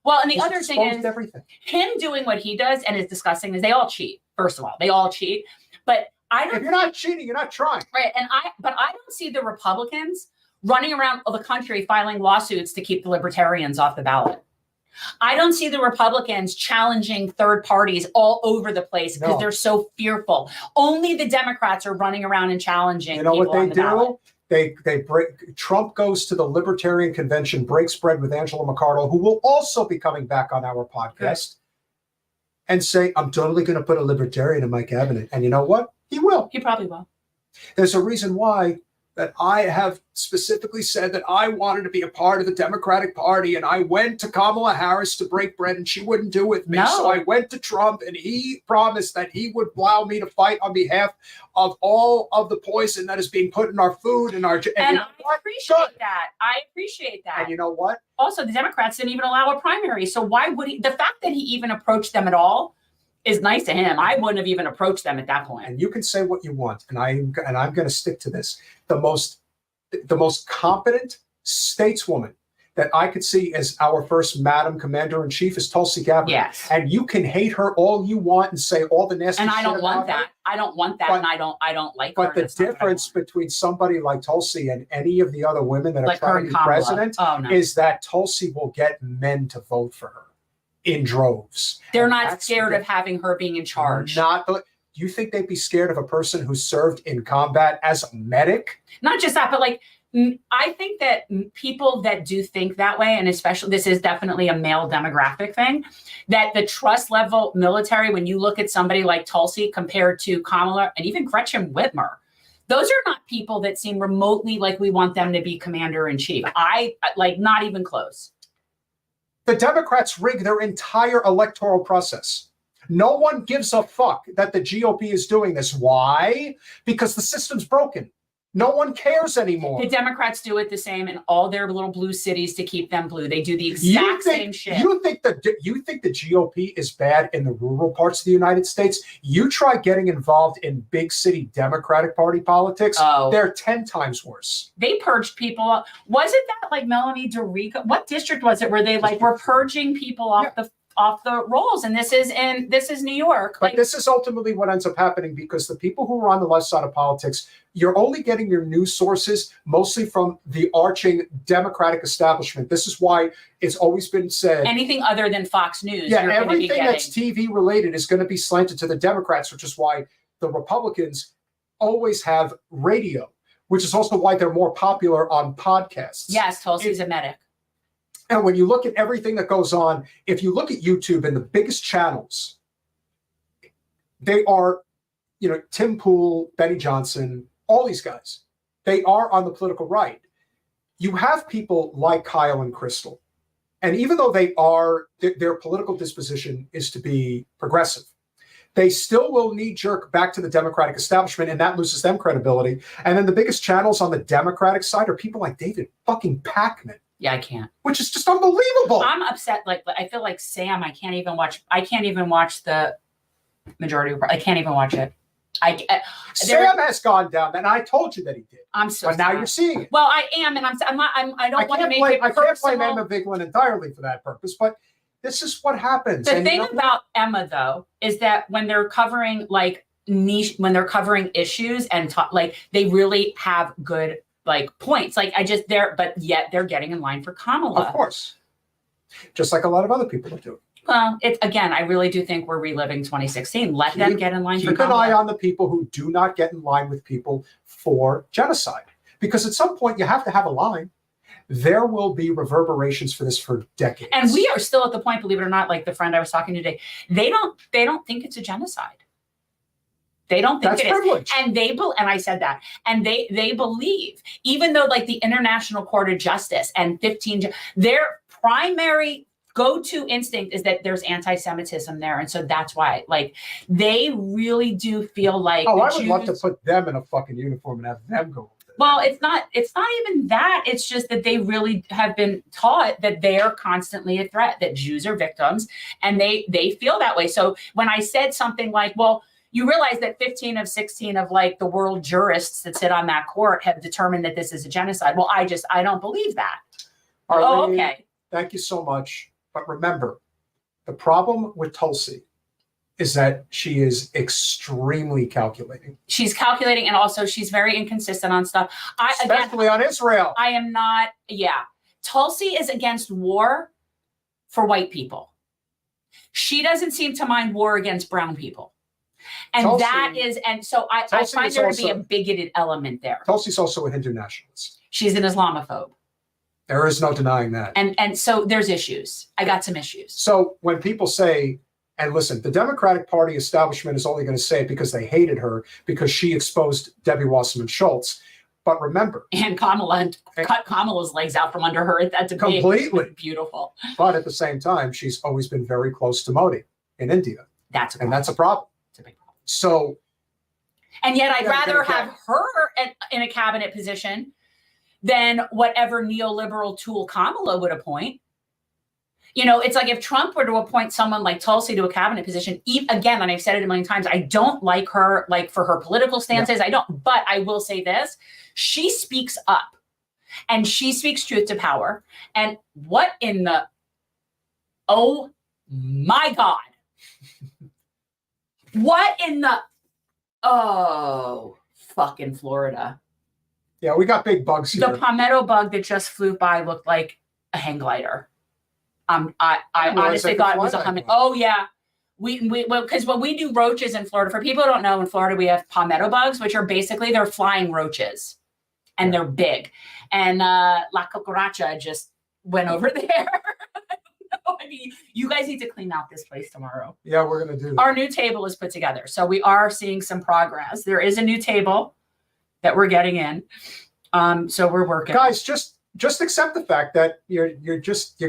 Well, and the He's other thing exposed is everything. Him doing what he does and is discussing is they all cheat. First of all, they all cheat. But I don't. If you're not cheating, you're not trying. Right. But I don't see the Republicans running around the country filing lawsuits to keep the libertarians off the ballot. I don't see the Republicans challenging third parties all over the place because they're so fearful. Only the Democrats are running around and challenging. You know people what on they the do? ballot. They break. Trump goes to the Libertarian Convention, breaks bread with Angela McArdle, who will also be coming back on our podcast, and say, "I'm totally going to put a libertarian in my cabinet." And you know what? He will. He probably will. There's a reason why that I have specifically said that I wanted to be a part of the Democratic Party, and I went to Kamala Harris to break bread, and she wouldn't do it with me. No. So I went to Trump, and he promised that he would allow me to fight on behalf of all of the poison that is being put in our food and our. And I appreciate that. I appreciate that. And you know what? Also, the Democrats didn't even allow a primary. So why would he? The fact that he even approached them at all is nice to him. I wouldn't have even approached them at that point. And you can say what you want, and I'm going to stick to this. The most competent stateswoman that I could see as our first Madam Commander-in-Chief is Tulsi Gabbard. Yes. And you can hate her all you want and say all the nasty And shit I don't want about her. that. I don't want that, and I don't like her. But the That's not what I difference between somebody like Tulsi and any of the other women that are Like her trying to and be Kamala. president Oh, no. is that Tulsi will get men to vote for her in droves. They're And not that's scared the- of having her being in charge. Do you think they'd be scared of a person who served in combat as a medic? Not just that, but like, I think that people that do think that way, and especially this is definitely a male demographic thing, that the trust level military, when you look at somebody like Tulsi compared to Kamala and even Gretchen Whitmer, those are not people that seem remotely like we want them to be commander in chief. Not even close. The Democrats rig their entire electoral process. No one gives a fuck that the GOP is doing this. Why? Because the system's broken. No one cares anymore. The Democrats do it the same in all their little blue cities to keep them blue. They do the exact same shit. You think the GOP is bad in the rural parts of the United States? You try getting involved in big city Democratic Party politics, they're 10 times worse. They purged people. Wasn't that like Melanie DeRico? What district was it where they were purging people off the rolls? And this is New York. But this is ultimately what ends up happening, because the people who are on the left side of politics, you're only getting your news sources mostly from the arching Democratic establishment. This is why it's always been said Anything other than Fox News. Yeah, you're gonna be everything getting. that's TV related is going to be slanted to the Democrats, which is why the Republicans always have radio, which is also why they're more popular on podcasts. Yes, Tulsi's a medic. And when you look at everything that goes on, if you look at YouTube and the biggest channels, they are, Tim Pool, Benny Johnson, all these guys, they are on the political right. You have people like Kyle and Crystal. And even though their political disposition is to be progressive, they still will knee-jerk back to the Democratic establishment, and that loses them credibility. And then the biggest channels on the Democratic side are people like David fucking Pakman. Yeah, I can't. Which is just unbelievable. I'm upset. I feel like Sam. I can't even watch the majority. I can't even watch it. Sam has gone down, and I told you that he did. I'm so. But now sad. you're seeing it. Well, I am, and I'm not. I don't want to make it I can't blame personal. Emma Vigeland entirely for that purpose, but this is what happens. The And thing about Emma, though, is that when they're covering when they're covering issues and they really have good points. But yet they're getting in line for Kamala. Of course. Just like a lot of other people are doing. Well, I really do think we're reliving 2016. Let them get in line for Keep an Kamala. eye on the people who do not get in line with people for genocide. Because at some point you have to have a line. There will be reverberations for this for decades. And we are still at the point, believe it or not, like the friend I was talking to today, they don't think it's a genocide. They don't think That's it is. privilege. And and I said that. And they believe, even though the International Court of Justice and their primary go-to instinct is that there's anti-Semitism there. And so that's why, they really do feel like I would love to put them in a fucking uniform and have them go over Well, it's not even that. It's just that they really have been taught that they are constantly a threat, that Jews are victims, and they feel that way. So when I said something like, well, you realize that 15 of 16 of like the world jurists that sit on that court have determined that this is a genocide. Well, I don't believe that. Arlene, okay. Thank you so much. But remember, the problem with Tulsi is that she is extremely calculating. She's calculating, and also she's very inconsistent on stuff. Especially on Israel. I am not, Tulsi is against war for white people. She doesn't seem to mind war against brown people. And Tulsi, so I find there to be a bigoted element there. Tulsi's also a Hindu nationalist. She's an Islamophobe. There is no denying that. And so there's issues. I got some issues. So when people say, and listen, the Democratic Party establishment is only going to say it because they hated her because she exposed Debbie Wasserman Schultz. But remember. And Kamala cut Kamala's legs out from under her at that debate. Completely. Beautiful. But at the same time, she's always been very close to Modi in India. That's a problem. And that's a problem. It's a big problem. So. And yet I'd rather have her in a cabinet position than whatever neoliberal tool Kamala would appoint. You know, it's like if Trump were to appoint someone like Tulsi to a cabinet position, again, and I've said it a million times, I don't like her, like for her political stances. I don't, but I will say this, she speaks up and she speaks truth to power. And what in the, oh my God, what in the, oh, fucking Florida. Yeah, we got big bugs here. The palmetto bug that just flew by looked like a hang glider. I honestly thought it was a humming. Oh yeah, because when we do roaches in Florida, for people who don't know, in Florida we have palmetto bugs, which are basically they're flying roaches, and they're big. And La Cucaracha just went over there. I mean, you guys need to clean out this place tomorrow. Yeah, we're gonna do that. Our new table is put together, so we are seeing some progress. There is a new table that we're getting in, so we're working. Guys, just accept the fact that you're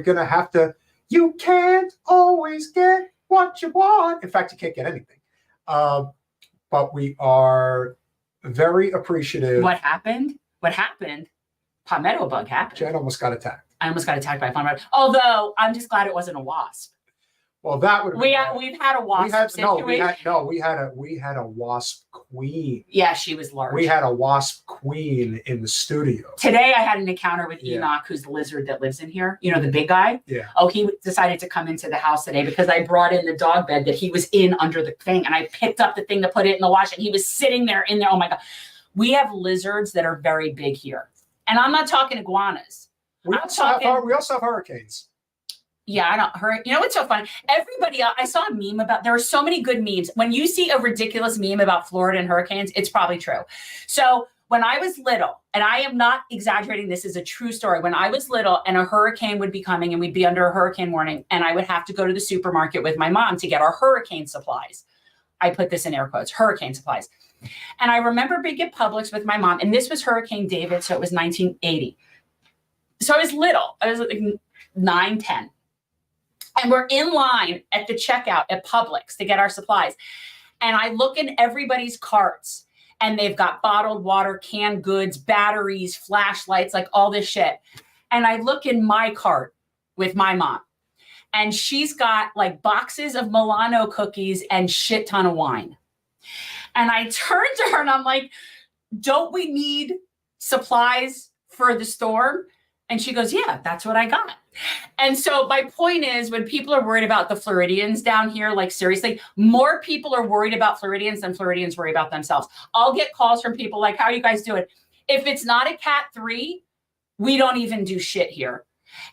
gonna have to. You can't always get what you want. In fact, you can't get anything. But we are very appreciative. What happened? What happened? Palmetto bug happened. Jen almost got attacked. I almost got attacked by a palmetto. Although I'm just glad it wasn't a wasp. Well, that would. We've had a wasp situation. We had a wasp queen. Yeah, she was large. We had a wasp queen in the studio. Today I had an encounter with Enoch, who's the lizard that lives in here. You know, the big guy? Yeah. Oh, he decided to come into the house today because I brought in the dog bed that he was in under the thing, and I picked up the thing to put it in the wash, and he was sitting there in there. Oh my God. We have lizards that are very big here. And I'm not talking iguanas. We also have hurricanes. Yeah, I don't hurt. You know what's so funny? Everybody, I saw a meme about, there are so many good memes. When you see a ridiculous meme about Florida and hurricanes, it's probably true. So when I was little, and I am not exaggerating, this is a true story. When I was little and a hurricane would be coming and we'd be under a hurricane warning, and I would have to go to the supermarket with my mom to get our hurricane supplies. I put this in air quotes, hurricane supplies. And I remember being at Publix with my mom, and this was Hurricane David, so it was 1980. So I was little. I was like 9, 10. And we're in line at the checkout at Publix to get our supplies. And I look in everybody's carts, and they've got bottled water, canned goods, batteries, flashlights, like all this shit. And I look in my cart with my mom, and she's got like boxes of Milano cookies and shit ton of wine. And I turn to her and I'm like, don't we need supplies for the storm? And she goes, yeah, that's what I got. And so my point is, when people are worried about the Floridians down here, like seriously, more people are worried about Floridians than Floridians worry about themselves. I'll get calls from people like, how are you guys doing? If it's not a Cat 3, we don't even do shit here.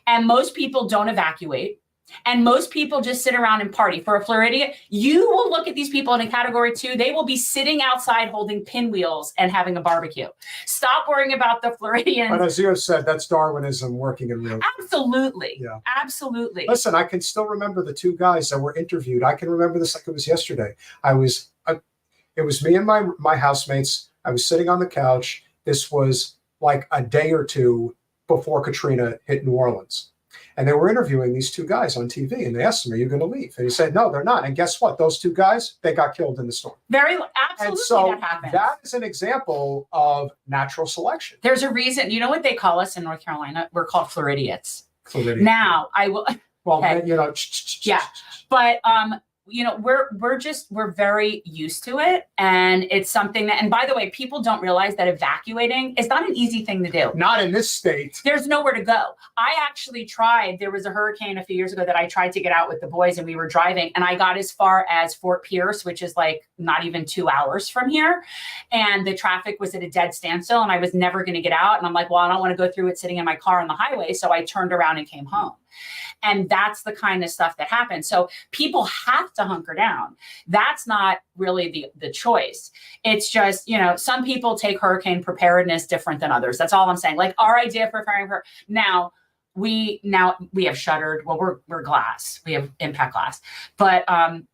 And most people don't evacuate. And most people just sit around and party. For a Floridian, you will look at these people in a category 2. They will be sitting outside holding pinwheels and having a barbecue. Stop worrying about the Floridians. But as you said, that's Darwinism working in real time. Absolutely. Yeah. Absolutely. Listen, I can still remember the 2 guys that were interviewed. I can remember this like it was yesterday. It was me and my housemates. I was sitting on the couch. This was like a day or 2 before Katrina hit New Orleans. And they were interviewing these two guys on TV, and they asked him, "Are you going to leave?" And he said, "No, they're not." And guess what? Those two guys, they got killed in the storm. Absolutely, And so that happens. that is an example of natural selection. There's a reason. You know what they call us in North Carolina? We're called Floridians. Floridian. Now, I will. Well, okay. you know, yeah, but we're very used to it, and it's something that. And by the way, people don't realize that evacuating is not an easy thing to do. Not in this state. There's nowhere to go. I actually tried. There was a hurricane a few years ago that I tried to get out with the boys, and we were driving, and I got as far as Fort Pierce, which is like not even 2 hours from here, and the traffic was at a dead standstill, and I was never going to get out. And I'm like, well, I don't want to go through it sitting in my car on the highway, so I turned around and came home. And that's the kind of stuff that happens. So people have to hunker down. That's not really the choice. It's just, some people take hurricane preparedness different than others. That's all I'm saying. Like our idea for preparing for now we have shuttered. Well, we're glass. We have impact glass. But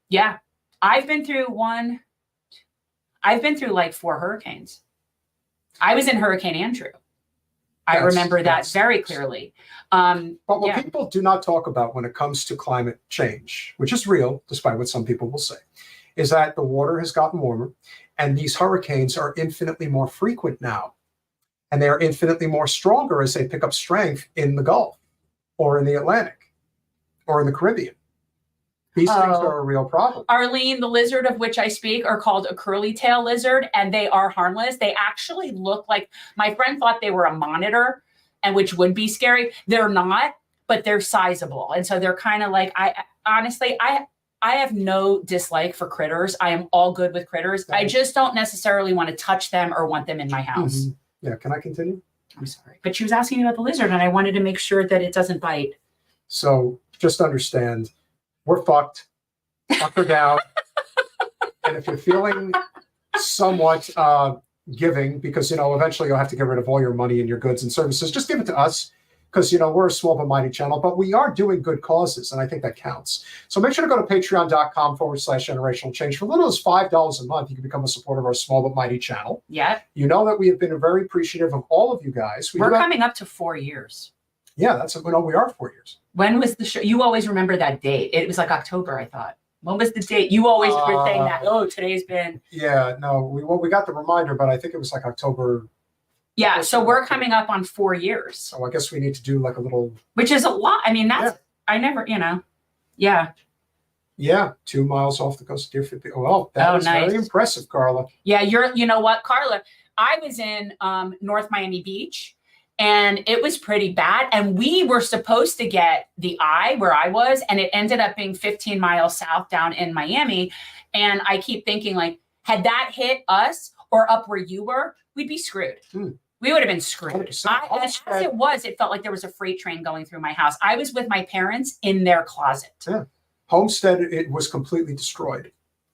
yeah, I've been through like 4 hurricanes. I was in Hurricane Andrew. I remember that very clearly. But what people do not talk about when it comes to climate change, which is real, despite what some people will say, is that the water has gotten warmer and these hurricanes are infinitely more frequent now. And they are infinitely more stronger as they pick up strength in the Gulf or in the Atlantic or in the Caribbean. These things are a real problem. Arlene, the lizard of which I speak are called a curly tail lizard, and they are harmless. They actually look like, my friend thought they were a monitor, and which would be scary. They're not, but they're sizable. And so they're kind of like, I have no dislike for critters. I am all good with critters. I just don't necessarily want to touch them or want them in my house. Mm-hmm. Yeah, can I continue? I'm sorry. But she was asking me about the lizard, and I wanted to make sure that it doesn't bite. So just understand, we're fucked, hunker down. And if you're feeling somewhat giving, because, eventually you'll have to get rid of all your money and your goods and services, just give it to us, because, we're a small but mighty channel, but we are doing good causes, and I think that counts. So make sure to go to patreon.com/generational change. For as little as $5 a month, you can become a supporter of our small but mighty channel. Yeah. You know that we have been very appreciative of all of you guys. We're coming up to 4 years. Yeah, we are 4 years. When was the show? You always remember that date. It was like October, I thought. When was the date? You always were saying that. Oh, today's been. Yeah, no, we got the reminder, but I think it was like October. Yeah, so we're coming up on 4 years. So I guess we need to do like a little. Which is a lot. I mean, that's, I never, yeah. Yeah, 2 miles off the coast of Deerfield. Well, that was nice. Very impressive, Carla. Yeah, you know what, Carla? I was in North Miami Beach, and it was pretty bad. And we were supposed to get the eye where I was, and it ended up being 15 miles south down in Miami. And I keep thinking, like, had that hit us or up where you were, we'd be screwed. We would have been screwed. As it was, it felt like there was a freight train going through my house. I was with my parents in their closet. Yeah. Homestead, it was completely destroyed.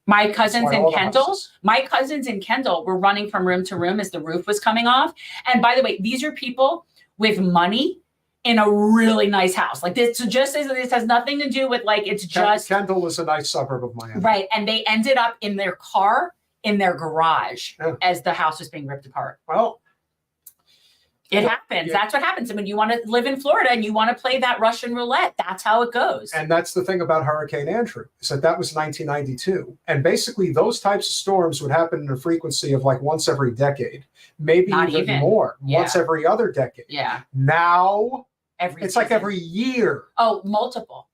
My cousins in Kendall were running from room to room as the roof was coming off. And by the way, these are people with money in a really nice house. Like this has nothing to do with Kendall is a nice suburb of Miami. Right. And they ended up in their car, in their garage as the house was being ripped apart. Well, it happens. Yeah. That's what happens. And when you want to live in Florida and you want to play that Russian roulette, that's how it goes. And that's the thing about Hurricane Andrew, is that was 1992. And basically those types of storms would happen in a frequency of like once every decade, maybe even more, once every other decade. Yeah. Now, it's like every year. Oh, multiple.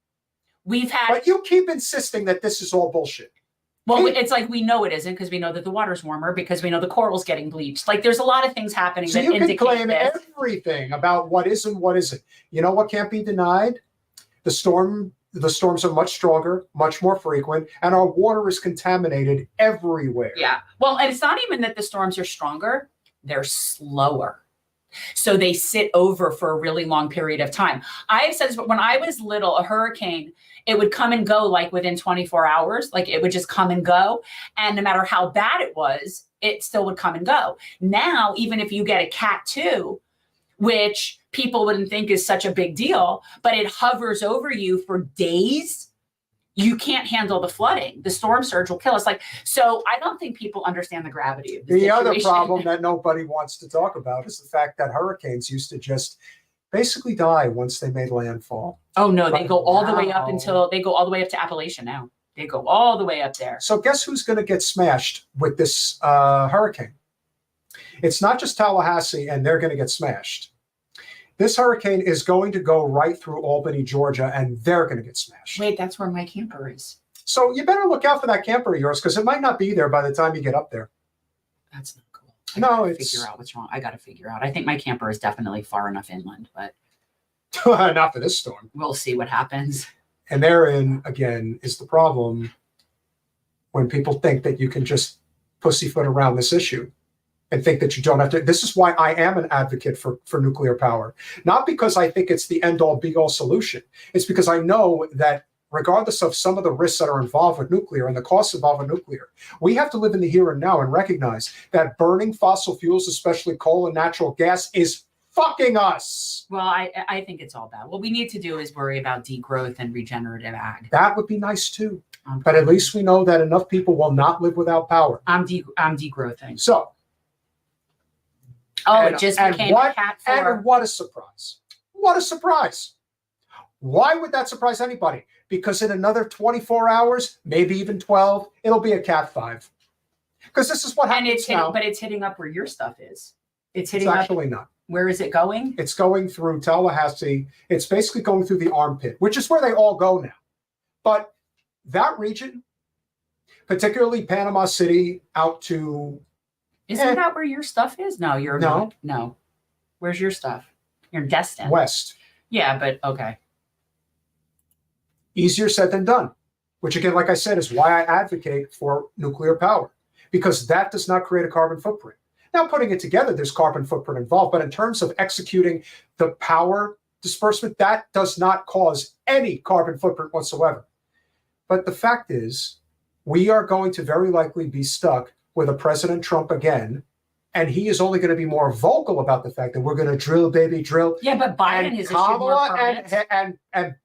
But you keep insisting that this is all bullshit. Well, it's like we know it isn't, because we know that the water's warmer, because we know the coral's getting bleached. Like there's a lot of things happening that indicate this. So you can claim everything about what is and what isn't. You know what can't be denied? The storms are much stronger, much more frequent, and our water is contaminated everywhere. Yeah. Well, and it's not even that the storms are stronger, they're slower. So they sit over for a really long period of time. I've said this, but when I was little, a hurricane, it would come and go like within 24 hours. Like it would just come and go. And no matter how bad it was, it still would come and go. Now, even if you get a Cat 2, which people wouldn't think is such a big deal, but it hovers over you for days, you can't handle the flooding. The storm surge will kill us. So I don't think people understand the gravity of the situation. Other problem that nobody wants to talk about is the fact that hurricanes used to just basically die once they made landfall. Oh no, they But go all the way up now- they go all the way up to Appalachia now. They go all the way up there. So guess who's going to get smashed with this hurricane? It's not just Tallahassee, and they're going to get smashed. This hurricane is going to go right through Albany, Georgia, and they're going to get smashed. Wait, that's where my camper is. So you better look out for that camper of yours, because it might not be there by the time you get up there. That's not cool. No, gotta it's figure out what's wrong. I got to figure out. I think my camper is definitely far enough inland, but not for this storm. we'll see what happens. And therein, again, is the problem when people think that you can just pussyfoot around this issue and think that you don't have to. This is why I am an advocate for nuclear power. Not because I think it's the end-all, be-all solution. It's because I know that regardless of some of the risks that are involved with nuclear and the costs involved with nuclear, we have to live in the here and now and recognize that burning fossil fuels, especially coal and natural gas, is fucking us. Well, I think it's all bad. What we need to do is worry about degrowth and regenerative ag. That would be nice too. But at least we know that enough people will not live without power. I'm degrowthing. So. Oh, it just became a cat four. And what a surprise. What a surprise. Why would that surprise anybody? Because in another 24 hours, maybe even 12, it'll be a cat 5. Because this is what happens And it's now. hitting, but it's hitting up where your stuff is. It's It's hitting up. actually not. Where is it going? It's going through Tallahassee. It's basically going through the armpit, which is where they all go now. But that region, particularly Panama City out to... Isn't that where your stuff is? No, you're No. not. No. Where's your stuff? You're in Destin. West. Yeah, but okay. Easier said than done, which again, like I said, is why I advocate for nuclear power, because that does not create a carbon footprint. Now, putting it together, there's carbon footprint involved, but in terms of executing the power disbursement, that does not cause any carbon footprint whatsoever. But the fact is, we are going to very likely be stuck with a President Trump again, and he is only going to be more vocal about the fact that we're going to drill, baby, drill. Yeah, but Biden has issued more Kamala permits.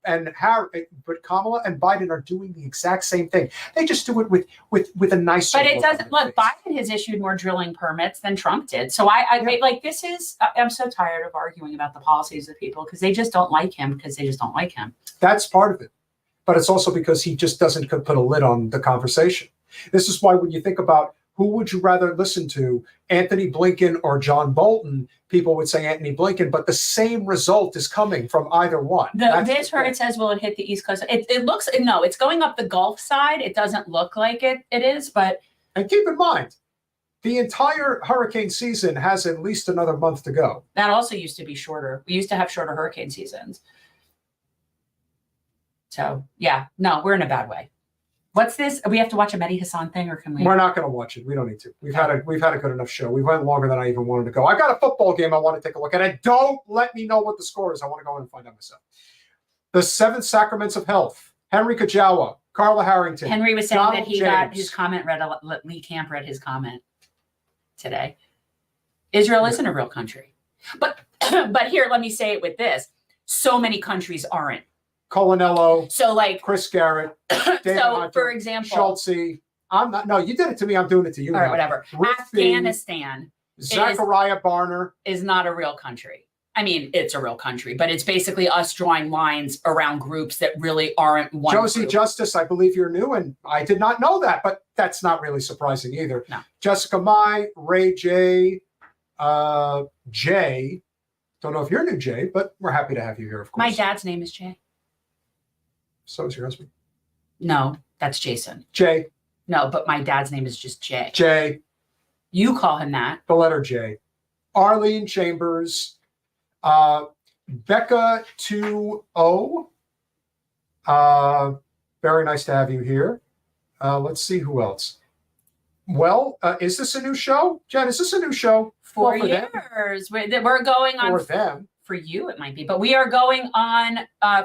and Harry, but Kamala and Biden are doing the exact same thing. They just do it with a nice. But it doesn't look. Biden has issued more drilling permits than Trump did. So I like this is. I'm so tired of arguing about the policies of people because they just don't like him because they just don't like him. That's part of it, but it's also because he just doesn't put a lid on the conversation. This is why when you think about who would you rather listen to, Antony Blinken or John Bolton, people would say Antony Blinken, but the same result is coming from either one. This hurt, it says, will it hit the East Coast? It looks, no, it's going up the Gulf side. It doesn't look like it is, but. And keep in mind, the entire hurricane season has at least another month to go. That also used to be shorter. We used to have shorter hurricane seasons. So, yeah, no, we're in a bad way. What's this? We have to watch a Mehdi Hassan thing, or can we? We're not going to watch it. We don't need to. We've had a good enough show. We went longer than I even wanted to go. I got a football game I want to take a look at. And don't let me know what the score is. I want to go in and find out myself. The 7 Sacraments of Health. Henry Kajawa, Carla Harrington. Henry was saying Donald that he James. got his comment read. Lee Camp read his comment today. Israel isn't a real country, but here, let me say it with this: so many countries aren't. Colanello, so like Chris Garrett, David so Hunter, for example, Schultze. I'm not. No, you did it to me. I'm doing it to you. All right, now. whatever. Ruth Afghanistan, Zachariah Barner is not a real country. I mean, it's a real country, but it's basically us drawing lines around groups that really aren't one. Josie group. Justice, I believe you're new, and I did not know that, but that's not really surprising either. No. Jessica Mai, Ray J, Jay. Don't know if you're new, Jay, but we're happy to have you here, of course. My dad's name is Jay. So is your husband. No, that's Jason. Jay. No, but my dad's name is just Jay. Jay. You call him that. The letter J. Arlene Chambers. Becca 2O. Very nice to have you here. Let's see who else. Well, is this a new show? Jen, is this a new show? 4 Well, for them. years. We're going on. For them. For you, it might be, but we are going on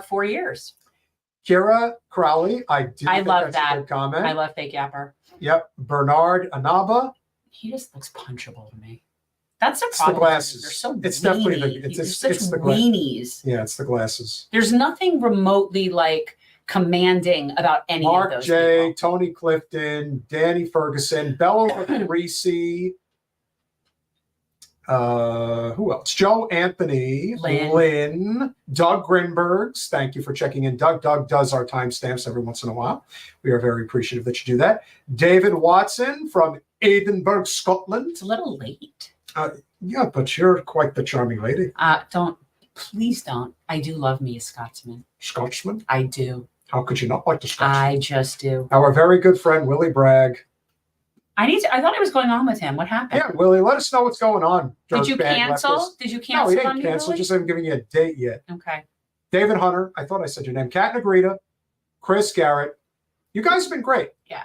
4 years. Kira Crowley, I love that's that. a good comment. I love Fake Yapper. Yep. Bernard Anaba. He just looks punchable to me. That's the It's the problem. glasses. They're so It's weenie. definitely the They're such it's the weenies. Yeah, it's the glasses. There's nothing remotely like commanding about any Mark of those J, people. Tony Clifton, Danny Ferguson, Bella Reese, Who else? Joe Anthony, Lynn, Doug Grinbergs. Thank you for checking in, Doug. Doug does our timestamps every once in a while. We are very appreciative that you do that. David Watson from Edinburgh, Scotland. It's a little late. Yeah, but you're quite the charming lady. Please don't. I do love me a Scotsman. Scotsman? I do. How could you not like the Scotsman? I just do. Our very good friend, Willie Bragg. I thought I was going on with him. What happened? Yeah, Willie, let us know what's going on. Did you cancel? Did you cancel? No, he didn't on me, cancel. Willie? Just haven't given you a date yet. Okay. David Hunter. I thought I said your name. Kat Negrita. Chris Garrett. You guys have been great. Yeah.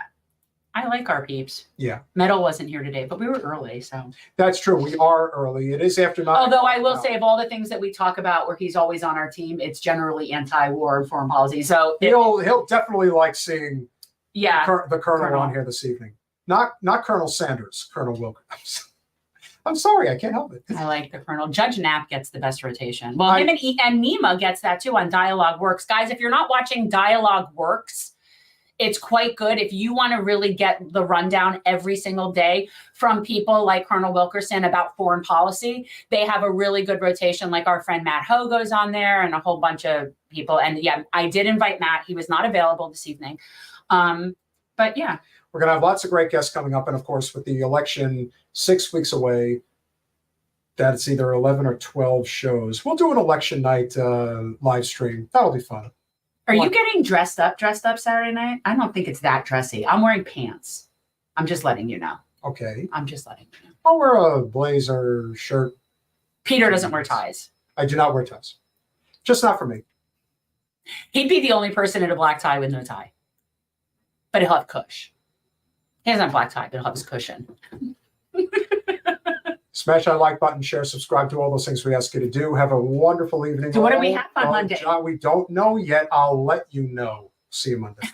I like our peeps. Yeah. Metal wasn't here today, but we were early, so. That's true. We are early. It is after 9. Although I will say, of all the things that we talk about where he's always on our team, it's generally anti-war and foreign policy. So he'll definitely like seeing the Colonel on here this evening. Not Colonel Sanders, Colonel Wilkerson. I'm sorry, I can't help it. I like the Colonel. Judge Knapp gets the best rotation. Well, him and Nima gets that too on Dialogue Works. Guys, if you're not watching Dialogue Works, it's quite good. If you want to really get the rundown every single day from people like Colonel Wilkerson about foreign policy, they have a really good rotation. Like our friend Matt Ho goes on there and a whole bunch of people. And yeah, I did invite Matt. He was not available this evening. But yeah. We're going to have lots of great guests coming up. And of course, with the election 6 weeks away, that's either 11 or 12 shows. We'll do an election night live stream. That'll be fun. Are you getting dressed up Saturday night? I don't think it's that dressy. I'm wearing pants. I'm just letting you know. Okay. I'm just letting you know. I'll wear a blazer, shirt. Peter doesn't wear ties. I do not wear ties. Just not for me. He'd be the only person in a black tie with no tie. But he'll have cush. He doesn't have a black tie, but he'll have his cushion. Smash that like button, share, subscribe to all those things we ask you to do. Have a wonderful evening. So what do we have on Monday? John, we don't know yet. I'll let you know. See you Monday.